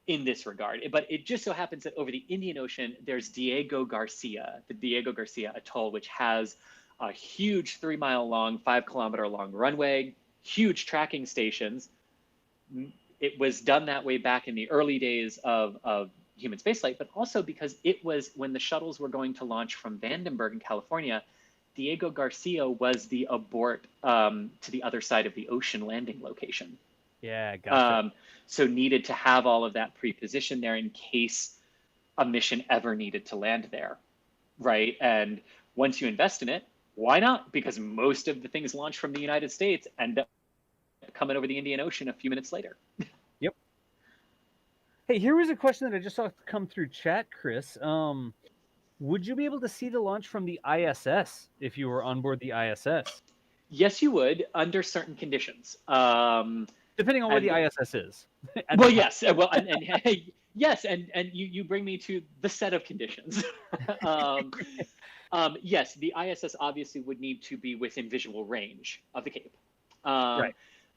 E: in this regard. But it just so happens that over the Indian Ocean, there's the Diego Garcia Atoll, which has a huge 3-mile long, 5-kilometer long runway, huge tracking stations. It was done that way back in the early days of human spaceflight, but also because it was when the shuttles were going to launch from Vandenberg in California, Diego Garcia was the abort to the other side of the ocean landing location.
D: Yeah, gotcha.
E: So needed to have all of that pre-positioned there in case a mission ever needed to land there, right? And once you invest in it, why not? Because most of the things launched from the United States end up coming over the Indian Ocean a few minutes later.
D: Yep. Hey, here was a question that I just saw come through chat, Chris. Would you be able to see the launch from the ISS if you were on board the ISS?
E: Yes, you would, under certain conditions.
D: Depending on where the ISS is.
E: Well, yes. Well, and yes, and you bring me to the set of conditions. Yes, the ISS obviously would need to be within visual range of the Cape.
D: Right.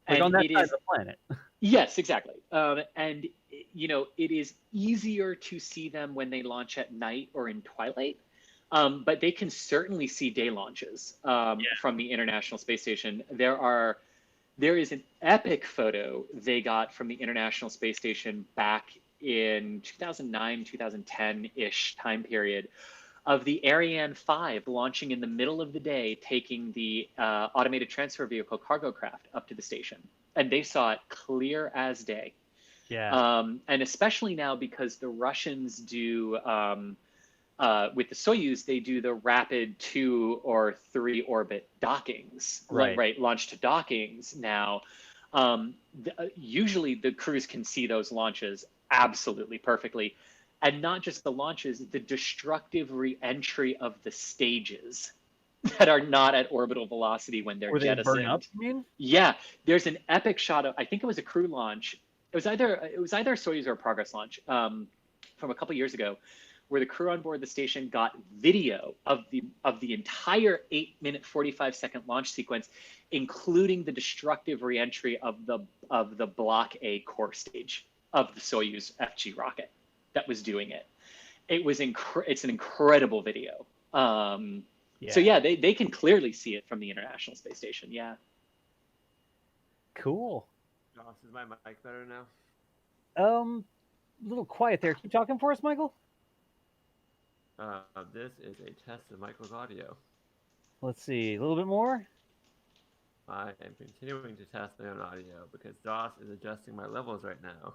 D: Like on that side of the planet.
E: Yes, exactly. And, you know, it is easier to see them when they launch at night or in twilight, but they can certainly see day launches from the International Space Station. There is an epic photo they got from the International Space Station back in 2009, 2010-ish time period of the Ariane 5 launching in the middle of the day, taking the automated transfer vehicle cargo craft up to the station. And they saw it clear as day.
D: Yeah.
E: And especially now because the Russians do, with the Soyuz, they do the rapid 2 or 3 orbit dockings, right? Launch to dockings now. Usually the crews can see those launches absolutely perfectly. And not just the launches, the destructive re-entry of the stages that are not at orbital velocity when they're jettisoned.
D: Burn up, you mean?
E: Yeah, there's an epic shot of, I think it was a crew launch. It was either a Soyuz or a Progress launch from a couple years ago, where the crew on board the station got video of the entire 8-minute 45-second launch sequence, including the destructive re-entry of the Block A core stage of the Soyuz FG rocket that was doing it. It's an incredible video. So yeah, they can clearly see it from the International Space Station. Yeah.
D: Cool.
A: Josh, is my mic better now?
D: A little quiet there. Keep talking for us, Michael.
A: This is a test of Michael's audio.
D: Let's see, a little bit more.
A: I am continuing to test my own audio because DOS is adjusting my levels right now.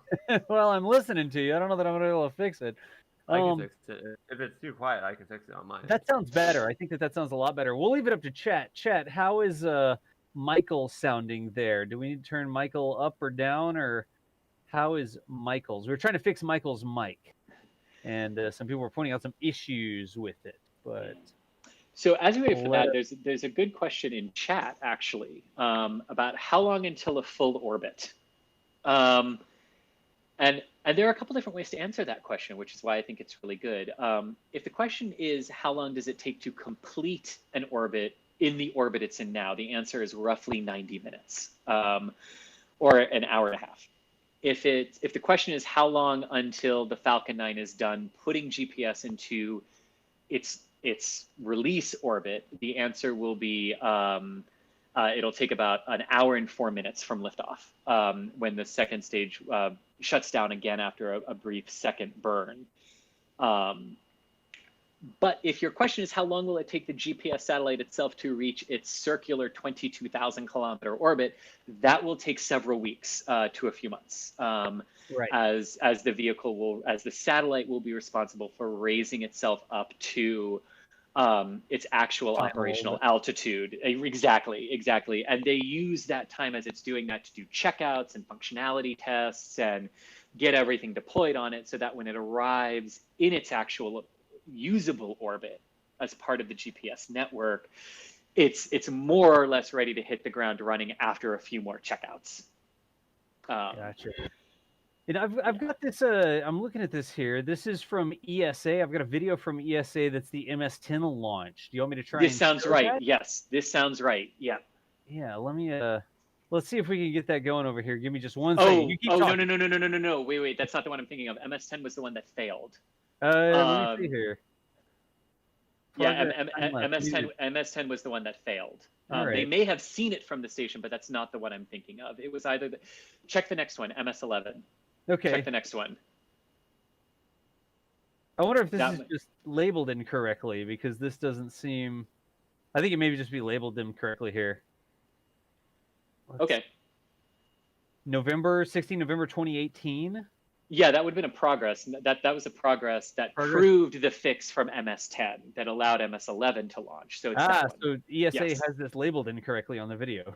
D: Well, I'm listening to you. I don't know that I'm going to be able to fix it.
A: I can fix it. If it's too quiet, I can fix it on mine.
D: That sounds better. I think that sounds a lot better. We'll leave it up to chat. Chat, how is Michael sounding there? Do we need to turn Michael up or down, or how is Michael's? We're trying to fix Michael's mic, and some people were pointing out some issues with it. But
E: so as we wait for that, there's a good question in chat actually about how long until a full orbit, and there are a couple different ways to answer that question, which is why I think it's really good. If the question is how long does it take to complete an orbit in the orbit it's in now, the answer is roughly 90 minutes or an hour and a half. If the question is how long until the Falcon 9 is done putting GPS into its release orbit, the answer will be it'll take about an hour and 4 minutes from liftoff when the second stage shuts down again after a brief second burn. But if your question is how long will it take the GPS satellite itself to reach its circular 22,000 kilometer orbit, that will take several weeks to a few months.
D: right.
E: As the satellite will be responsible for raising itself up to its actual operational altitude. Exactly. And they use that time as it's doing that to do checkouts and functionality tests and get everything deployed on it so that when it arrives in its actual usable orbit as part of the GPS network, it's more or less ready to hit the ground running after a few more checkouts.
D: Gotcha. And I've got this. I'm looking at this here. This is from ESA. I've got a video from ESA that's the MS-10 launch. Do you want me to try?
E: This sounds right. That? Yes, this sounds right. Yeah.
D: Yeah. Let me. Let's see if we can get that going over here. Give me just one second. You keep talking.
E: No. Wait. That's not the one I'm thinking of. MS-10 was the one that failed.
D: Let me see here.
E: Yeah, MS-10 was the one that failed.
D: Right.
E: They may have seen it from the station, but that's not the one I'm thinking of. It was either check the next one, MS-11.
D: Okay.
E: Check the next one.
D: I wonder if this is just labeled incorrectly, because this doesn't seem. I think it may just be labeled incorrectly here.
E: Okay.
D: November 2018.
E: Yeah, that would have been a progress. That was a progress that proved the fix from MS-10 that allowed MS-11 to launch. So it's
D: so ESA has this labeled incorrectly on the video.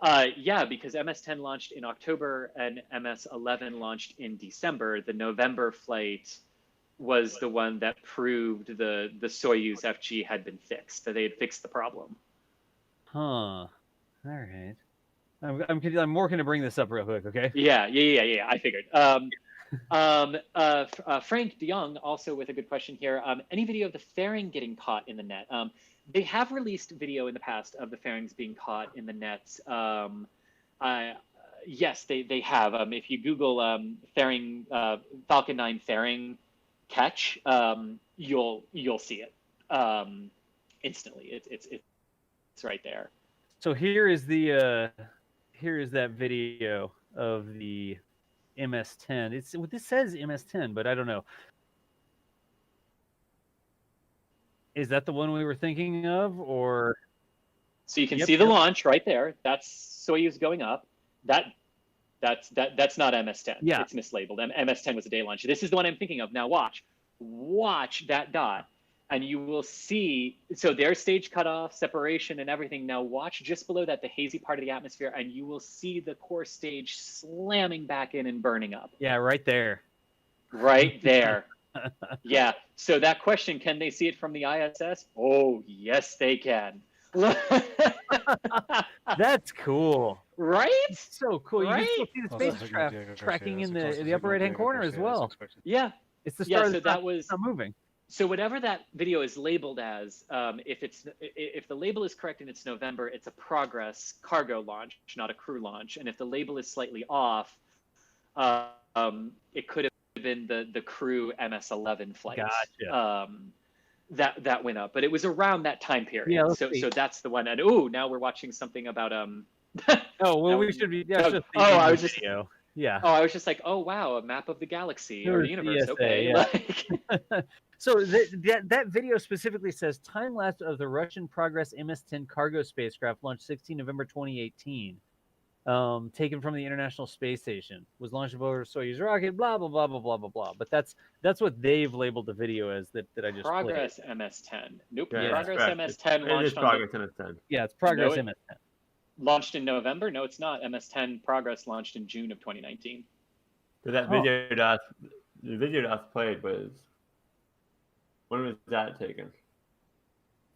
E: Yeah, because MS-10 launched in October and MS-11 launched in December. The November flight was the one that proved the Soyuz FG had been fixed, that they had fixed the problem.
D: Huh. All right. I'm working to bring this up real quick, okay?
E: Yeah. I figured. Frank DeYoung also with a good question here. Any video of the fairing getting caught in the net? They have released video in the past of the fairings being caught in the nets. Yes, they have. If you Google fairing Falcon 9 fairing catch, you'll see it instantly. It's right there.
D: So here is that video of the MS-10. This says MS-10, but I don't know. Is that the one we were thinking of, or?
E: So you can see the launch right there. That's Soyuz going up. That's not MS-10.
D: Yeah,
E: it's mislabeled. MS-10 was a day launch. This is the one I'm thinking of. Now watch that dot, and you will see. So there's stage cutoff, separation, and everything. Now watch just below that, the hazy part of the atmosphere, and you will see the core stage slamming back in and burning up.
D: Yeah, right there.
E: Right there. Yeah. So that question, can they see it from the ISS? Oh, yes, they can.
D: That's cool.
E: Right?
D: It's so cool.
E: Right?
D: You can still see the spacecraft tracking in the upper right-hand corner as well.
E: Yeah.
D: It's the star
E: that was
D: not moving.
E: So whatever that video is labeled as, if the label is correct and it's November, it's a progress cargo launch, not a crew launch. And if the label is slightly off, it could have been the crew MS-11 flight.
D: Gotcha.
E: That went up, but it was around that time period.
D: Yeah,
E: so that's the one. And now we're watching something about
D: Oh well, we should be. Yeah,
E: I was just.
D: Yeah.
E: Oh, I was just like, oh wow, a map of the galaxy or the universe.
D: ESA,
E: Okay.
D: yeah.
E: Like...
D: So that video specifically says time lapse of the Russian Progress MS-10 cargo spacecraft launched 16 November 2018. Taken from the International Space Station, was launched aboard a Soyuz rocket, blah blah blah blah blah blah blah. But that's what they've labeled the video as that I just
E: Progress
D: played.
E: MS-10. Nope.
A: Yeah,
E: Progress MS-10 launched on
A: Progress MS-10.
D: Yeah, it's Progress MS-10.
E: Launched in November? No, it's not. MS-10 Progress launched in June of 2019.
A: So that video the video that's played was, when was that taken?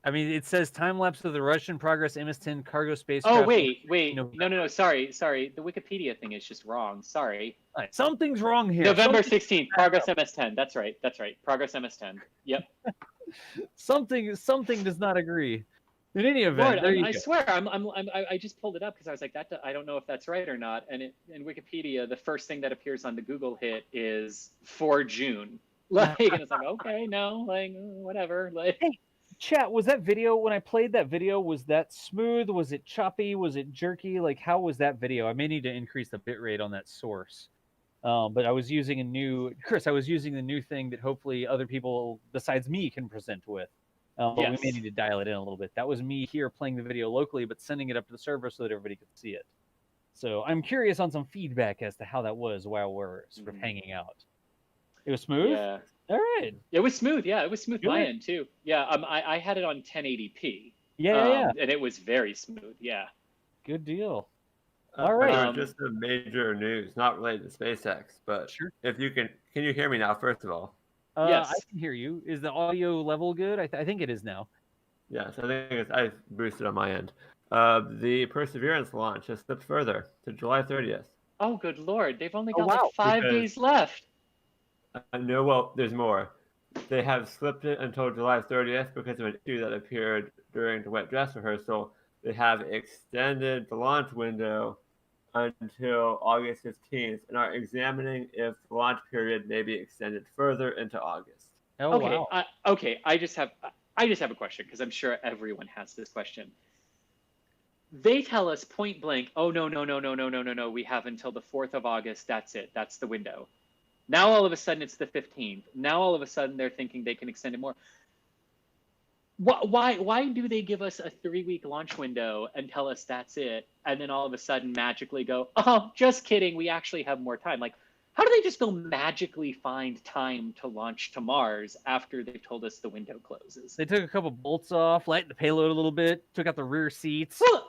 D: I mean, it says time lapse of the Russian Progress MS-10 cargo spacecraft.
E: Oh wait, no, sorry. The Wikipedia thing is just wrong. Sorry.
D: Right. Something's wrong here.
E: November 16th, Progress MS-10. That's right. Progress MS-10. Yep.
D: something does not agree. In any event,
E: Lord, I swear, I just pulled it up because I was like, I don't know if that's right or not. And in Wikipedia, the first thing that appears on the Google hit is for June. Like, and it's like, okay, no, like, whatever. Like,
D: hey, chat, was that video, when I played that video, was that smooth? Was it choppy? Was it jerky? Like, how was that video? I may need to increase the bitrate on that source. But I was using the new thing that hopefully other people besides me can present with. But we may need to dial it in a little bit. That was me here playing the video locally, but sending it up to the server so that everybody could see it. So I'm curious on some feedback as to how that was while we're sort of hanging out. It was smooth?
E: Yeah.
D: All right.
E: It was smooth. Yeah, it was smooth
D: Good.
E: my end too. Yeah, I had it on 1080p.
D: Yeah.
E: And it was very smooth. Yeah.
D: Good deal. All right.
A: Just some major news, not related to SpaceX, but
D: sure.
A: If you can you hear me now? First of all.
E: Yes,
D: I can hear you. Is the audio level good? I think it is now.
A: Yes, I think I've boosted on my end. The Perseverance launch has slipped further to July 30th.
E: Oh, good Lord. They've only got like 5 days left.
A: No, well, there's more. They have slipped it until July 30th because of an issue that appeared during the wet dress rehearsal. They have extended the launch window until August 15th and are examining if the launch period may be extended further into August.
D: Oh,
E: okay,
D: wow.
E: I just have a question because I'm sure everyone has this question. They tell us point blank, oh, no, we have until the 4th of August. That's it. That's the window. Now, all of a sudden, it's the 15th. Now, all of a sudden, they're thinking they can extend it more. Why do they give us a 3-week launch window and tell us that's it, and then all of a sudden magically go, oh, just kidding, we actually have more time? Like, how do they just go magically find time to launch to Mars after they've told us the window closes?
D: They took a couple bolts off, lightened the payload a little bit, took out the rear seats.
E: Well,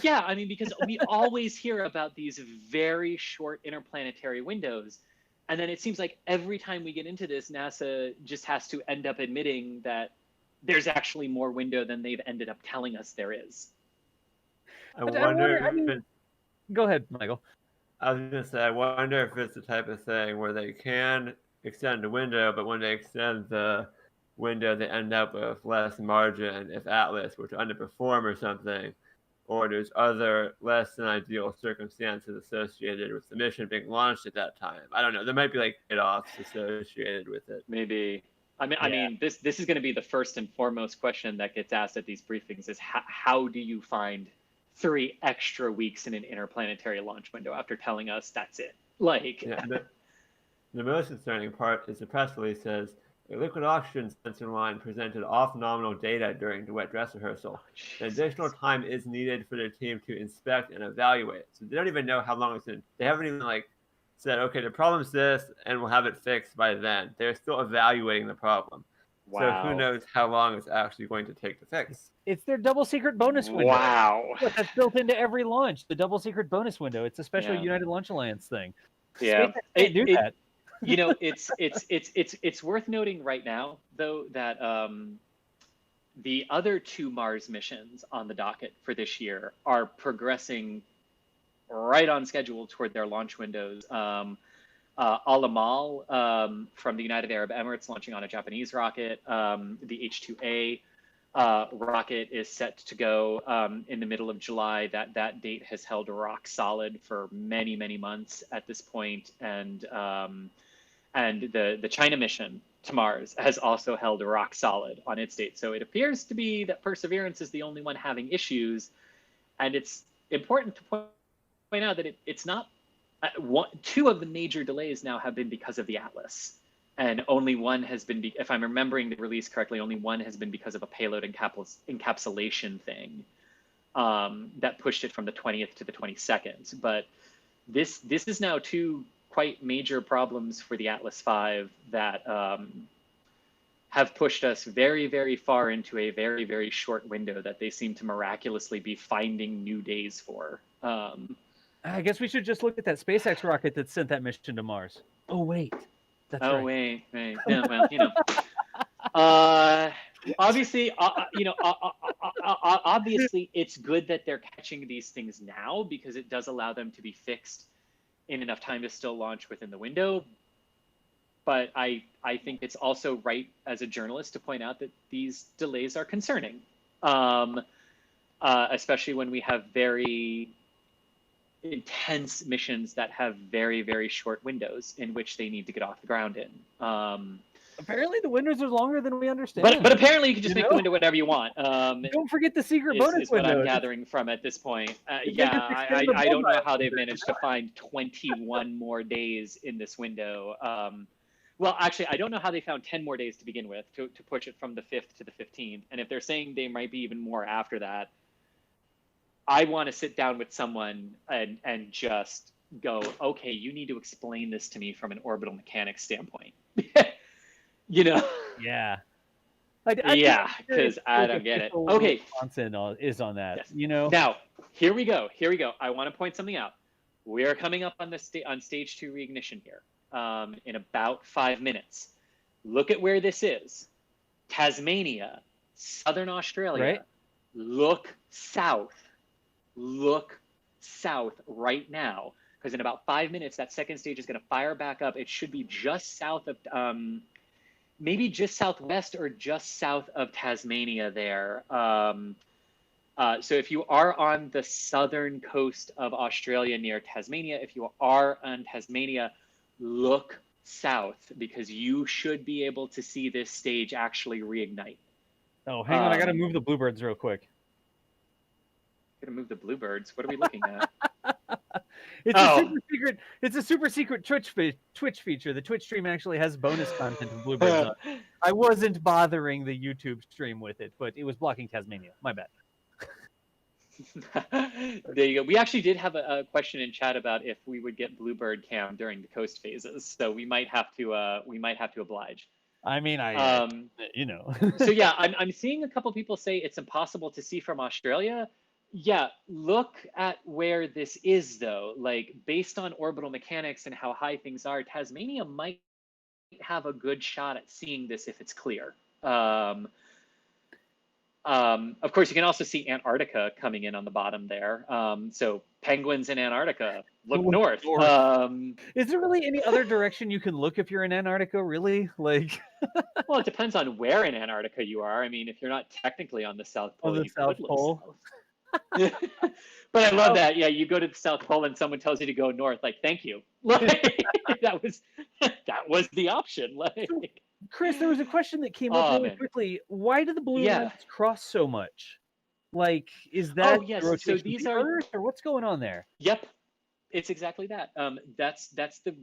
E: yeah, I mean, because we always hear about these very short interplanetary windows. And then it seems like every time we get into this, NASA just has to end up admitting that there's actually more window than they've ended up telling us there is.
A: I wonder
D: go ahead, Michael.
A: I was going to say, I wonder if it's the type of thing where they can extend the window, but when they extend the window, they end up with less margin if Atlas were to underperform or something. Or there's other less than ideal circumstances associated with the mission being launched at that time. I don't know. There might be like trade-offs associated with it.
E: Maybe. I mean, this is going to be the first and foremost question that gets asked at these briefings: is how do you find 3 extra weeks in an interplanetary launch window after telling us that's it? Like,
A: the most concerning part is the press release says a liquid oxygen sensor line presented off-nominal data during the wet dress rehearsal. An additional time is needed for the team to inspect and evaluate. So they don't even know how long it's in. They haven't even said, okay, the problem's this, and we'll have it fixed by then. They're still evaluating the problem. Wow. So who knows how long it's actually going to take to fix.
D: It's their double secret bonus window.
E: Wow.
D: That's built into every launch, the double secret bonus window. It's a special United Launch Alliance thing.
E: Yeah.
D: They do that.
E: You know, it's worth noting right now, though, that the other 2 Mars missions on the docket for this year are progressing right on schedule toward their launch windows. Al-Amal from the United Arab Emirates launching on a Japanese rocket. The H-2A rocket is set to go in the middle of July. That date has held rock solid for many, many months at this point. And the China mission to Mars has also held rock solid on its date. So it appears to be that Perseverance is the only one having issues. And it's important to point point out that it's not, two of the major delays now have been because of the Atlas. And only one has been, if I'm remembering the release correctly, only one has been because of a payload encapsulation thing that pushed it from the 20th to the 22nd. But this is now two quite major problems for the Atlas V that have pushed us very, very far into a very, very short window that they seem to miraculously be finding new days for.
D: I guess we should just look at that SpaceX rocket that sent that mission to Mars. Oh, wait. That's right.
E: Wait. Yeah, well, obviously, obviously, it's good that they're catching these things now because it does allow them to be fixed in enough time to still launch within the window. But I think it's also right as a journalist to point out that these delays are concerning, especially when we have very intense missions that have very, very short windows in which they need to get off the ground in.
D: Apparently the windows are longer than we understand.
E: But apparently you can just make the window whatever you want.
D: Don't forget the secret bonus
E: is what
D: window.
E: I'm gathering from at this point. Yeah, I don't know how they've managed to find 21 more days in this window. Well, actually, I don't know how they found 10 more days to begin with to push it from the 5th to the 15th. And if they're saying they might be even more after that, I want to sit down with someone and just go, okay, you need to explain this to me from an orbital mechanics standpoint.
D: Yeah.
E: Yeah, because I don't get it. Okay.
D: Johnson is on that.
E: Yes. Now, here we go. I want to point something out. We are coming up on on stage 2 reignition here in about 5 minutes. Look at where this is. Tasmania, Southern Australia.
D: Right.
E: Look south right now, because in about 5 minutes, that second stage is going to fire back up. It should be just south of, maybe just southwest or just south of Tasmania there. So if you are on the southern coast of Australia near Tasmania, if you are on Tasmania, look south, because you should be able to see this stage actually reignite.
D: Oh, hang on. I got to move the bluebirds real quick.
E: Gonna move the bluebirds. What are we looking at?
D: It's a super secret Twitch feature. The Twitch stream actually has bonus content of bluebirds on it. I wasn't bothering the YouTube stream with it, but it was blocking Tasmania. My bad.
E: There you go. We actually did have a question in chat about if we would get bluebird cam during the coast phases, so we might have to oblige.
D: I mean,
E: So yeah, I'm seeing a couple people say it's impossible to see from Australia. Yeah, look at where this is, though. Like, based on orbital mechanics and how high things are, Tasmania might have a good shot at seeing this if it's clear. Of course, you can also see Antarctica coming in on the bottom there. So penguins in Antarctica, look north.
D: Is there really any other direction you can look if you're in Antarctica, really? Like,
E: well, it depends on where in Antarctica you are. I mean, if you're not technically on the South Pole,
D: on the South Pole.
E: South. But I love that. Yeah, you go to the South Pole and someone tells you to go north. Like, thank you. Like, that was the option. Like,
D: Chris, there was a question that came up really quickly. Why do the blue lines cross so much? Like, is that the rotation
E: so these
D: of the
E: are
D: Earth, or what's going on there?
E: Yep, it's exactly that. That's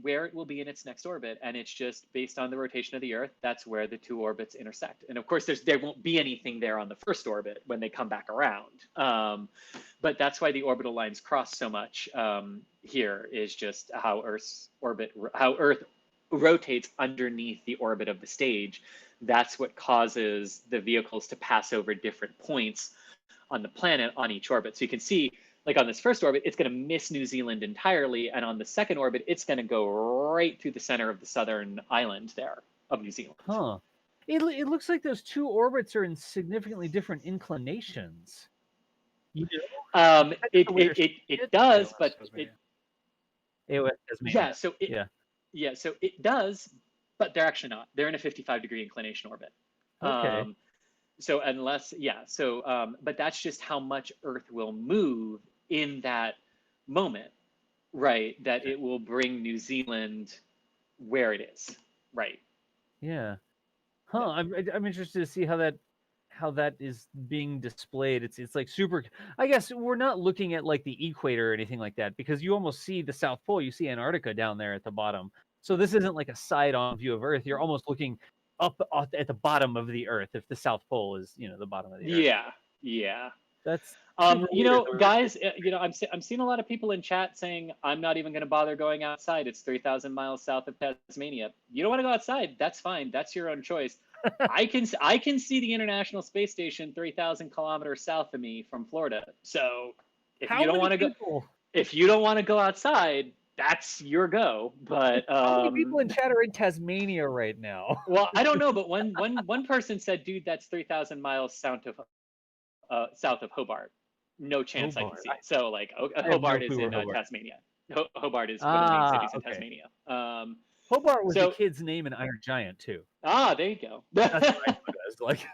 E: where it will be in its next orbit, and it's just based on the rotation of the Earth. That's where the two orbits intersect. And of course, there won't be anything there on the first orbit when they come back around. But that's why the orbital lines cross so much. Here is just how Earth rotates underneath the orbit of the stage. That's what causes the vehicles to pass over different points on the planet on each orbit. So you can see, like on this first orbit, it's going to miss New Zealand entirely. And on the second orbit, it's going to go right through the center of the southern island there of New Zealand.
D: Huh. It looks like those two orbits are in significantly different inclinations.
E: It does, but so it does, but they're actually not. They're in a 55-degree inclination orbit.
D: Okay.
E: But that's just how much Earth will move in that moment, right? That it will bring New Zealand where it is, right?
D: Yeah. Huh. I'm interested to see how that how that is being displayed. It's like super. I guess we're not looking at like the equator or anything like that, because you almost see the South Pole. You see Antarctica down there at the bottom. So this isn't like a side-on view of Earth. You're almost looking up at the bottom of the Earth. If the South Pole is, the bottom of the Earth.
E: Yeah.
D: That's
E: guys, I'm seeing a lot of people in chat saying I'm not even going to bother going outside. It's 3,000 miles south of Tasmania. You don't want to go outside? That's fine. That's your own choice. I can see the International Space Station 3,000 kilometers south of me from Florida. So if you don't want to go outside, that's your go. But
D: how many people in chat are in Tasmania right now?
E: Well, I don't know, but one person said, "Dude, that's 3,000 miles south of Hobart." No chance I can see it. So like Hobart is in Tasmania. Hobart is one of the main cities in Tasmania.
D: Hobart was the kid's name in Iron Giant too.
E: There you go. That's what I was like.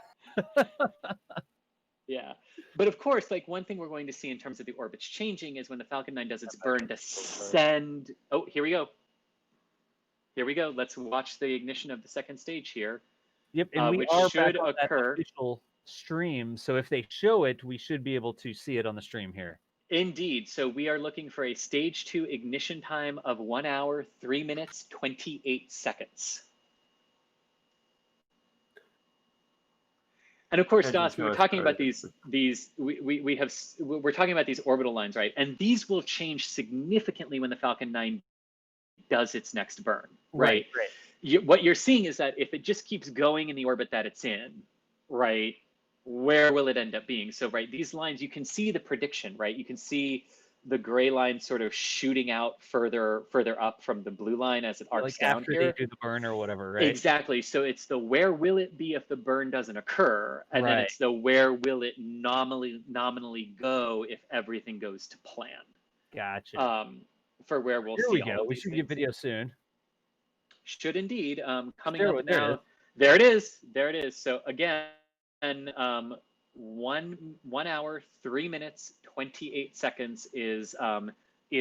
E: Yeah, but of course, like one thing we're going to see in terms of the orbits changing is when the Falcon 9 does its burn descend. Oh, here we go. Let's watch the ignition of the second stage here.
D: Yep, and
E: which
D: are
E: should
D: back on
E: occur.
D: That official stream, so if they show it, we should be able to see it on the stream here.
E: Indeed. So we are looking for a stage 2 ignition time of 1 hour, 3 minutes, 28 seconds. And of course, Dos, we were talking about we're talking about these orbital lines, right? And these will change significantly when the Falcon 9 does its next burn, right? What you're seeing is that if it just keeps going in the orbit that it's in, right, where will it end up being? So, right, these lines, you can see the prediction, right? You can see the gray line sort of shooting out further up from the blue line as it arcs down
D: after
E: here.
D: They do the burn or whatever, right?
E: Exactly. So it's the where will it be if the burn doesn't occur, and then it's the where will it nominally go if everything goes to plan.
D: Gotcha.
E: For where we'll
D: here
E: see.
D: We go. We should get video soon.
E: Should indeed. Coming up now. There it is. So again, 1 hour, 3 minutes, 28 seconds is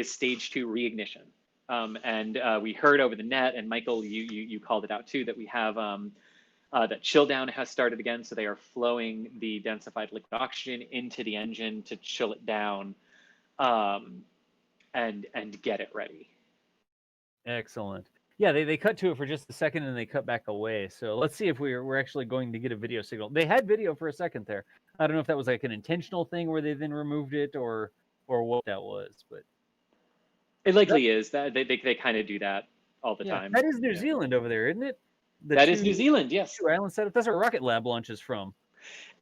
E: stage 2 reignition. And we heard over the net, and Michael, you called it out too, that we have that chill down has started again. So they are flowing the densified liquid oxygen into the engine to chill it down, and get it ready.
D: Excellent. Yeah, they cut to it for just a second and they cut back away. So let's see if we're actually going to get a video signal. They had video for a second there. I don't know if that was like an intentional thing where they then removed it or what that was, but
E: it likely is that they kind of do that all the time.
D: That is New Zealand over there, isn't it?
E: That is New Zealand, yes.
D: 2 island setup. That's where Rocket Lab launches from.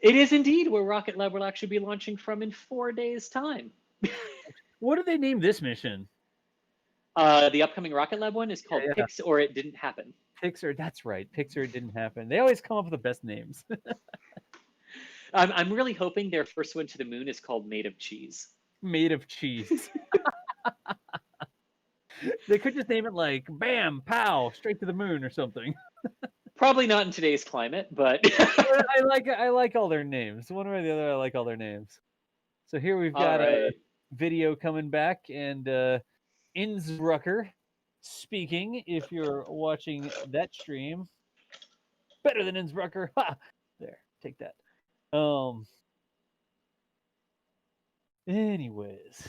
E: It is indeed where Rocket Lab will actually be launching from in 4 days' time.
D: What do they name this mission?
E: The upcoming Rocket Lab one is called Pix or It Didn't Happen.
D: Pixar, that's right. Pixar, It Didn't Happen. They always come up with the best names.
E: I'm really hoping their first one to the moon is called Made of Cheese.
D: Made of Cheese. They could just name it like Bam, Pow, straight to the moon or something.
E: Probably not in today's climate, but
D: I like all their names. One way or the other, I like all their names. So here we've got a video coming back, and Innsbrucker speaking, if you're watching that stream. Better than Innsbrucker. Ha! There, take that. Anyways.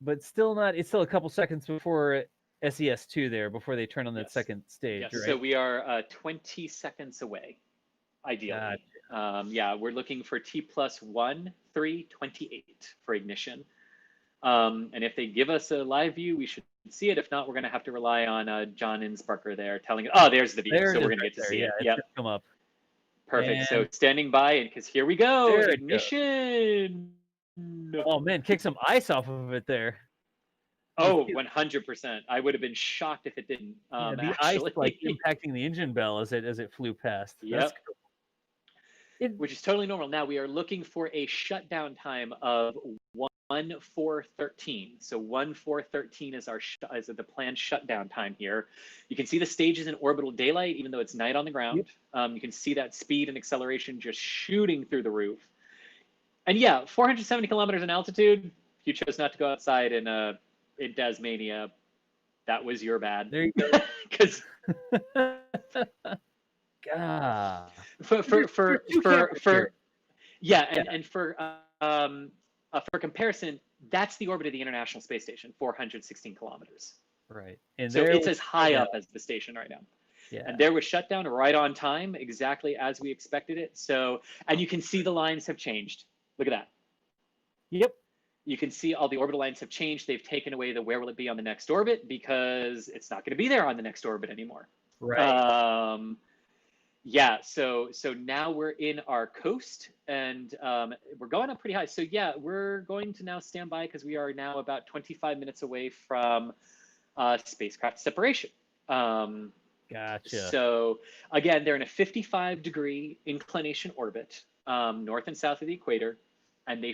D: But still not, it's still a couple seconds before SES2 there, before they turn on that second stage, right?
E: So we are 20 seconds away, ideally. Gotcha. We're looking for T+1, 3, 28 for ignition. And if they give us a live view, we should see it. If not, we're going to have to rely on John Innsbrucker there telling it. Oh, there's the view. So we're going to get to see it.
D: Yeah, come up.
E: Perfect. And so standing by, and because here we go. Ignition.
D: Oh, man, kick some ice off of it there.
E: Oh, 100%. I would have been shocked if it didn't.
D: The ice like impacting the engine bell as it flew past.
E: Yep. Which is totally normal. Now we are looking for a shutdown time of 1:4:13. So 1:4:13 is is the planned shutdown time here. You can see the stage is in orbital daylight, even though it's night on the ground. Yep. You can see that speed and acceleration just shooting through the roof. And 470 kilometers in altitude. If you chose not to go outside in Tasmania, that was your bad.
D: There you go.
E: Because And for comparison, that's the orbit of the International Space Station, 416 kilometers.
D: Right. And
E: so it's as high up as the station right now.
D: Yeah.
E: And there was shutdown right on time, exactly as we expected it. So, and you can see the lines have changed. Look at that.
D: Yep.
E: You can see all the orbital lines have changed. They've taken away the where will it be on the next orbit because it's not going to be there on the next orbit anymore.
D: Right.
E: Yeah, so now we're in our coast and we're going up pretty high. So yeah, we're going to now stand by because we are now about 25 minutes away from spacecraft separation.
D: Gotcha.
E: So again, they're in a 55-degree inclination orbit, north and south of the equator, and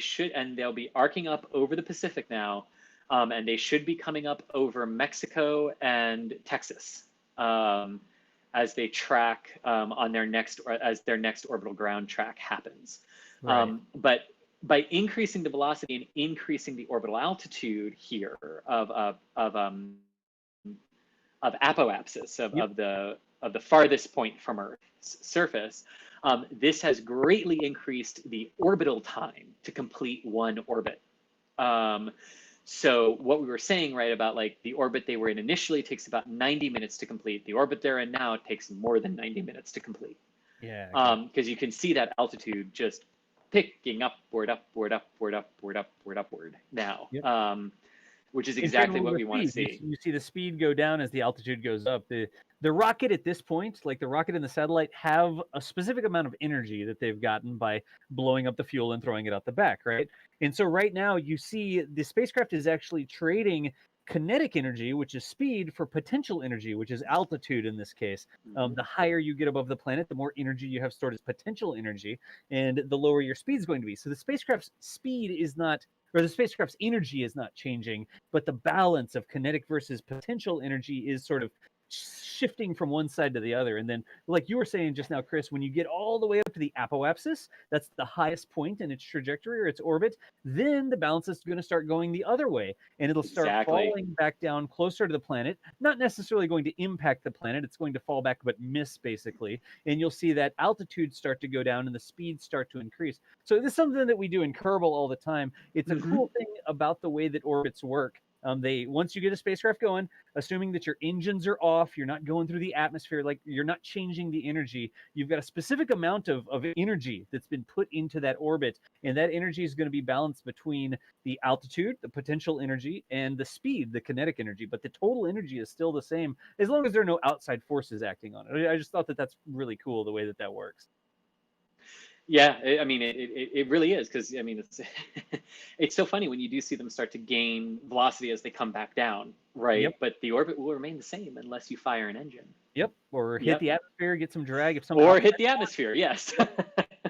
E: they'll be arcing up over the Pacific now, and they should be coming up over Mexico and Texas as they track as their next orbital ground track happens.
D: Right.
E: But by increasing the velocity and increasing the orbital altitude here of apoapsis of the farthest point from Earth's surface, this has greatly increased the orbital time to complete one orbit. So what we were saying, right, about like the orbit they were in initially takes about 90 minutes to complete. The orbit they're in now takes more than 90 minutes to complete.
D: Yeah.
E: Because you can see that altitude just picking upward now.
D: Yep.
E: Which is exactly what we want to see.
D: You see the speed go down as the altitude goes up. The rocket at this point, like the rocket and the satellite, have a specific amount of energy that they've gotten by blowing up the fuel and throwing it out the back, right? And so right now you see the spacecraft is actually trading kinetic energy, which is speed, for potential energy, which is altitude in this case. The higher you get above the planet, the more energy you have stored as potential energy, and the lower your speed is going to be. So the spacecraft's speed is not, or the spacecraft's energy is not changing, but the balance of kinetic versus potential energy is sort of shifting from one side to the other. And then, like you were saying just now, Chris, when you get all the way up to the apoapsis, that's the highest point in its trajectory or its orbit, then the balance is going to start going the other way, and it'll start falling back down closer to the planet, not necessarily going to impact the planet. It's going to fall back but miss, basically. And you'll see that altitude start to go down and the speed start to increase. So this is something that we do in Kerbal all the time. It's a cool thing about the way that orbits work. Once you get a spacecraft going, assuming that your engines are off, you're not going through the atmosphere, like you're not changing the energy, you've got a specific amount of energy that's been put into that orbit, and that energy is going to be balanced between the altitude, the potential energy, and the speed, the kinetic energy. But the total energy is still the same as long as there are no outside forces acting on it. I just thought that that's really cool the way that that works.
E: Yeah, I mean, it really is, because I mean, it's so funny when you do see them start to gain velocity as they come back down, right?
D: Yep.
E: But the orbit will remain the same unless you fire an engine.
D: Yep, or hit the atmosphere, get some drag.
E: Or hit the atmosphere, yes.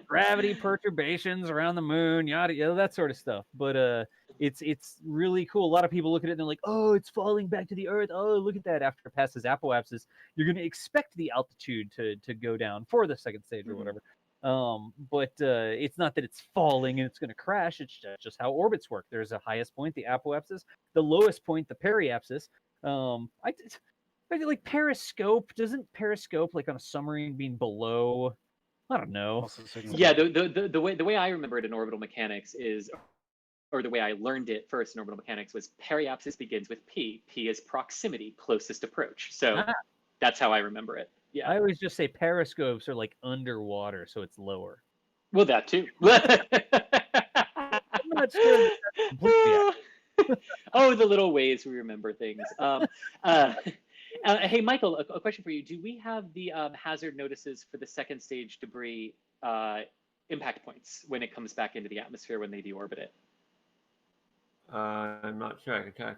D: Gravity perturbations around the moon, yada, that sort of stuff. But it's really cool. A lot of people look at it and they're like, oh, it's falling back to the Earth. Oh, look at that. After it passes apoapsis, you're going to expect the altitude to go down for the second stage or whatever. But it's not that it's falling and it's going to crash. It's just how orbits work. There's a highest point, the apoapsis, the lowest point, the periapsis. I like periscope. Doesn't periscope, like on a submarine, being below? I don't know.
E: Yeah, the way I remember it in orbital mechanics is, or the way I learned it first in orbital mechanics, was periapsis begins with P. P is proximity, closest approach. So that's how I remember it. Yeah.
D: I always just say periscopes are like underwater, so it's lower.
E: Well, that too.
D: I'm not sure that's completely
E: oh, the little ways we remember things. Hey, Michael, a question for you. Do we have the hazard notices for the second stage debris impact points when it comes back into the atmosphere when they deorbit it?
A: I'm not sure. I can check.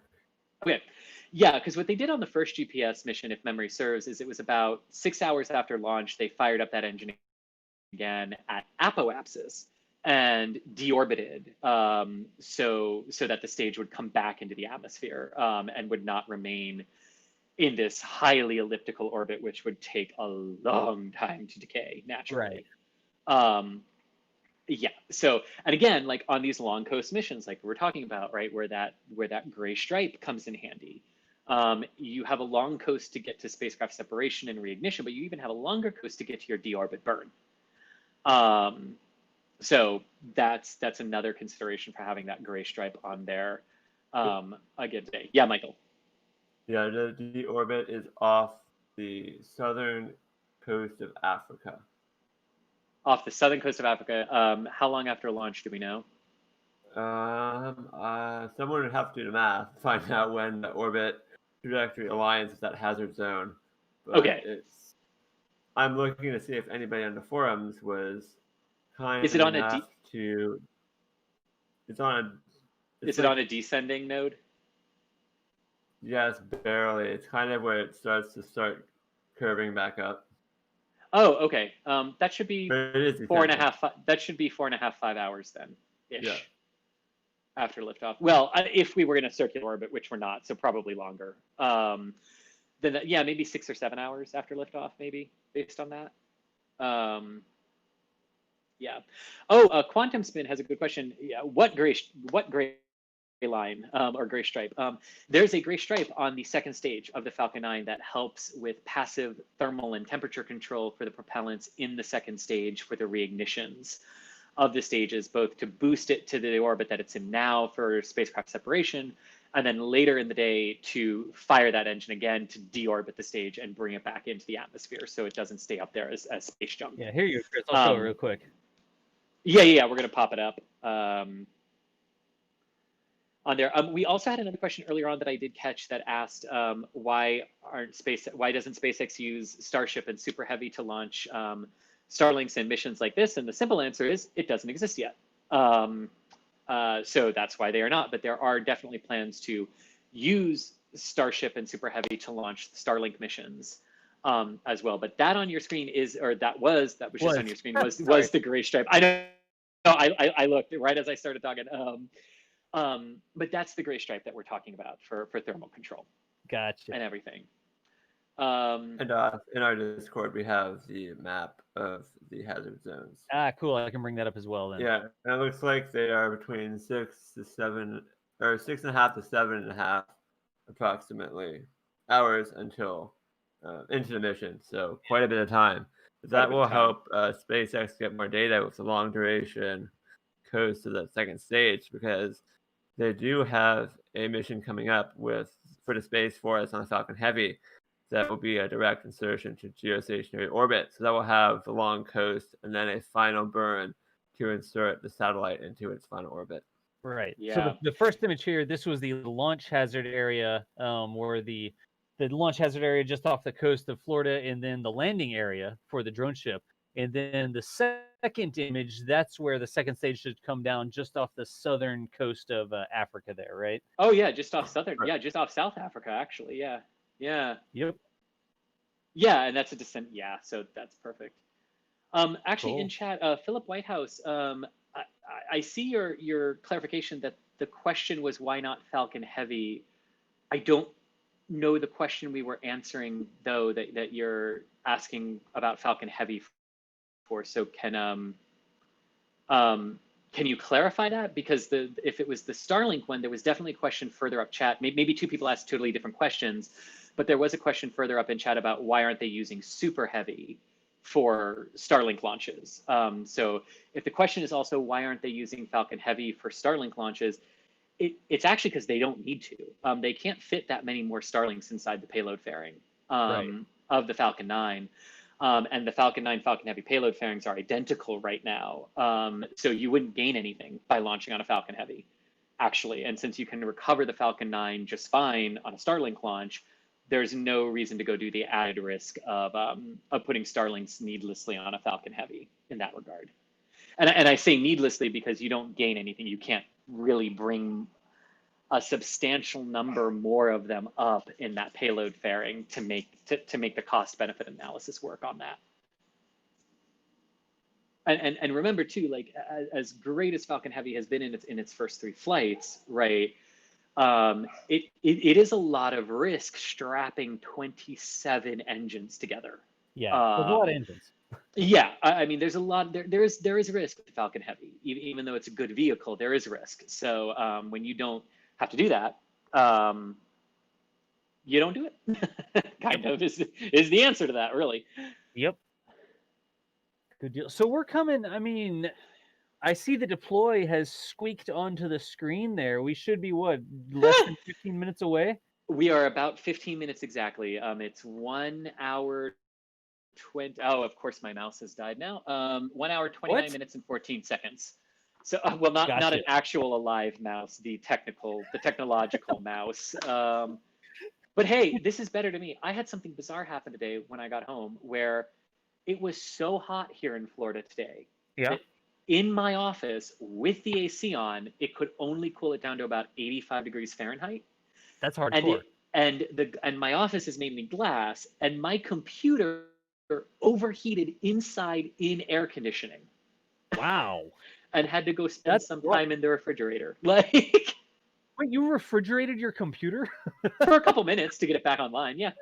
E: Okay. Yeah, because what they did on the first GPS mission, if memory serves, is it was about 6 hours after launch, they fired up that engine again at apoapsis and deorbited, so that the stage would come back into the atmosphere and would not remain in this highly elliptical orbit, which would take a long time to decay naturally.
D: Right.
E: Yeah. So, and again, like on these long coast missions, like we're talking about, right, where that gray stripe comes in handy. You have a long coast to get to spacecraft separation and reignition, but you even have a longer coast to get to your deorbit burn. So that's another consideration for having that gray stripe on there again today. Yeah, Michael.
A: Yeah, the orbit is off the southern coast of Africa.
E: Off the southern coast of Africa. How long after launch do we know?
A: Someone would have to do the math to find out when the orbit trajectory aligns with that hazard zone. But
E: Okay.
A: I'm looking to see if anybody on the forums was kind
E: Is it on
A: enough to. It's on.
E: Is it on a descending node?
A: Yes, barely. It's kind of where it starts to curving back up.
E: Oh, okay. That should be
A: But it is
E: 4.5. That should be 4.5, 5 hours then, ish.
A: Yeah.
E: After liftoff. Well, if we were in a circular orbit, which we're not, so probably longer. Then yeah, maybe 6 or 7 hours after liftoff, maybe based on that. Yeah. Oh, Quantum Spin has a good question. Yeah, what gray line or gray stripe? There's a gray stripe on the second stage of the Falcon 9 that helps with passive thermal and temperature control for the propellants in the second stage for the reignitions of the stages, both to boost it to the orbit that it's in now for spacecraft separation, and then later in the day to fire that engine again to deorbit the stage and bring it back into the atmosphere so it doesn't stay up there as space junk.
D: Yeah, here you go, Chris. I'll show it real quick.
E: Yeah, we're gonna pop it up on there. We also had another question earlier on that I did catch that asked why doesn't SpaceX use Starship and Super Heavy to launch Starlinks and missions like this? And the simple answer is it doesn't exist yet. So that's why they are not. But there are definitely plans to use Starship and Super Heavy to launch Starlink missions as well. But that on your screen that was just on your screen was the gray stripe. I know. I looked right as I started talking. But that's the gray stripe that we're talking about for thermal control.
D: Gotcha.
E: And everything.
A: And in our Discord, we have the map of the hazard zones.
D: Ah, cool. I can bring that up as well then.
A: Yeah, and it looks like they are between 6 to 7, or 6.5 to 7.5, approximately, hours until into the mission. So quite a bit of time. That will help SpaceX get more data with the long duration coast to the second stage, because they do have a mission coming up for the Space Force on the Falcon Heavy. That will be a direct insertion to geostationary orbit. So that will have the long coast and then a final burn to insert the satellite into its final orbit.
D: Right.
E: Yeah.
D: So the first image here, this was the launch hazard area, where the launch hazard area just off the coast of Florida, and then the landing area for the drone ship. And then the second image, that's where the second stage should come down just off the southern coast of Africa there, right?
E: Oh, yeah, just off just off South Africa, actually, yeah. Yeah.
D: Yep.
E: Yeah, and that's a descent. Yeah, so that's perfect. Actually,
D: Cool.
E: in chat, Philip Whitehouse, I see your clarification that the question was why not Falcon Heavy. I don't know the question we were answering though that you're asking about Falcon Heavy for. So can you clarify that? Because if it was the Starlink one, there was definitely a question further up chat. Maybe two people asked totally different questions, but there was a question further up in chat about why aren't they using Super Heavy for Starlink launches. So if the question is also why aren't they using Falcon Heavy for Starlink launches, it's actually because they don't need to. They can't fit that many more Starlinks inside the payload fairing of the Falcon 9. And the Falcon 9 Falcon Heavy payload fairings are identical right now. So you wouldn't gain anything by launching on a Falcon Heavy, actually. And since you can recover the Falcon 9 just fine on a Starlink launch, there's no reason to go do the added risk of putting Starlinks needlessly on a Falcon Heavy in that regard. And I say needlessly because you don't gain anything. You can't really bring a substantial number more of them up in that payload fairing to make the cost benefit analysis work on that. And remember too, like as great as Falcon Heavy has been in its first 3 flights, right? It is a lot of risk strapping 27 engines together.
D: Yeah, there's a lot of engines.
E: Yeah, I mean, there's a lot. There is risk with the Falcon Heavy, even though it's a good vehicle. There is risk. So when you don't have to do that, you don't do it. Kind of is the answer to that, really.
D: Yep. Good deal. So we're coming. I mean, I see the deploy has squeaked onto the screen there. We should be what, less than 15 minutes away?
E: We are about 15 minutes exactly. It's 1 hour 20. Oh, of course, my mouse has died now. 1 hour 29 minutes and 14 seconds. So, well, not an actual alive mouse, the technological mouse. But hey, this is better to me. I had something bizarre happen today when I got home, where it was so hot here in Florida today.
D: Yeah.
E: That in my office with the AC on, it could only cool it down to about 85 degrees Fahrenheit.
D: That's hardcore.
E: And my office is mainly glass, and my computer overheated inside in air conditioning.
D: Wow.
E: And had to go spend some time in the refrigerator. Like,
D: wait, you refrigerated your computer?
E: For a couple minutes to get it back online, yeah.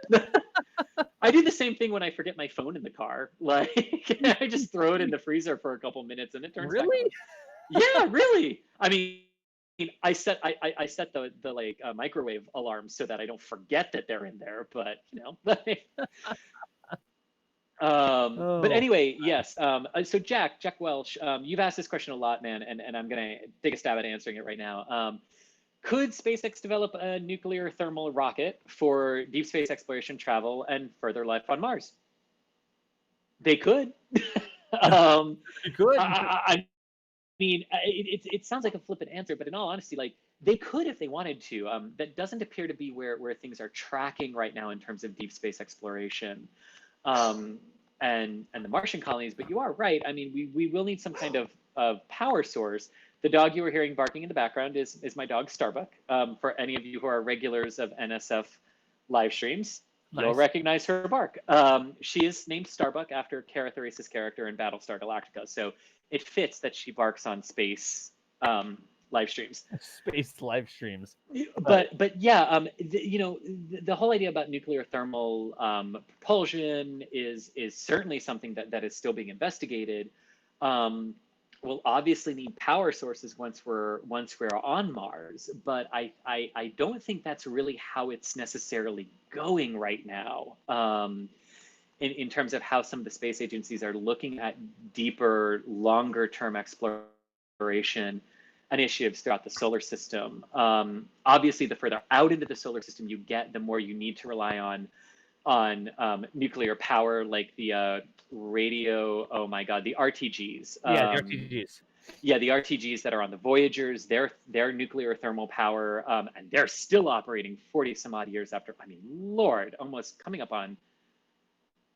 E: I do the same thing when I forget my phone in the car. Like, I just throw it in the freezer for a couple minutes and it turns back on. Yeah, really. I mean, I set the like microwave alarms so that I don't forget that they're in there, but you know. But anyway, yes. So Jack Welsh, you've asked this question a lot, man, and I'm gonna take a stab at answering it right now. Could SpaceX develop a nuclear thermal rocket for deep space exploration, travel, and further life on Mars? They could.
D: They could.
E: I mean, it sounds like a flippant answer, but in all honesty, like they could if they wanted to. That doesn't appear to be where things are tracking right now in terms of deep space exploration. And the Martian colonies, but you are right. I mean, we will need some kind of power source. The dog you were hearing barking in the background is my dog Starbuck. For any of you who are regulars of NSF live streams, you'll recognize her bark. She is named Starbuck after Kara Thrace's character in Battlestar Galactica, so it fits that she barks on space live streams.
D: Space live streams.
E: But yeah, the whole idea about nuclear thermal propulsion is certainly something that is still being investigated. We'll obviously need power sources once we're on Mars, but I don't think that's really how it's necessarily going right now. In terms of how some of the space agencies are looking at deeper, longer term exploration initiatives throughout the solar system. Obviously, the further out into the solar system you get, the more you need to rely on nuclear power, like the radio. Oh my God, the RTGs.
D: Yeah, the RTGs.
E: Yeah, the RTGs that are on the Voyagers. They're nuclear thermal power, and they're still operating 40 some odd years after. I mean, Lord, almost coming up on.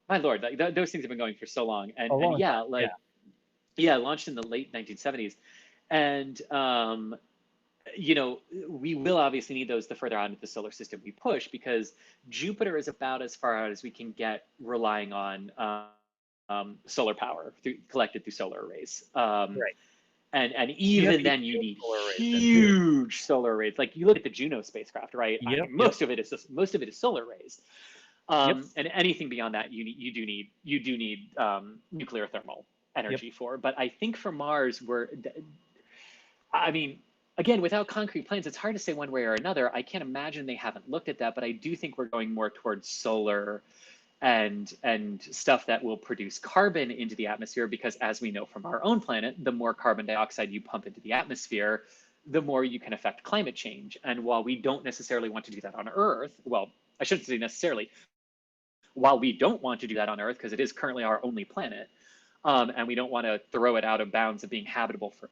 E: My Lord, like, those things have been going for so long, and yeah, like yeah, launched in the late 1970s. And, we will obviously need those the further out into the solar system we push, because Jupiter is about as far out as we can get relying on solar power collected through solar arrays.
D: Right.
E: And even then you need huge solar arrays. Like you look at the Juno spacecraft, right?
D: Yep,
E: I mean, most of it is solar arrays. And anything beyond that, you do need nuclear thermal energy for. But I think for Mars, I mean, again, without concrete plans, it's hard to say one way or another. I can't imagine they haven't looked at that, but I do think we're going more towards solar and stuff that will produce carbon into the atmosphere, because as we know from our own planet, the more carbon dioxide you pump into the atmosphere, the more you can affect climate change. And while we don't necessarily want to do that on Earth, well, I shouldn't say necessarily, while we don't want to do that on Earth, because it is currently our only planet, and we don't want to throw it out of bounds of being habitable for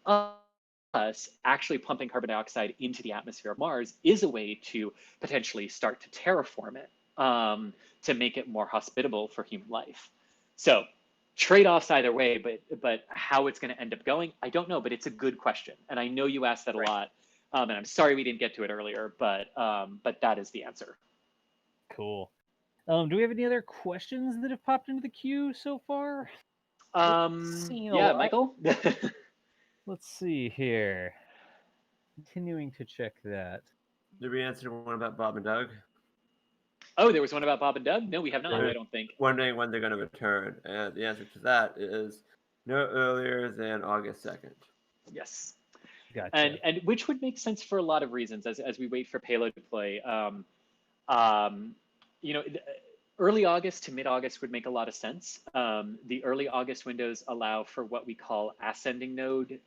E: us, actually pumping carbon dioxide into the atmosphere of Mars is a way to potentially start to terraform it, to make it more hospitable for human life. So trade-offs either way, but how it's going to end up going, I don't know, but it's a good question. And I know you asked that a lot, and I'm sorry we didn't get to it earlier, but that is the answer.
D: Cool. Do we have any other questions that have popped into the queue so far?
E: Yeah, Michael?
D: Let's see here. Continuing to check that.
A: Did we answer one about Bob and Doug?
E: Oh, there was one about Bob and Doug? No, we have not, I don't think.
A: Wondering when they're going to return. And the answer to that is no earlier than August 2nd.
E: Yes.
D: Gotcha.
E: And which would make sense for a lot of reasons as we wait for Payload to play. Early August to mid-August would make a lot of sense. The early August windows allow for what we call ascending node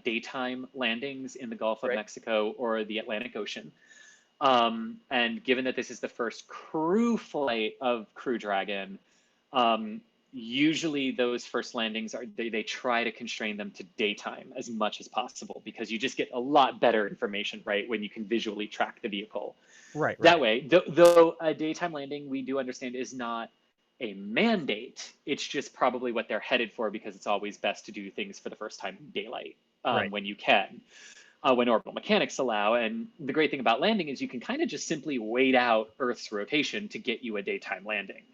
E: daytime landings in the Gulf of Mexico or the Atlantic Ocean. And given that this is the first crew flight of Crew Dragon, usually those first landings are, they try to constrain them to daytime as much as possible, because you just get a lot better information, right, when you can visually track the vehicle.
D: Right.
E: That way, though a daytime landing, we do understand, is not a mandate. It's just probably what they're headed for, because it's always best to do things for the first time in daylight when you can, when orbital mechanics allow. And the great thing about landing is you can kind of just simply wait out Earth's rotation to get you a daytime landing.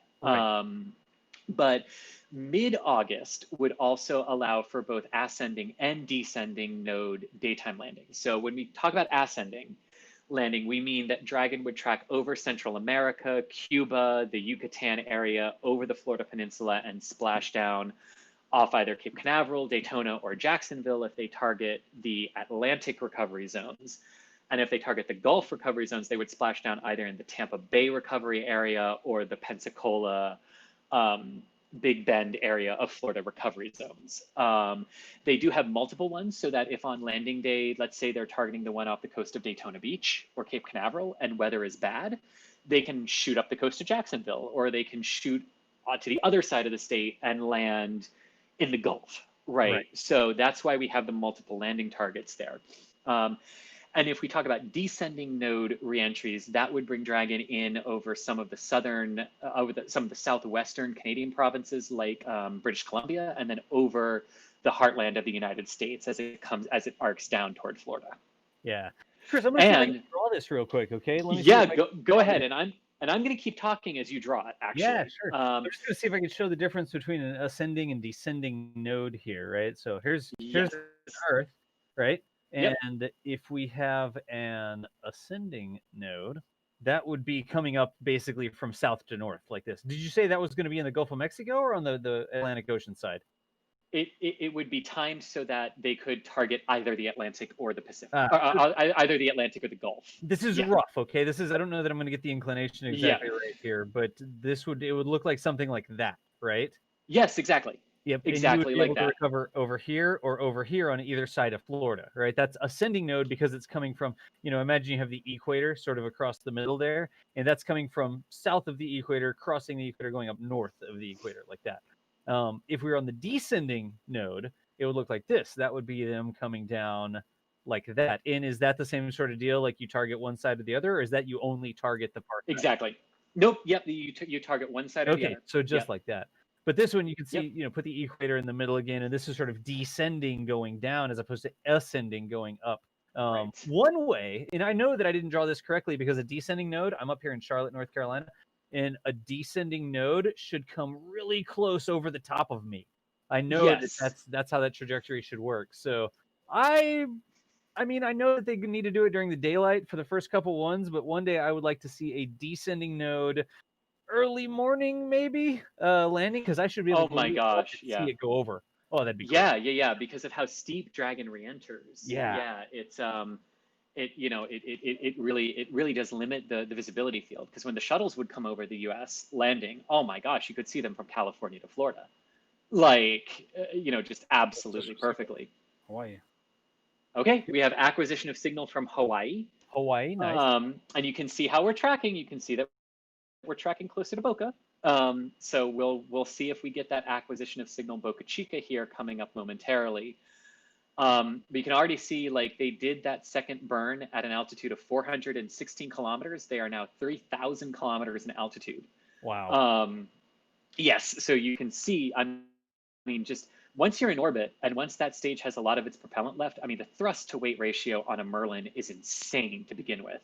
E: But mid-August would also allow for both ascending and descending node daytime landings. So when we talk about ascending landing, we mean that Dragon would track over Central America, Cuba, the Yucatan area, over the Florida Peninsula, and splash down off either Cape Canaveral, Daytona, or Jacksonville if they target the Atlantic recovery zones. And if they target the Gulf recovery zones, they would splash down either in the Tampa Bay recovery area or the Pensacola, Big Bend area of Florida recovery zones. They do have multiple ones, so that if on landing day, let's say they're targeting the one off the coast of Daytona Beach or Cape Canaveral and weather is bad, they can shoot up the coast of Jacksonville, or they can shoot to the other side of the state and land in the Gulf, right? So that's why we have the multiple landing targets there. And if we talk about descending node reentries, that would bring Dragon in over some of the southern, some of the southwestern Canadian provinces like British Columbia, and then over the heartland of the United States as it arcs down toward Florida.
D: Yeah, Chris, I'm gonna draw this real quick, okay?
E: Let me go ahead, and I'm going to keep talking as you draw it. Actually,
D: yeah, sure. I'm just gonna see if I can show the difference between an ascending and descending node here, right? So here's Earth, right? And if we have an ascending node, that would be coming up basically from south to north like this. Did you say that was going to be in the Gulf of Mexico or on the Atlantic Ocean side?
E: It would be timed so that they could target either the Atlantic or the Pacific, either the Atlantic or the Gulf.
D: This is rough, okay? This is, I don't know that I'm going to get the inclination exactly right here, but it would look like something like that, right?
E: Yes, exactly.
D: Yep,
E: exactly,
D: and you would be able to recover over here or over here on either side of Florida, right? That's ascending node because it's coming from, imagine you have the equator sort of across the middle there, and that's coming from south of the equator, crossing the equator, going up north of the equator like that. If we were on the descending node, it would look like this. That would be them coming down like that. And is that the same sort of deal? Like you target one side or the other, or is that you only target the part?
E: Exactly. Nope. Yep. You target one side or the other.
D: So just like that. But this one you can see, put the equator in the middle again, and this is sort of descending going down as opposed to ascending going up. One way, and I know that I didn't draw this correctly because a descending node, I'm up here in Charlotte, North Carolina, and a descending node should come really close over the top of me. I know that's how that trajectory should work. So I mean, I know that they need to do it during the daylight for the first couple ones, but one day I would like to see a descending node early morning, maybe landing, because I should be able to see it go over. Oh, that'd be great.
E: Yeah, because of how steep Dragon re-enters. It's it really does limit the visibility field, because when the shuttles would come over the US landing, oh my gosh, you could see them from California to Florida, like just absolutely perfectly.
I: Hawaii.
E: Okay, we have acquisition of signal from Hawaii.
D: Nice.
E: And you can see how we're tracking. You can see that we're tracking closer to Boca. So we'll see if we get that acquisition of signal Boca Chica here coming up momentarily. But you can already see, like, they did that second burn at an altitude of 416 kilometers. They are now 3,000 kilometers in altitude.
D: Wow.
E: Yes, so you can see, I mean, just once you're in orbit and once that stage has a lot of its propellant left, I mean, the thrust to weight ratio on a Merlin is insane to begin with.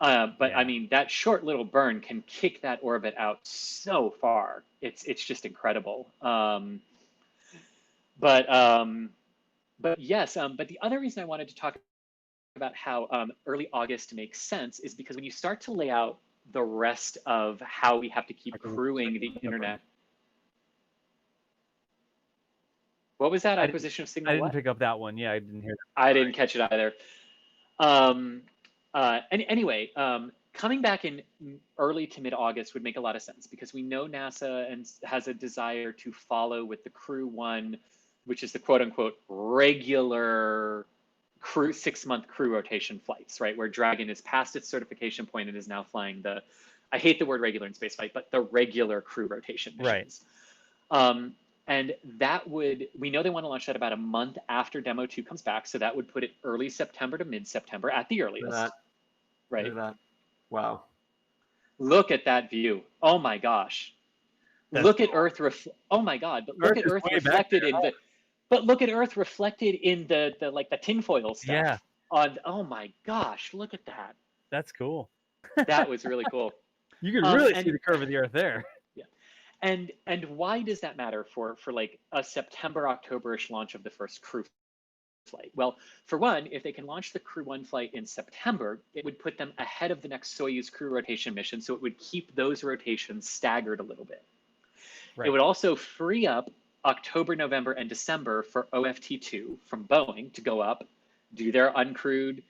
E: I mean, that short little burn can kick that orbit out so far. It's just incredible. But yes, but the other reason I wanted to talk about how early August makes sense is because when you start to lay out the rest of how we have to keep crewing the internet. What was that? Acquisition of signal?
D: I didn't pick up that one. Yeah, I didn't hear that.
E: I didn't catch it either. Anyway, Coming back in early to mid-August would make a lot of sense because we know NASA has a desire to follow with the Crew 1, which is the quote-unquote regular crew 6-month crew rotation flights, right? Where Dragon is past its certification point and is now flying I hate the word regular in spaceflight, but the regular crew rotation missions. Right. And we know they want to launch that about a month after Demo 2 comes back. So that would put it early September to mid-September at the earliest. Right.
A: Look at that. Wow.
E: Look at that view. Oh my gosh. Look at Earth. Oh my God. But look at Earth reflected in the. But look at Earth reflected in the like the tinfoil stuff.
D: Yeah.
E: Oh my gosh. Look at that.
D: That's cool.
E: That was really cool.
D: You can really see the curve of the Earth there.
E: Yeah. And why does that matter for like a September, October-ish launch of the first crew flight? Well, for one, if they can launch the Crew 1 flight in September, it would put them ahead of the next Soyuz crew rotation mission, so it would keep those rotations staggered a little bit. Right. It would also free up October, November, and December for OFT-2 from Boeing to go up, do their uncrewed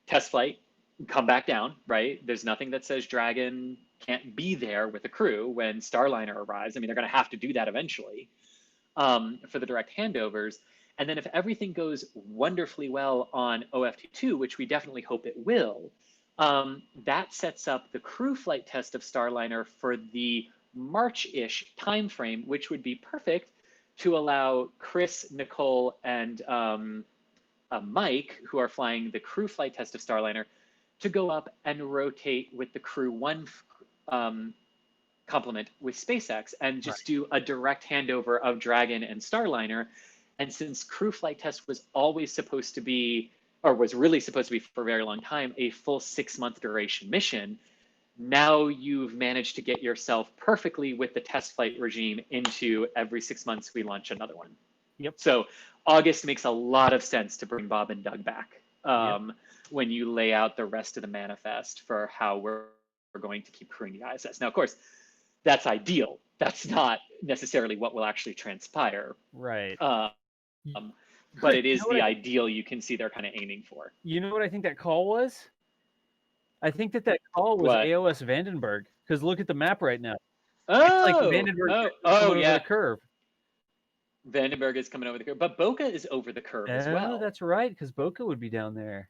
E: test flight, come back down, right? There's nothing that says Dragon can't be there with a crew when Starliner arrives. I mean, they're going to have to do that eventually for the direct handovers. And then if everything goes wonderfully well on OFT-2, which we definitely hope it will, that sets up the crew flight test of Starliner for the March-ish timeframe, which would be perfect to allow Chris, Nicole, and Mike, who are flying the crew flight test of Starliner, to go up and rotate with the Crew 1 complement with SpaceX and just do a direct handover of Dragon and Starliner. And since crew flight test was always supposed to be, or was really supposed to be for a very long time, a full 6-month duration mission, now you've managed to get yourself perfectly with the test flight regime into every 6 months we launch another one.
D: Yep.
E: So August makes a lot of sense to bring Bob and Doug back when you lay out the rest of the manifest for how we're going to keep crewing the ISS. Now, of course, that's ideal. That's not necessarily what will actually transpire.
D: Right.
E: But it is the ideal you can see they're kind of aiming for.
D: You know what I think that call was? I think that call was AOS Vandenberg. Because look at the map right now.
E: Oh,
D: it's like Vandenberg over the curve.
E: Vandenberg is coming over the curve. But Boca is over the curve as well.
D: Oh, that's right, because Boca would be down there.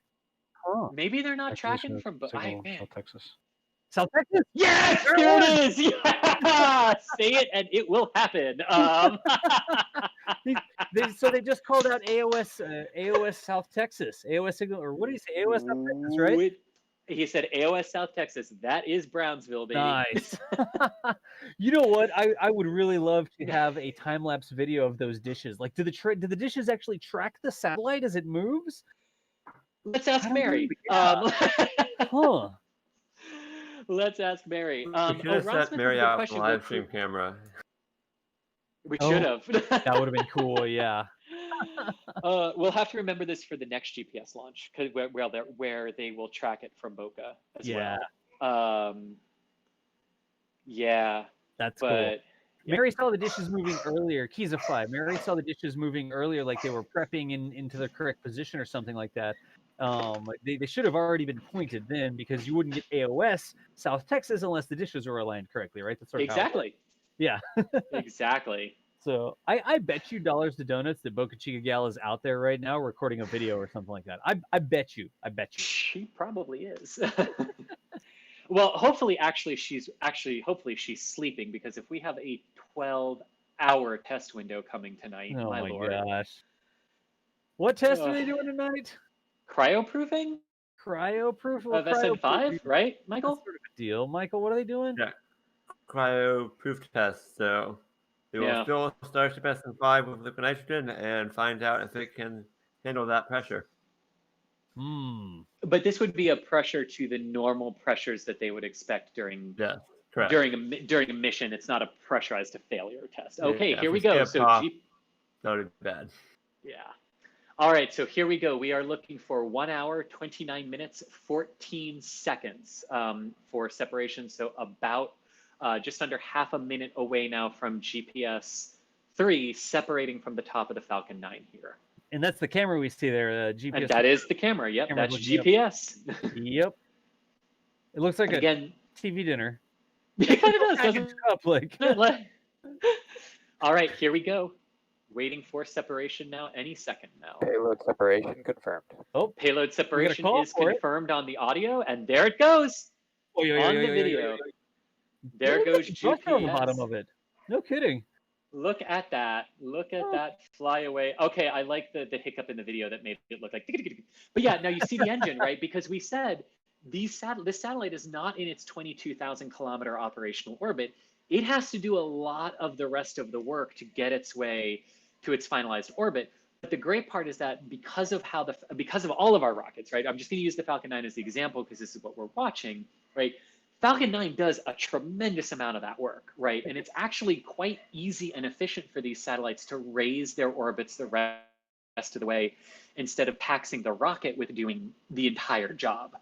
D: Huh.
E: Maybe they're not tracking from Boca.
I: South Texas.
D: South Texas?
E: Yes! There it is! Yeah! Say it and it will happen.
D: So they just called out AOS South Texas. AOS signal, or what do you say? AOS South Texas, right?
E: He said AOS South Texas. That is Brownsville, baby.
D: Nice. You know what? I would really love to have a time-lapse video of those dishes. Like, do the dishes actually track the satellite as it moves?
E: Let's ask Mary.
D: Huh.
E: Let's ask Mary.
A: We should have set Mary out with a live stream camera.
E: We should have.
D: That would have been cool, yeah.
E: We'll have to remember this for the next GPS launch, because where they will track it from Boca as well. Yeah.
D: That's cool. Mary saw the dishes moving earlier. Keysify. Mary saw the dishes moving earlier, like they were prepping into the correct position or something like that. They should have already been pointed then, because you wouldn't get AOS South Texas unless the dishes were aligned correctly, right? That's
E: exactly.
D: Yeah.
E: Exactly.
D: So I bet you dollars to donuts that Boca Chica Gal is out there right now recording a video or something like that. I bet you.
E: She probably is. Well, hopefully she's sleeping, because if we have a 12-hour test window coming tonight,
D: oh my
E: Lord.
D: Gosh. What test are they doing tonight?
E: Cryoproofing?
D: Cryoproof
E: of SN5, right, Michael?
D: That's sort of a deal. Michael, what are they doing?
A: Yeah. Cryoproof test. So they will fill Starship SN5 with liquid nitrogen and find out if it can handle that pressure.
E: But this would be a pressure to the normal pressures that they would expect during during a mission. It's not a pressurized to failure test. Okay, here we go. So
A: that would be bad.
E: Yeah. All right, so here we go. We are looking for 1 hour, 29 minutes, 14 seconds for separation. So about just under half a minute away now from GPS 3, separating from the top of the Falcon 9 here.
D: And that's the camera we see there, GPS.
E: And that is the camera. Yep, that's GPS.
D: Yep. It looks like
E: again
D: a TV dinner.
E: It kind of does, doesn't
D: Cup, like.
E: it? All right, here we go. Waiting for separation now. Any second now.
G: Payload separation confirmed.
E: Oh, payload separation is
D: for
E: confirmed on the audio, and there it goes on the video. There goes GPS
D: on the bottom of it. No kidding.
E: Look at that. Look at that fly away. Okay, I like the hiccup in the video that made it look like. But yeah, now you see the engine, right? Because we said this satellite is not in its 22,000 kilometer operational orbit. It has to do a lot of the rest of the work to get its way to its finalized orbit. But the great part is that because of all of our rockets, right? I'm just going to use the Falcon 9 as the example because this is what we're watching, right? Falcon 9 does a tremendous amount of that work, right? And it's actually quite easy and efficient for these satellites to raise their orbits the rest of the way instead of taxing the rocket with doing the entire job.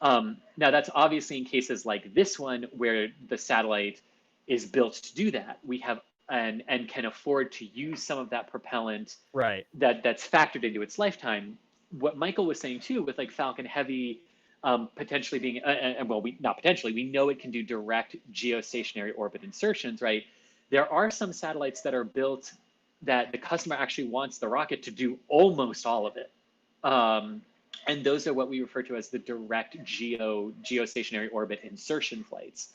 E: Now, that's obviously in cases like this one where the satellite is built to do that. We have and can afford to use some of that propellant that's factored into its lifetime. What Michael was saying too, with like Falcon Heavy potentially being, not potentially, we know it can do direct geostationary orbit insertions, right? There are some satellites that are built that the customer actually wants the rocket to do almost all of it. And those are what we refer to as the direct geostationary orbit insertion flights,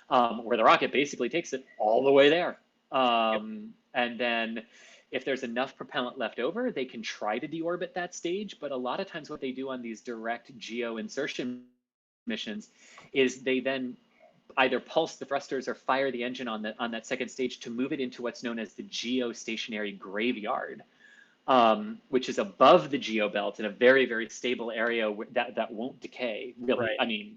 E: where the rocket basically takes it all the way there. And then if there's enough propellant left over, they can try to deorbit that stage. But a lot of times what they do on these direct geo insertion missions is they then either pulse the thrusters or fire the engine on that second stage to move it into what's known as the geostationary graveyard, which is above the geo belt in a very, very stable area that won't decay, really. I mean,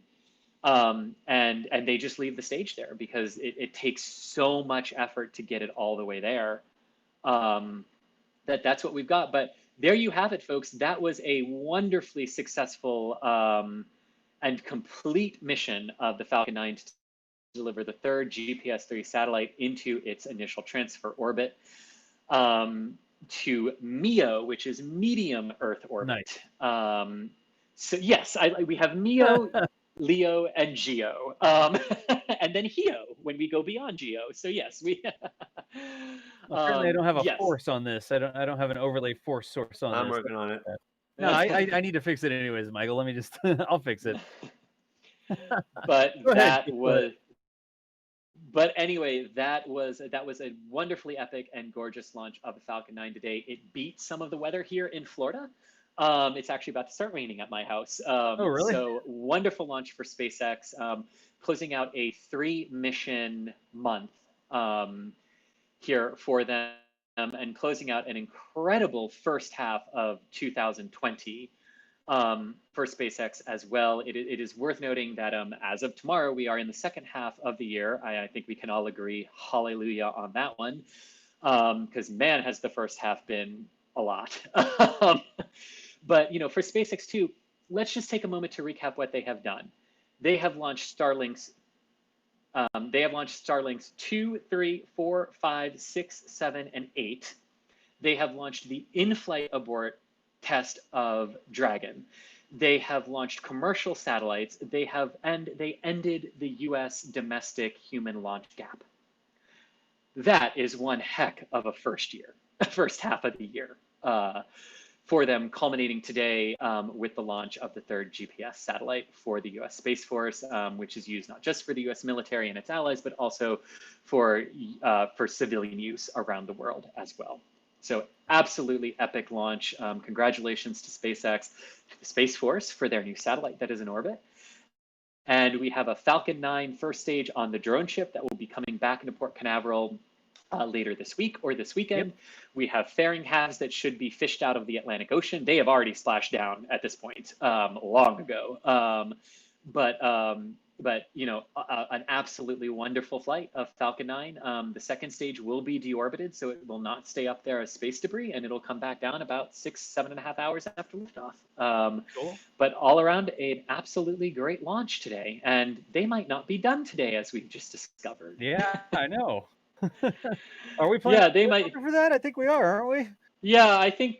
E: and they just leave the stage there because it takes so much effort to get it all the way there. That's what we've got. But there you have it, folks. That was a wonderfully successful and complete mission of the Falcon 9 to deliver the third GPS-3 satellite into its initial transfer orbit to MEO, which is medium Earth orbit. Nice. So yes, we have MEO, LEO, and GEO, and then HEO when we go beyond GEO. So yes, we.
D: Apparently, I don't have a force on this. I don't have an overlay force source on this.
A: I'm working on it.
D: No, I need to fix it anyways, Michael. Let me just. I'll fix it.
E: But that was. But anyway, that was a wonderfully epic and gorgeous launch of the Falcon 9 today. It beat some of the weather here in Florida. It's actually about to start raining at my house.
D: Oh, really?
E: So wonderful launch for SpaceX, closing out a 3-mission month here for them and closing out an incredible first half of 2020 for SpaceX as well. It is worth noting that as of tomorrow, we are in the second half of the year. I think we can all agree, hallelujah on that one, because man, has the first half been a lot. But for SpaceX too, let's just take a moment to recap what they have done. They have launched Starlinks. They have launched Starlinks 2, 3, 4, 5, 6, 7, and 8. They have launched the in-flight abort test of Dragon. They have launched commercial satellites. They ended the U.S. domestic human launch gap. That is one heck of a first half of the year for them, culminating today with the launch of the third GPS satellite for the U.S. Space Force, which is used not just for the U.S. military and its allies, but also for civilian use around the world as well. So absolutely epic launch. Congratulations to SpaceX, to the Space Force for their new satellite that is in orbit. And we have a Falcon 9 first stage on the drone ship that will be coming back into Port Canaveral later this week or this weekend. Yep. We have fairing halves that should be fished out of the Atlantic Ocean. They have already splashed down at this point long ago. But an absolutely wonderful flight of Falcon 9. The second stage will be deorbited, so it will not stay up there as space debris, and it'll come back down about 7.5 hours after liftoff. Cool. But all around, an absolutely great launch today, and they might not be done today, as we've just discovered.
D: Yeah, I know. Are we playing?
E: Yeah, they might
D: for that. I think we are, aren't we?
E: Yeah, I think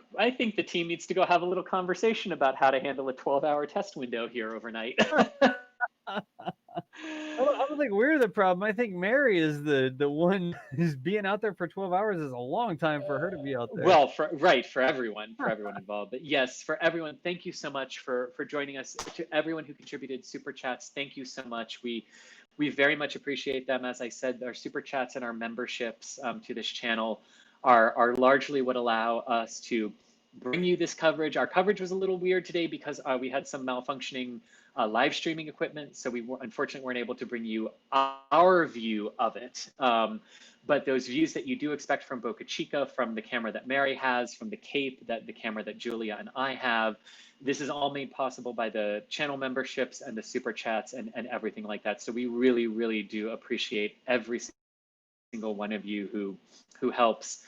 E: the team needs to go have a little conversation about how to handle a 12-hour test window here overnight.
D: I don't think we're the problem. I think Mary is the one who's being out there for 12 hours is a long time for her to be out there.
E: Well, for everyone involved. But yes, for everyone, thank you so much for joining us. To everyone who contributed super chats, thank you so much. We very much appreciate them. As I said, our super chats and our memberships to this channel are largely what allow us to bring you this coverage. Our coverage was a little weird today because we had some malfunctioning live streaming equipment, so we unfortunately weren't able to bring you our view of it. But those views that you do expect from Boca Chica, from the camera that Mary has, from the Cape, the camera that Julia and I have, this is all made possible by the channel memberships and the super chats and everything like that. So we really, really do appreciate every single one of you who helps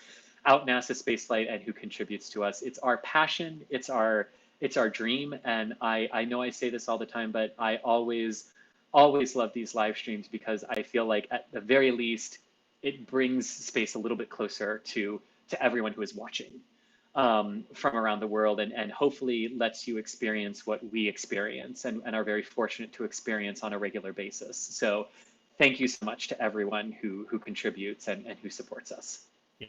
E: out NASA spaceflight and who contributes to us. It's our passion, it's our dream, and I know I say this all the time, but I always love these live streams because I feel like at the very least it brings space a little bit closer to everyone who is watching from around the world, and hopefully lets you experience what we experience and are very fortunate to experience on a regular basis. So thank you so much to everyone who contributes and who supports us.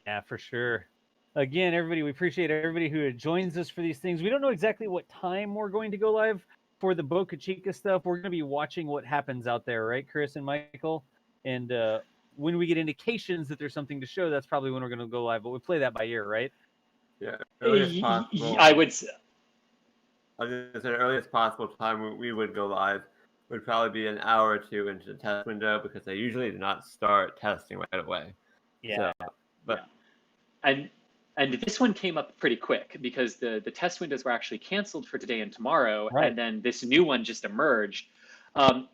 D: Yeah, for sure. Again, everybody, we appreciate everybody who joins us for these things. We don't know exactly what time we're going to go live for the Boca Chica stuff. We're going to be watching what happens out there, right, Chris and Michael? And when we get indications that there's something to show, that's probably when we're going to go live. But we play that by ear, right?
A: Yeah, earliest possible.
E: I would say
A: the earliest possible time we would go live would probably be an hour or two into the test window because they usually do not start testing right away.
D: Yeah.
A: So, but
E: and this one came up pretty quick because the test windows were actually canceled for today and tomorrow,
D: right.
E: And then this new one just emerged, and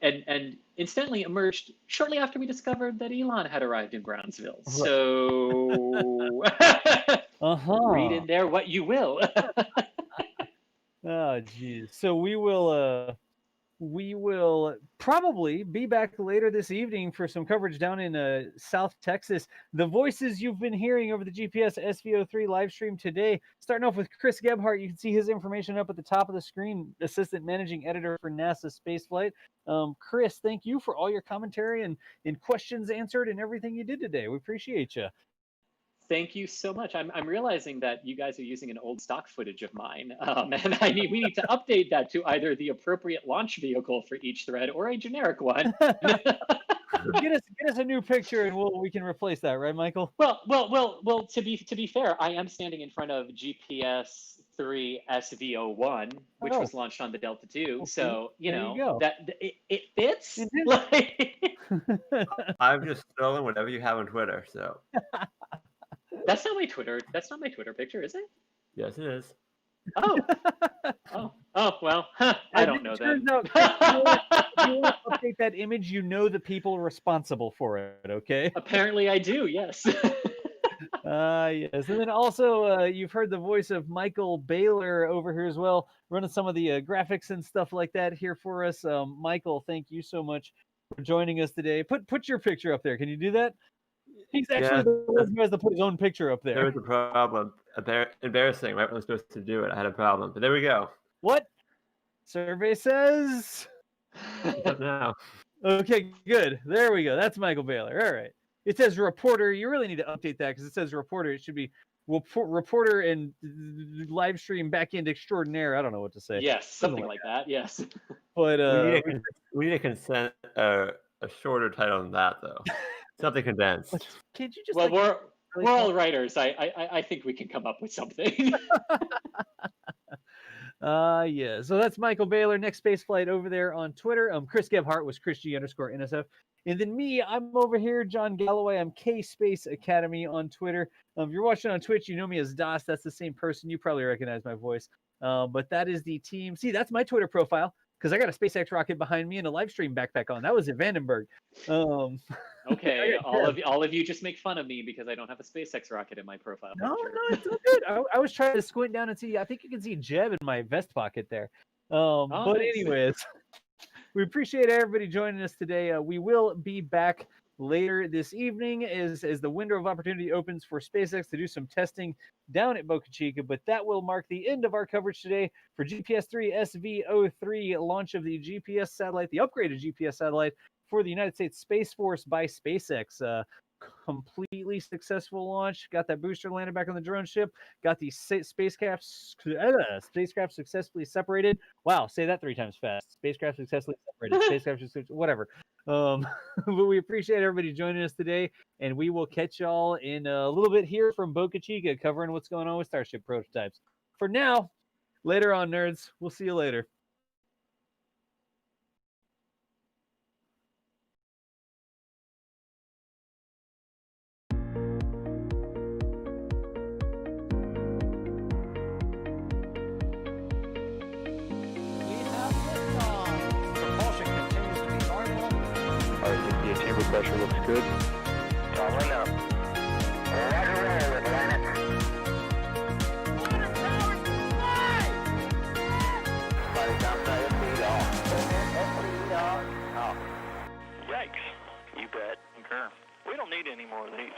E: incidentally emerged shortly after we discovered that Elon had arrived in Brownsville. Right. So read in there what you will.
D: Oh, geez. So we will probably be back later this evening for some coverage down in South Texas. The voices you've been hearing over the GPS SVO3 live stream today, starting off with Chris Gebhardt. You can see his information up at the top of the screen, Assistant Managing Editor for NASA Spaceflight. Chris, thank you for all your commentary and questions answered and everything you did today. We appreciate you.
E: Thank you so much. I'm realizing that you guys are using an old stock footage of mine, and we need to update that to either the appropriate launch vehicle for each thread or a generic one.
D: Get us a new picture, and we can replace that, right, Michael?
E: Well. To be fair, I am standing in front of GPS 3 SVO1, which was launched on the Delta II. Okay. So you know that it fits.
A: I've just stolen whatever you have on Twitter, so.
E: That's not my Twitter picture, is it?
A: Yes, it is.
E: Oh, well, I don't know that.
D: If you want to update that image, you know the people responsible for it, okay?
E: Apparently I do, yes.
D: Yes. And then also, you've heard the voice of Michael Baylor over here as well, running some of the graphics and stuff like that here for us. Michael, thank you so much for joining us today. Put your picture up there. Can you do that? He's actually the one who has to put his own picture up there.
A: There was a problem. Embarrassing, right when I was supposed to do it. I had a problem, but there we go.
D: What? Survey says?
A: Now.
D: Okay, good. There we go. That's Michael Baylor. All right. It says reporter. You really need to update that because it says reporter. It should be reporter and live stream backend extraordinaire. I don't know what to say.
E: Yes, something like that. Yes.
D: But
A: we need to consent a shorter title than that, though. Something condensed.
E: Can't you just? Well, we're all writers. I think we can come up with something.
D: Yeah. So that's Michael Baylor, Next Spaceflight over there on Twitter. Chris Gebhardt was ChrisG_NSF. And then me, I'm over here, John Galloway. I'm K Space Academy on Twitter. If you're watching on Twitch, you know me as Das. That's the same person. You probably recognize my voice. But that is the team. See, that's my Twitter profile because I got a SpaceX rocket behind me and a live stream backpack on. That was at Vandenberg.
E: Okay, all of you just make fun of me because I don't have a SpaceX rocket in my profile picture.
D: No, it's all good. I was trying to squint down and see. I think you can see Jeb in my vest pocket there. But anyways, we appreciate everybody joining us today. We will be back later this evening as the window of opportunity opens for SpaceX to do some testing down at Boca Chica, but that will mark the end of our coverage today for GPS-3 SV03 launch of the GPS satellite, the upgraded GPS satellite for the United States Space Force by SpaceX. Completely successful launch. Got that booster landed back on the drone ship. Got the spacecraft successfully separated. Wow, say that 3 times fast. Spacecraft successfully separated. Spacecraft whatever. But we appreciate everybody joining us today, and we will catch y'all in a little bit here from Boca Chica, covering what's going on with Starship prototypes. For now, later on, nerds. We'll see you later.
G: Chamber pressure looks good.
B: Rolling up. Roger, roll, Atlantic. Water towers, fly! Flight outside of speed off. Speed off.
C: Yikes. You bet. Concur. We don't need any more of these.